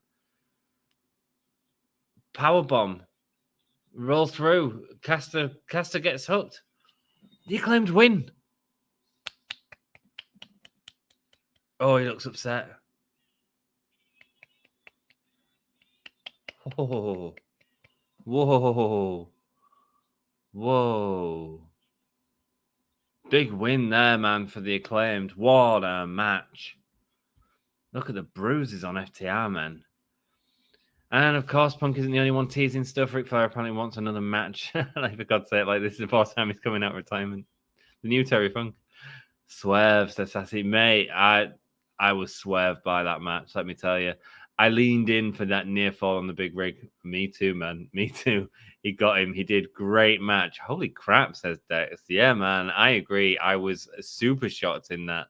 Powerbomb. Roll through. Caster gets hooked. The Acclaimed win. Oh, he looks upset. Oh. Whoa. Whoa. Big win there, man, for the Acclaimed. What a match. Look at the bruises on FTR, man. And, of course, Punk isn't the only one teasing stuff. Ric Flair apparently wants another match. Like, for God's sake, like, this is the first time he's coming out of retirement. The new Terry Funk. Swerve, says Sassy. Mate, I was swerved by that match, let me tell you. I leaned in for that near fall on the big rig. Me too, man. Me too. He got him. He did great match. Holy crap, says Dex. Yeah, man. I agree. I was super shocked in that.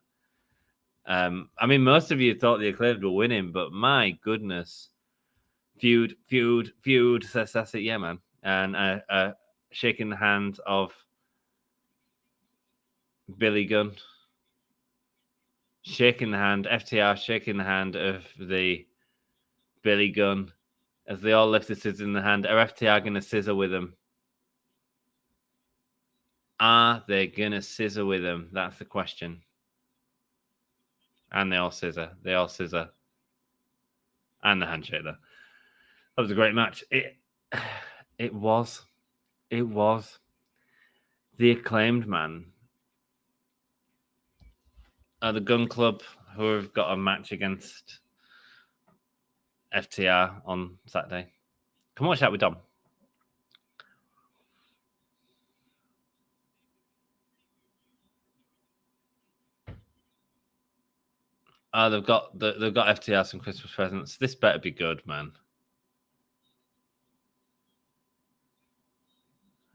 I mean, most of you thought the Acclaimed were winning, but my goodness. Feud, says Sassy. Yeah, man. And shaking the hand of Billy Gunn. Shaking the hand. FTR shaking the hand of the Billy Gunn as they all lift the scissors in the hand. Are FTR going to scissor with them? Are they going to scissor with them? That's the question. And they all scissor. They all scissor. And the handshake there. That was a great match. It was. The Acclaimed, man. The Gun Club, who have got a match against FTR on Saturday. Come watch that with Dom. They've got FTR some Christmas presents. This better be good, man.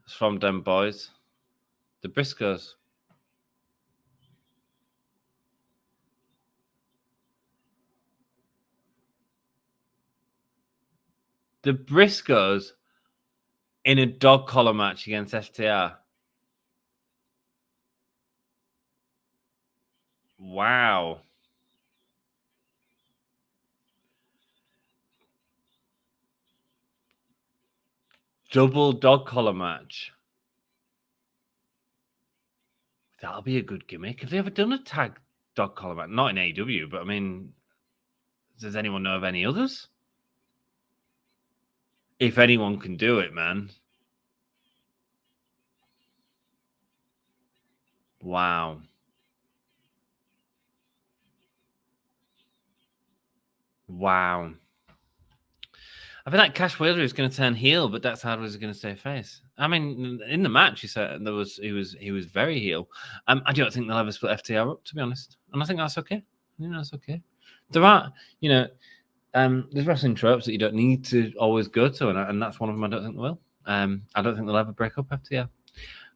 It's from them boys. The Briscoes. The Briscoes in a dog collar match against FTR. Wow. Double dog collar match. That'll be a good gimmick. Have they ever done a tag dog collar match? Not in AEW, but I mean, does anyone know of any others? If anyone can do it, man. Wow. Wow. I feel like Cash Wheeler is going to turn heel, but Dax Harwood is going to stay face. I mean, in the match, he said he was very heel. I don't think they'll ever split FTR up, to be honest, and I think that's okay. That's okay. There are, there's wrestling tropes that you don't need to always go to, and that's one of them. I don't think they will. I don't think they'll ever break up FTR.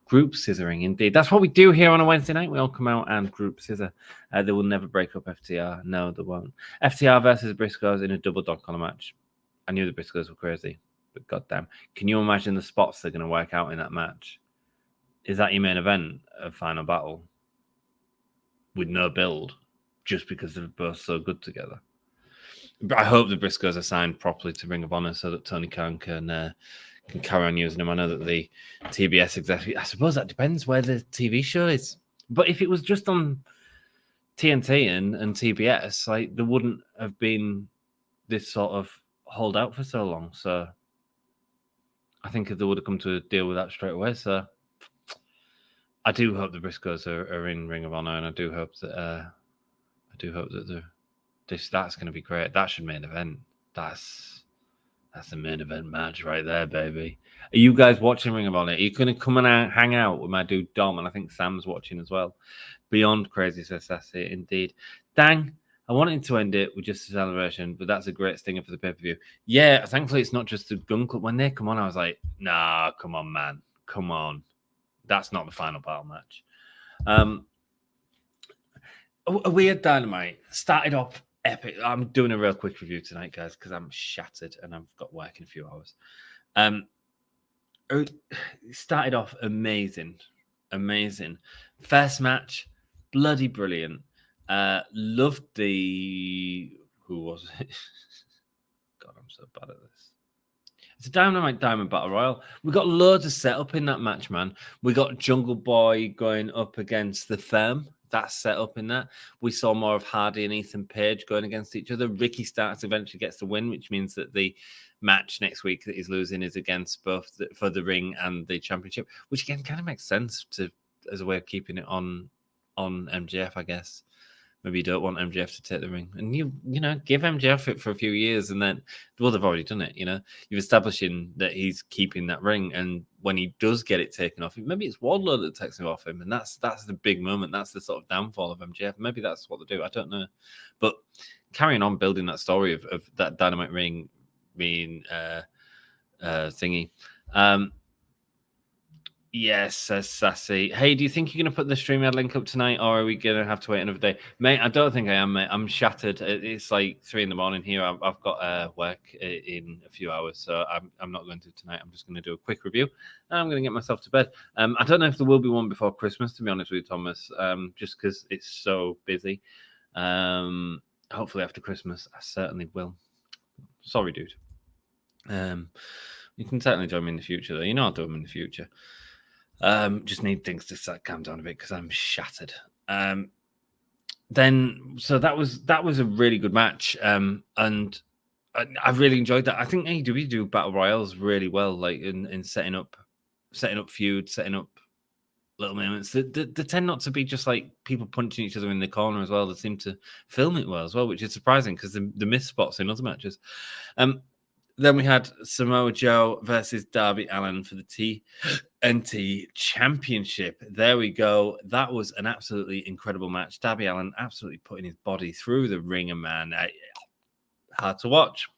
Group scissoring, indeed. That's what we do here on a Wednesday night. We all come out and group scissor. They will never break up FTR. No, they won't. FTR versus Briscoes in a double dog collar match. I knew the Briscoes were crazy, but goddamn. Can you imagine the spots they're going to work out in that match? Is that your main event of Final Battle? With no build, just because they're both so good together. But I hope the Briscoes are signed properly to Ring of Honor so that Tony Khan can carry on using them. I know that the TBS executive, I suppose that depends where the TV show is. But if it was just on TNT and TBS, like, there wouldn't have been this sort of holdout for so long. So I think if they would have come to a deal with that straight away. So I do hope the Briscoes are in Ring of Honor, and I do hope that that's going to be great. That should main event. That's the main event match right there, baby. Are you guys watching Ring of Honor? Are you going to come and hang out with my dude Dom? And I think Sam's watching as well. Beyond crazy success here, indeed. Dang, I wanted to end it with just a celebration, but that's a great stinger for the pay-per-view. Yeah, thankfully it's not just the Gun Club. When they come on, I was like, nah, come on, man. Come on. That's not the Final Battle match. A weird Dynamite. Started off epic. I'm doing a real quick review tonight, guys, because I'm shattered and I've got work in a few hours. It started off amazing. First match, bloody brilliant. Loved the... Who was it? God, I'm so bad at this. It's a Dynamite Diamond Battle Royale. We got loads of setup in that match, man. We got Jungle Boy going up against The Firm. That's set up in that. We saw more of Hardy and Ethan Page going against each other. Ricky Starks eventually gets the win, which means that the match next week that he's losing is against both for the ring and the championship, which again kind of makes sense as a way of keeping it on MJF, I guess. Maybe you don't want MJF to take the ring, and you know, give MJF it for a few years, and then, well, they've already done it. You know, you're establishing that he's keeping that ring, and when he does get it taken off him, maybe it's Wardlow that takes it off him, and that's the big moment. That's the sort of downfall of MJF. Maybe that's what they do. I don't know, but carrying on building that story of that Dynamite ring being thingy. Yes, says Sassy. Hey, do you think you're going to put the StreamYard link up tonight, or are we going to have to wait another day? Mate, I don't think I am, mate. I'm shattered. It's like 3 a.m. here. I've got work in a few hours, so I'm not going to tonight. I'm just going to do a quick review, and I'm going to get myself to bed. I don't know if there will be one before Christmas, to be honest with you, Thomas, just because it's so busy. Hopefully after Christmas, I certainly will. Sorry, dude. You can certainly join me in the future, though. You know I'll do them in the future. Just need things to start calm down a bit because I'm shattered. Then so that was a really good match, and I really enjoyed that. I think AEW do battle royales really well, like in setting up feuds, setting up little moments. They tend not to be just like people punching each other in the corner as well. They seem to film it well as well, which is surprising because the miss spots in other matches. Then we had Samoa Joe versus Darby Allin for the TNT Championship. There we go. That was an absolutely incredible match. Darby Allin absolutely putting his body through the ringer, man. Hard to watch.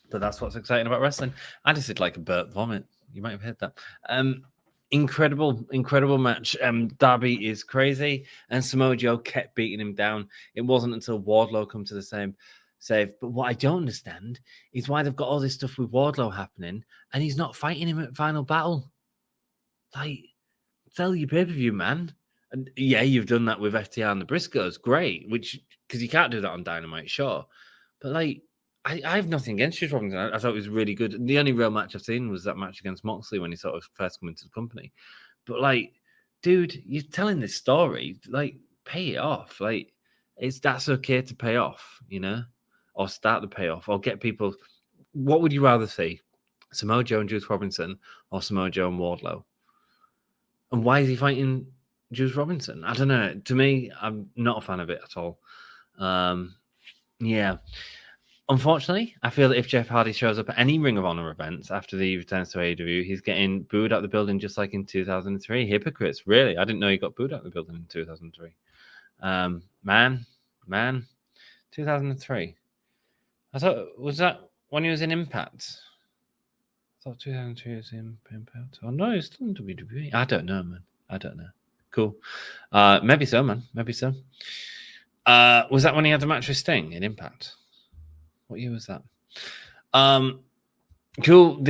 But that's what's exciting about wrestling. I just did like a burp vomit. You might have heard that. Incredible match. Darby is crazy, and Samoa Joe kept beating him down. It wasn't until Wardlow come to the same save. But what I don't understand is why they've got all this stuff with Wardlow happening and he's not fighting him at Final Battle. Like, sell your pay-per-view, man. And yeah, you've done that with FTR and the Briscoes. Great. Which, because you can't do that on Dynamite, sure. But like, I have nothing against Juice Robinson. I thought it was really good. And the only real match I've seen was that match against Moxley when he sort of first come into the company. But like, dude, you're telling this story. Like, pay it off. Like, that's okay to pay off, you know? Or start the payoff, or get people. What would you rather see? Samoa Joe and Juice Robinson, or Samoa Joe and Wardlow? And why is he fighting Juice Robinson? I don't know. To me, I'm not a fan of it at all. Yeah. Unfortunately, I feel that if Jeff Hardy shows up at any Ring of Honor events after the returns to AEW, he's getting booed out the building just like in 2003. Hypocrites, really. I didn't know he got booed out the building in 2003. Man, 2003. I thought, was that when he was in Impact? I thought 2002 was in Impact. Oh no, it's still in WWE. I don't know, man. I don't know. Cool. Maybe so, man. Maybe so. Was that when he had the match with Sting in Impact? What year was that? Cool.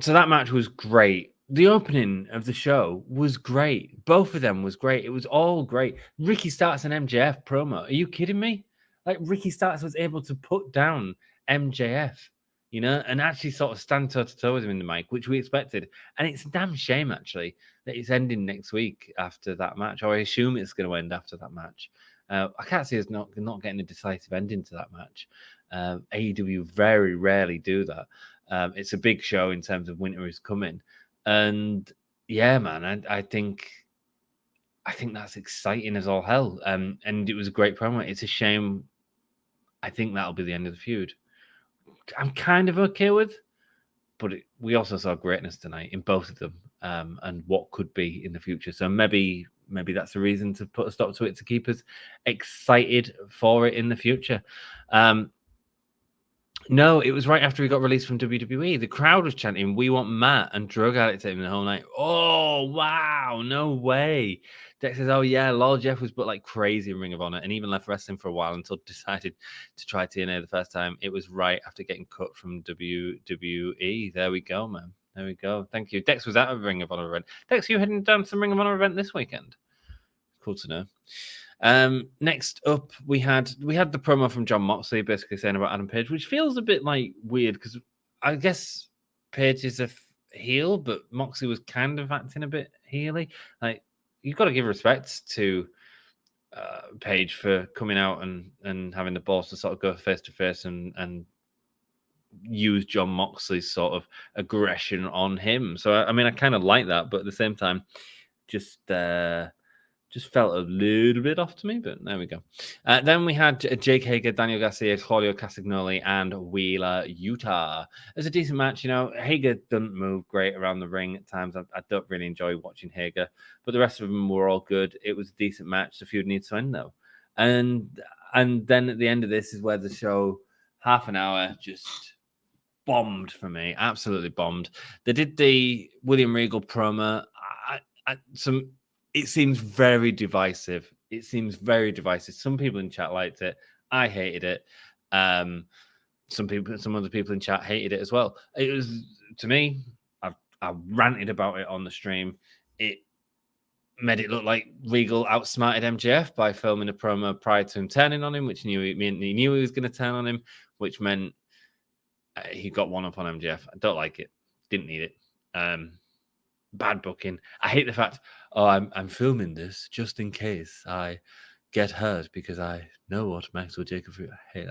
So that match was great. The opening of the show was great. Both of them was great. It was all great. Ricky Starks and MJF promo. Are you kidding me? Like Ricky Starks was able to put down MJF, you know, and actually sort of stand toe to toe with him in the mic, which we expected. And it's a damn shame actually that it's ending next week after that match, or I assume it's going to end after that match. I can't see us not getting a decisive ending to that match. AEW very rarely do that. It's a big show in terms of winter is coming. And yeah, man, I think that's exciting as all hell. And it was a great promo. It's a shame. I think that'll be the end of the feud. I'm kind of okay with, but we also saw greatness tonight in both of them, and what could be in the future. So maybe that's a reason to put a stop to it, to keep us excited for it in the future. No, it was right after he got released from WWE. The crowd was chanting, "We want Matt," and drug addicts at him the whole night. Oh, wow. No way. Dex says, oh, yeah, Lol Jeff was but like crazy in Ring of Honor and even left wrestling for a while until decided to try TNA the first time. It was right after getting cut from WWE. There we go, man. There we go. Thank you. Dex was at a Ring of Honor event. Dex, you heading down to some Ring of Honor event this weekend? Cool to know. Next up, we had the promo from Jon Moxley basically saying about Adam Page, which feels a bit like weird because I guess Page is a heel, but Moxley was kind of acting a bit heely. Like, you've got to give respect to Page for coming out and having the balls to sort of go face to face and use Jon Moxley's sort of aggression on him. So I mean, I kind of like that, but at the same time, just felt a little bit off to me, but there we go. Then we had Jake Hager, Daniel Garcia, Claudio Castagnoli, and Wheeler Yuta. It was a decent match. You know, Hager doesn't move great around the ring at times. I don't really enjoy watching Hager, but the rest of them were all good. It was a decent match. The feud needs to end, though. And then at the end of this is where the show, half an hour, just bombed for me. Absolutely bombed. They did the William Regal promo. It seems very divisive. Some people in chat liked it. I hated it. Some other people in chat hated it as well. It was, to me, I ranted about it on the stream. It made it look like Regal outsmarted MJF by filming a promo prior to him turning on him, which he knew he was going to turn on him, which meant he got one up on MJF. I don't like it. Didn't need it. Bad booking. I hate the fact, I'm filming this just in case I get hurt because I know what Maxwell Jacob. I hate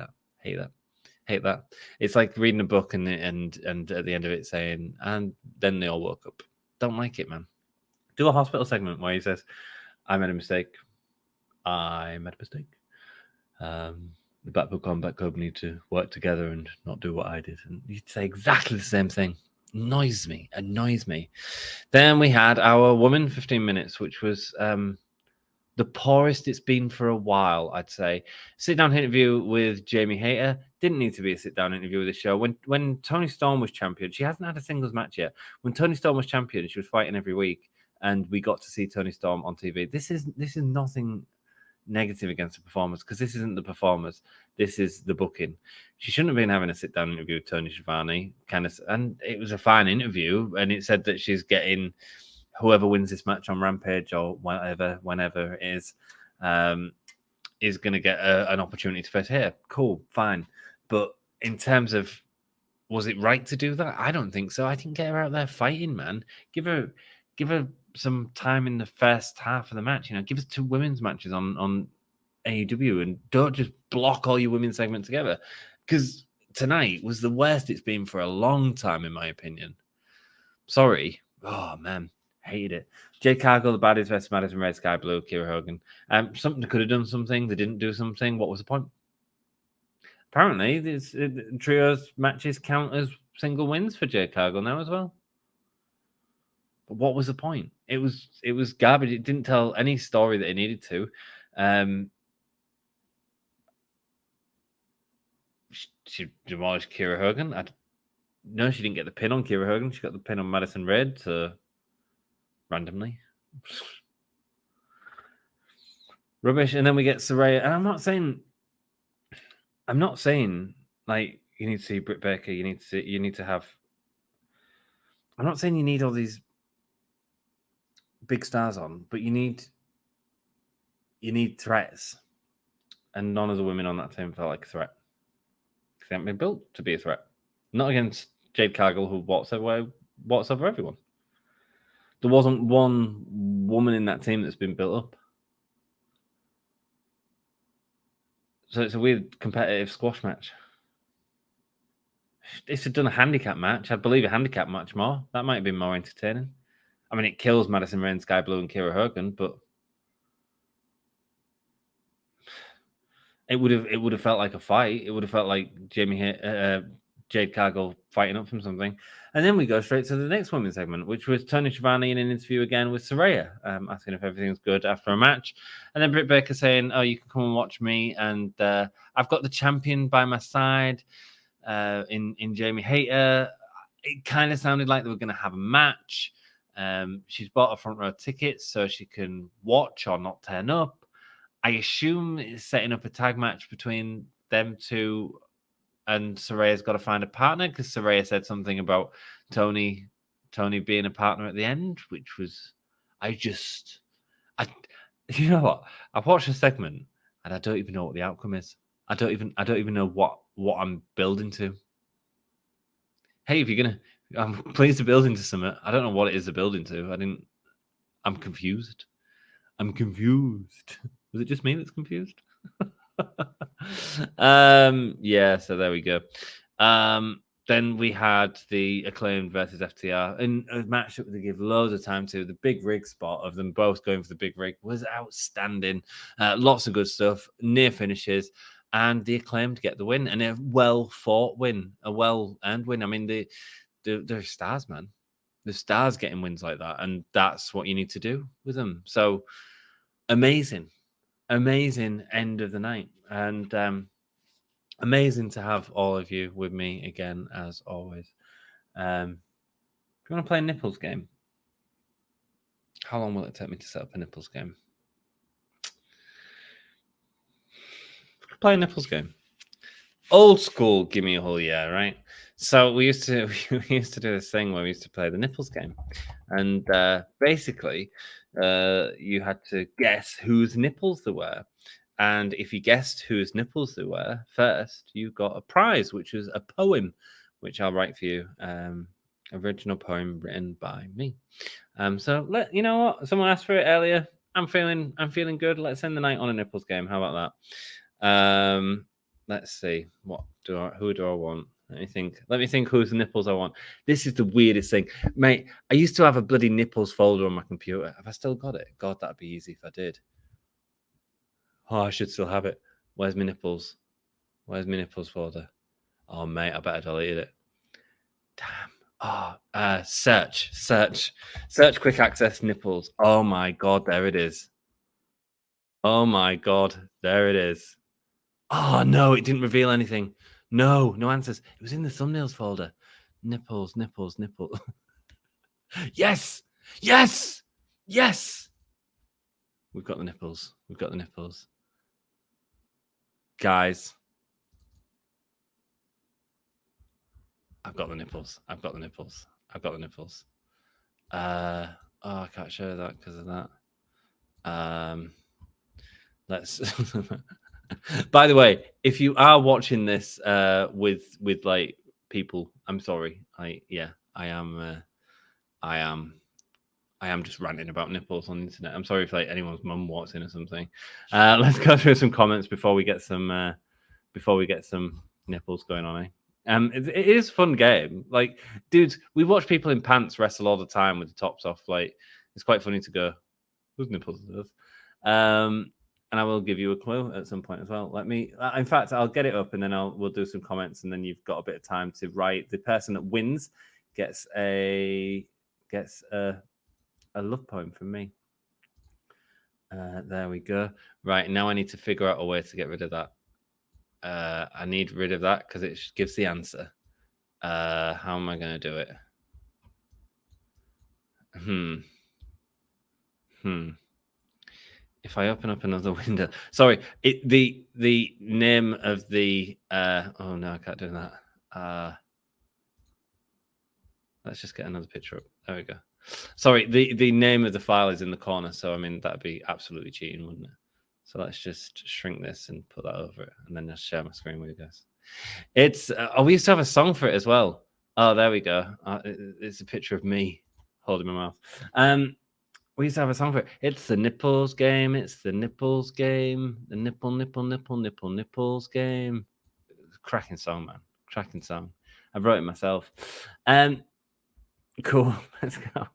that. It's like reading a book and at the end of it saying, and then they all woke up. Don't like it, man. Do a hospital segment where he says, I made a mistake. The Blackpool Combat Club need to work together and not do what I did. And you'd say exactly the same thing. Annoys me. Then we had our woman 15 minutes, which was the poorest it's been for a while, I'd say. Sit-down interview with Jamie Hayter. Didn't need to be a sit-down interview with the show. When Tony Storm was champion, she hasn't had a singles match yet. When Tony Storm was champion, she was fighting every week, and we got to see Tony Storm on TV. This is nothing negative against the performers, because this isn't the performers. This is the booking. She shouldn't have been having a sit-down interview with Tony Schiavone, and it was a fine interview, and it said that she's getting whoever wins this match on Rampage or whenever it is going to get an opportunity to face her. Cool, fine. But in terms of, was it right to do that? I don't think so. I think get her out there fighting, man. Give her some time in the first half of the match. You know, give us 2 women's matches on AEW, and don't just block all your women's segments together. Because tonight was the worst it's been for a long time, in my opinion. Sorry. Oh man, hated it. Jade Cargill, the Baddies versus Madison, Red Skye Blue, Kiera Hogan. Something could have done something. They didn't do something. What was the point? Apparently, these trios matches count as single wins for Jade Cargill now as well. But what was the point? It was garbage. It didn't tell any story that it needed to. She demolished Kiera Hogan. No, she didn't get the pin on Kiera Hogan. She got the pin on Madison Red, randomly. Rubbish. And then we get Saraya. And I'm not saying like you need to see Britt Baker. You need to have. I'm not saying you need all these big stars on, but you need threats. And none of the women on that team felt like a threat. They haven't been built to be a threat. Not against Jade Cargill, who walks over everyone. There wasn't one woman in that team that's been built up. So it's a weird competitive squash match. If they'd done a handicap match, I'd believe a handicap match more. That might have been more entertaining. I mean, it kills Madison Rayne, Skye Blue, and Kiera Hogan, but it would have felt like a fight. It would have felt like Jade Cargill fighting up from something. And then we go straight to the next women's segment, which was Tony Schiavone in an interview again with Saraya, asking if everything's good after a match. And then Britt Baker saying, "Oh, you can come and watch me, and I've got the champion by my side in Jamie Hayter." It kind of sounded like they were going to have a match. She's bought a front row ticket so she can watch or not turn up. I assume it's setting up a tag match between them two, and Saraya's got to find a partner because Saraya said something about Tony being a partner at the end, which was, you know what? I watched the segment and I don't even know what the outcome is. I don't even know what I'm building to. Hey, if you're gonna, I'm pleased to build into something. I don't know what it is to build into. I'm confused. Was it just me that's confused? Yeah, so there we go. Then we had the Acclaimed versus FTR in a match that they give loads of time to. The big rig spot of them both going for the big rig was outstanding. Lots of good stuff, near finishes, and the Acclaimed get the win, and a well-fought win, a well-earned win. I mean, they're stars, man. The stars getting wins like that, and that's what you need to do with them. So amazing end of the night, and amazing to have all of you with me again as always. Do you want to play a nipples game? How long will it take me to set up a nipples game? Play a nipples game. Old school, give me a whole year, right? So we used to do this thing where we used to play the nipples game, and basically you had to guess whose nipples there were, and if you guessed whose nipples there were first, you got a prize, which was a poem, which I'll write for you. Original poem written by me. So you know what? Someone asked for it earlier. I'm feeling good. Let's end the night on a nipples game. How about that? Let's see. Who do I want? Let me think whose nipples I want. This is the weirdest thing. Mate, I used to have a bloody nipples folder on my computer. Have I still got it? God, that'd be easy if I did. Oh, I should still have it. Where's my nipples? Where's my nipples folder? Oh, mate, I better deleted it. Damn. Oh, search quick access nipples. Oh my God, there it is. Oh my God, there it is. Oh no, it didn't reveal anything. No answers. It was in the thumbnails folder. Nipples. Yes. We've got the nipples. Guys. I've got the nipples. I can't show that because of that. Let's. By the way, if you are watching this with like people, I'm sorry. I am just ranting about nipples on the internet. I'm sorry if like anyone's mum walks in or something. Let's go through some comments before we get some nipples going on. It is a fun game. Like, dudes, we watch people in pants wrestle all the time with the tops off. Like, it's quite funny to go, whose nipples are those? And I will give you a clue at some point as well. In fact, I'll get it up and then we'll do some comments, and then you've got a bit of time to write. The person that wins gets a love poem from me. There we go. Right, now I need to figure out a way to get rid of that. I need rid of that because it gives the answer. How am I going to do it? If I open up another window, sorry, the name of the oh no, I can't do that. Let's just get another picture up. There we go. Sorry, the name of the file is in the corner, so I mean that'd be absolutely cheating, wouldn't it? So let's just shrink this and put that over it, and then just share my screen with you guys. It's we used to have a song for it as well. Oh, there we go. It's a picture of me holding my mouth. We used to have a song for it. It's the nipples game. It's the nipples game. The nipples game. Cracking song, man. Cracking song. I wrote it myself. Cool. Let's go.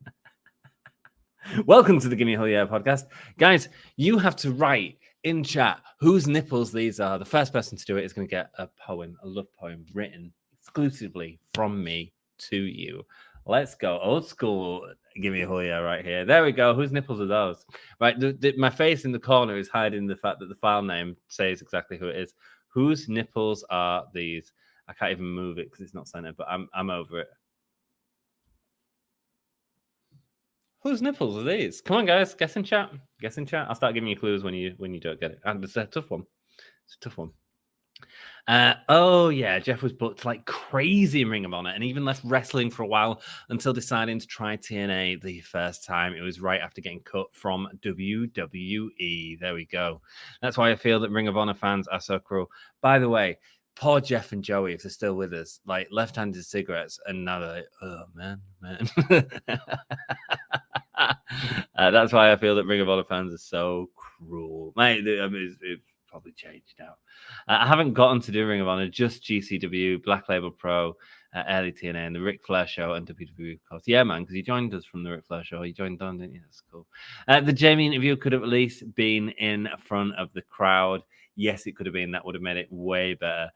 Welcome to the Gimme Hell Yeah podcast. Guys, you have to write in chat whose nipples these are. The first person to do it is going to get a poem, a love poem written exclusively from me to you. Let's go. Old school Gimme a Hell Yeah right here. There we go. Whose nipples are those? Right. My face in the corner is hiding the fact that the file name says exactly who it is. Whose nipples are these? I can't even move it because it's not centered, but I'm over it. Whose nipples are these? Come on, guys. Guess in chat. Guess in chat. I'll start giving you clues when you don't get it. And it's a tough one. It's a tough one. Oh yeah, Jeff was booked like crazy in Ring of Honor and even left wrestling for a while until deciding to try TNA the first time. It was right after getting cut from WWE. There we go. That's why I feel that Ring of Honor fans are so cruel. By the way, poor Jeff and Joey, if they're still with us, like left-handed cigarettes, and now they're like, oh man. That's why I feel that Ring of Honor fans are so cruel. Mate, I mean, it's probably changed now. I haven't gotten to do Ring of Honor, just GCW, Black Label Pro, early TNA, and the Ric Flair show, and WWE, of course. Yeah, man, because he joined us from the Ric Flair show. He joined Don, didn't you? That's cool. The Jamie interview could have at least been in front of the crowd. Yes, it could have been. That would have made it way better.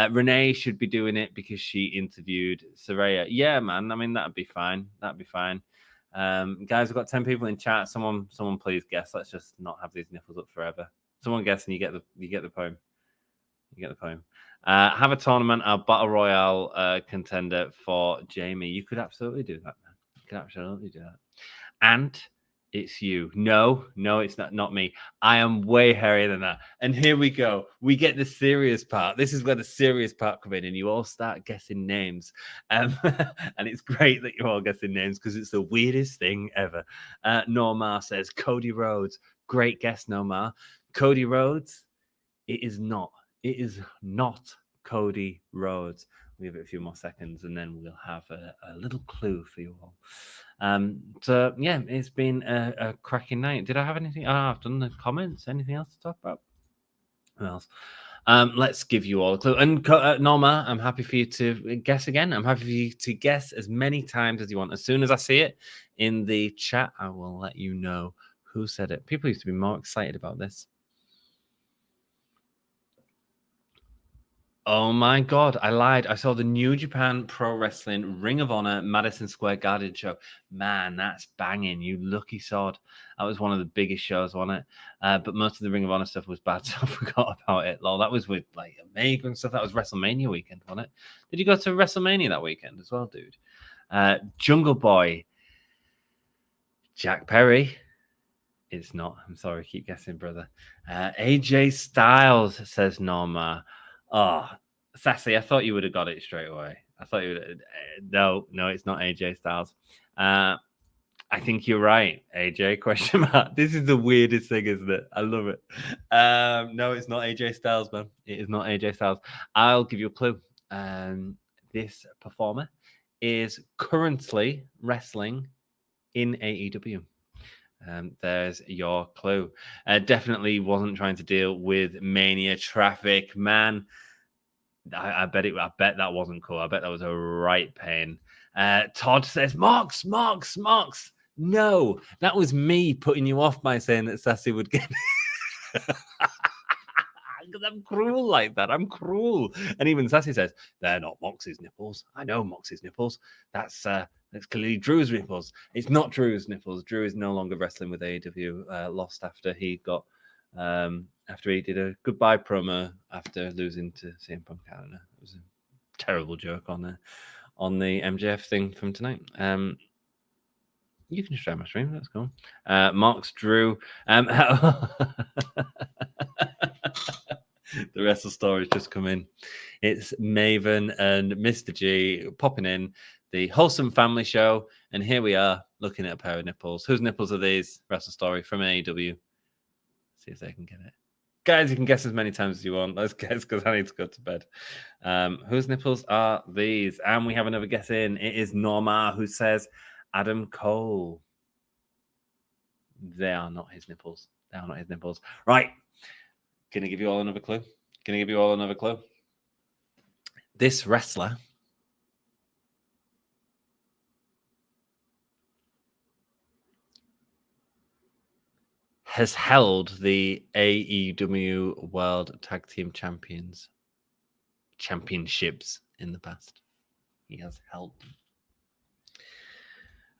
Renee should be doing it because she interviewed Saraya. Yeah, man. I mean, that'd be fine. That'd be fine. Guys, we've got 10 people in chat. Someone please guess. Let's just not have these nipples up forever. Someone guess and you get the poem. You get the poem. Have a tournament, a battle royale contender for Jamie. You could absolutely do that, man. You could absolutely do that. And it's you. No, it's not me. I am way hairier than that. And here we go. We get the serious part. This is where the serious part comes in, and you all start guessing names. And it's great that you're all guessing names because it's the weirdest thing ever. Normar says Cody Rhodes. Great guess, Normar. Cody Rhodes. It is not. It is not Cody Rhodes. We'll give it a few more seconds and then we'll have a little clue for you all. So, yeah, it's been a cracking night. Did I have anything? Oh, I've done the comments. Anything else to talk about? Who else? Let's give you all a clue. And Norma, I'm happy for you to guess again. I'm happy for you to guess as many times as you want. As soon as I see it in the chat, I will let you know who said it. People used to be more excited about this. Oh my God, I lied. I saw the New Japan Pro Wrestling Ring of Honor Madison Square Garden show. Man, that's banging. You lucky sod. That was one of the biggest shows, wasn't it? But most of the Ring of Honor stuff was bad, so I forgot about it. Lol, that was with like Omega and stuff. That was WrestleMania weekend, wasn't it? Did you go to WrestleMania that weekend as well, dude? Jungle Boy. Jack Perry. It's not. I'm sorry. Keep guessing, brother. AJ Styles, says Norma. Oh, Sassy, I thought you would have got it straight away. I thought you would. No, it's not AJ Styles. I think you're right, AJ, question mark. This is the weirdest thing, isn't it? I love it. No, it's not AJ Styles, man. It is not AJ Styles. I'll give you a clue. This performer is currently wrestling in AEW. There's your clue. Definitely wasn't trying to deal with Mania traffic, man. I bet that wasn't cool. I bet that was a right pain. Todd says, Mox. No, that was me putting you off by saying that Sassy would get because I'm cruel like that. I'm cruel. And even Sassy says, they're not Mox's nipples. I know Mox's nipples. That's clearly Drew's nipples. It's not Drew's nipples. Drew is no longer wrestling with AEW. Lost after he got after he did a goodbye promo after losing to CM Punk. I don't know. It was terrible joke on the MJF thing from tonight. You can share my stream. That's cool. Mark's Drew. The Wrestle Stories just come in. It's Maven and Mr. G popping in the Wholesome Family Show, and here we are looking at a pair of nipples. Whose nipples are these? Wrestle Story from AEW. See if they can get it. Guys, you can guess as many times as you want. Let's guess because I need to go to bed. Whose nipples are these? And we have another guess in. It is Norma who says Adam Cole. They are not his nipples. They are not his nipples. Right. Gonna give you all another clue. This wrestler has held the AEW World Tag Team Championships in the past. He has held them.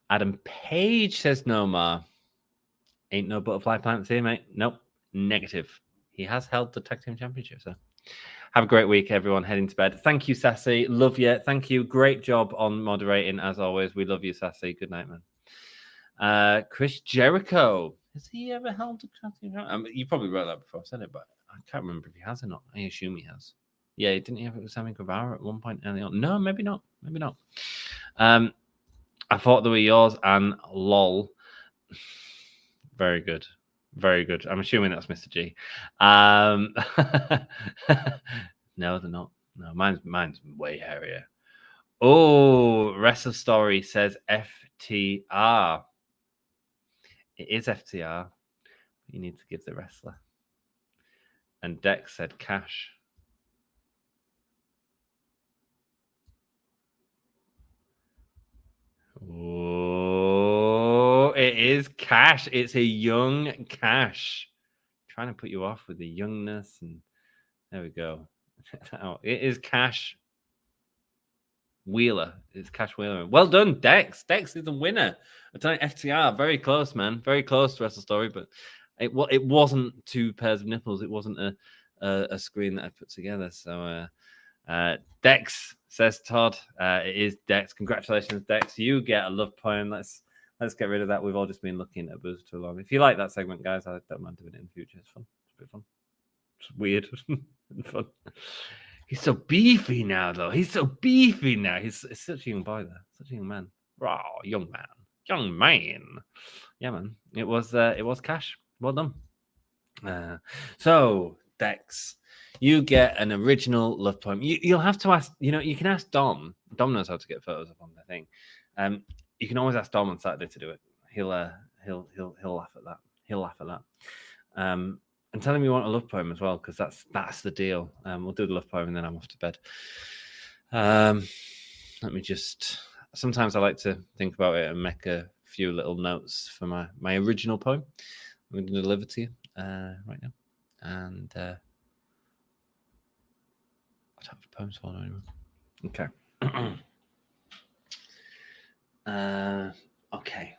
Adam Page says no more. Ain't no butterfly plants here, mate. Nope. Negative. He has held the Tag Team Championship, so have a great week, everyone. Heading to bed. Thank you, Sassy. Love you. Thank you. Great job on moderating, as always. We love you, Sassy. Good night, man. Chris Jericho. Has he ever held a Tag Team Championship? You probably wrote that before I said it, but I can't remember if he has or not. I assume he has. Yeah, didn't he have it with Sammy Guevara at one point early on? No, maybe not. Maybe not. I thought they were yours, and lol. Very good. Very good. I'm assuming that's Mr. G. No, they're not. No, mine's way hairier. Oh, Wrestle Story says FTR. It is FTR. You need to give the wrestler. And Dex said Cash. Oh, it is Cash. It's a young Cash. Trying to put you off with the youngness, and there we go. It is Cash Wheeler. It's Cash Wheeler. Well done, Dex. Dex is the winner. I tell you, FTR, very close, man. Very close to Wrestle Story, but it wasn't two pairs of nipples. It wasn't a screen that I put together. So Dex, says Todd. It is Dex. Congratulations, Dex. You get a love poem. Let's get rid of that. We've all just been looking at Booze too long. If you like that segment, guys, I don't mind doing it in the future. It's fun. It's a bit fun. It's weird and fun. He's so beefy now, though. He's so beefy now. He's such a young boy, there. Such a young man. Raw, young man. Young man. Yeah, man. It was Cash. Well done. So, Dex, you get an original love poem. You'll have to ask, you can ask Dom. Dom knows how to get photos up on the thing. You can always ask Dom on Saturday to do it. He'll laugh at that. He'll laugh at that. And tell him you want a love poem as well, because that's the deal. We'll do the love poem and then I'm off to bed. Let me just. Sometimes I like to think about it and make a few little notes for my original poem. I'm going to deliver to you right now. And I don't have the poems for anymore. Okay. Okay.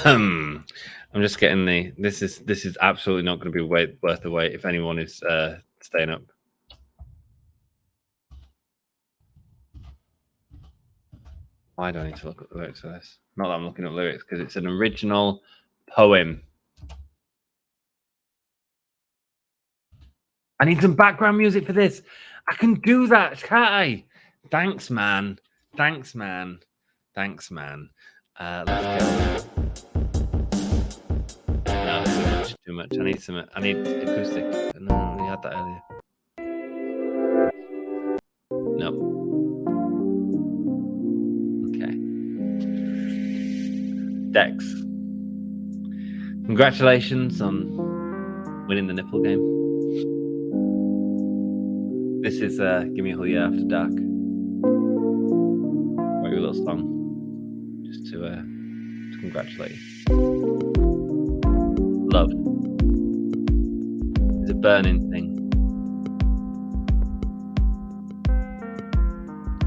I'm just getting this is absolutely not going to be worth the wait if anyone is staying up. Why do I need to look at the lyrics for this? Not that I'm looking at lyrics, because it's an original poem. I need some background music for this. I can do that, can't I? Thanks, man. Let's go. No, too much. I need acoustic. No, we had that earlier. No. Okay. Dex. Congratulations on winning the nipple game. This is Give Me a Whole Year After Dark. Write you a little song just to congratulate you. Love is a burning thing,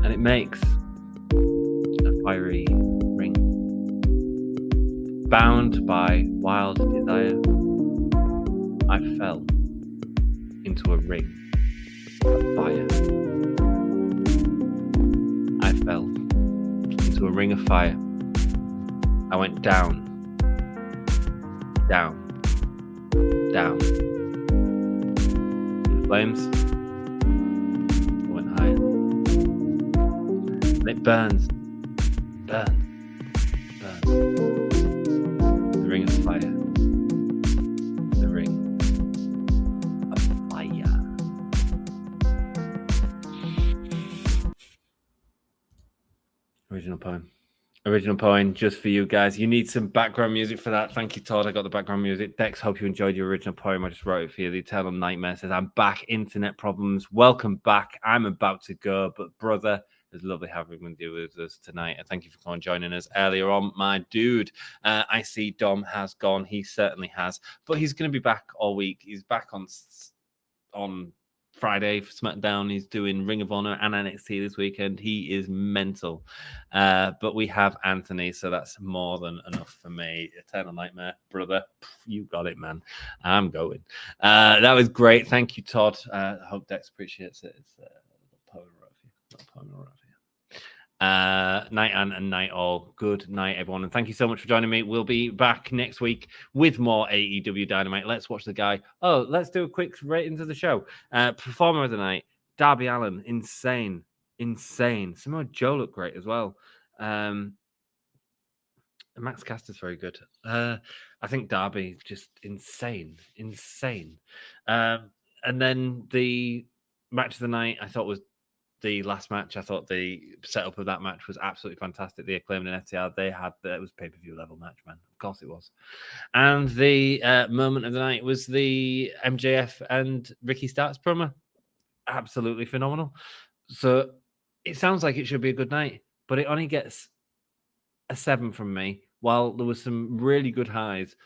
and it makes a fiery ring. Bound by wild desire, I fell into a ring of fire. I fell into a ring of fire. I went down, down, down. The flames, I went higher. And it burns, burns, burns. The ring of fire. The ring of fire. Original poem. Original poem just for you guys. You need some background music for that. Thank you, Todd. I got the background music. Dex, hope you enjoyed your original poem. I just wrote it for you. The Eternal Nightmare says, I'm back. Internet problems. Welcome back. I'm about to go, but brother, it's lovely having you with us tonight. And thank you for joining us earlier on, my dude. I see Dom has gone. He certainly has. But he's going to be back all week. He's back on Friday for SmackDown. He's doing Ring of Honor and NXT this weekend. He is mental. But we have Anthony, so that's more than enough for me. Eternal Nightmare, brother. You got it, man. I'm going. That was great. Thank you, Todd. I hope Dex appreciates it. It's a poem right for you. Night and night all. Good night, everyone. And thank you so much for joining me. We'll be back next week with more AEW Dynamite. Let's watch the guy. Oh, let's do a quick ratings of the show. Performer of the night, Darby Allin. Insane. Samoa Joe looked great as well. Max Caster's very good. I think Darby just insane. And then the match of the night, I thought was the last match. I thought the setup of that match was absolutely fantastic. The Acclaimed and FTR, it was pay-per-view level match, man. Of course it was. And the moment of the night was the MJF and Ricky Starks promo. Absolutely phenomenal. So it sounds like it should be a good night, but it only gets a 7 from me. While there was some really good highs,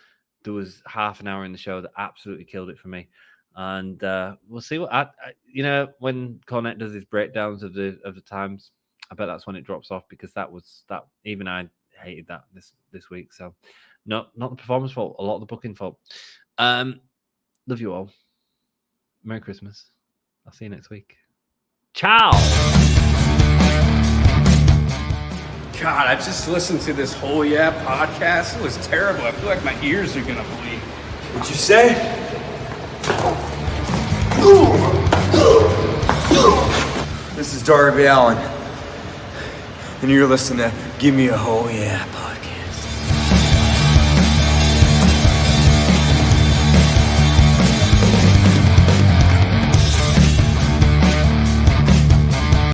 there was half an hour in the show that absolutely killed it for me. And we'll see what when Cornette does his breakdowns of the times, I bet that's when it drops off, because that even I hated that this week. So not the performance fault, a lot of the booking fault. Love you all. Merry Christmas. I'll see you next week. Ciao. God, I just listened to this whole podcast. It was terrible. I feel like my ears are gonna bleed. What'd you say? This is Darby Allin, and you're listening to Give Me a Whole Yeah podcast.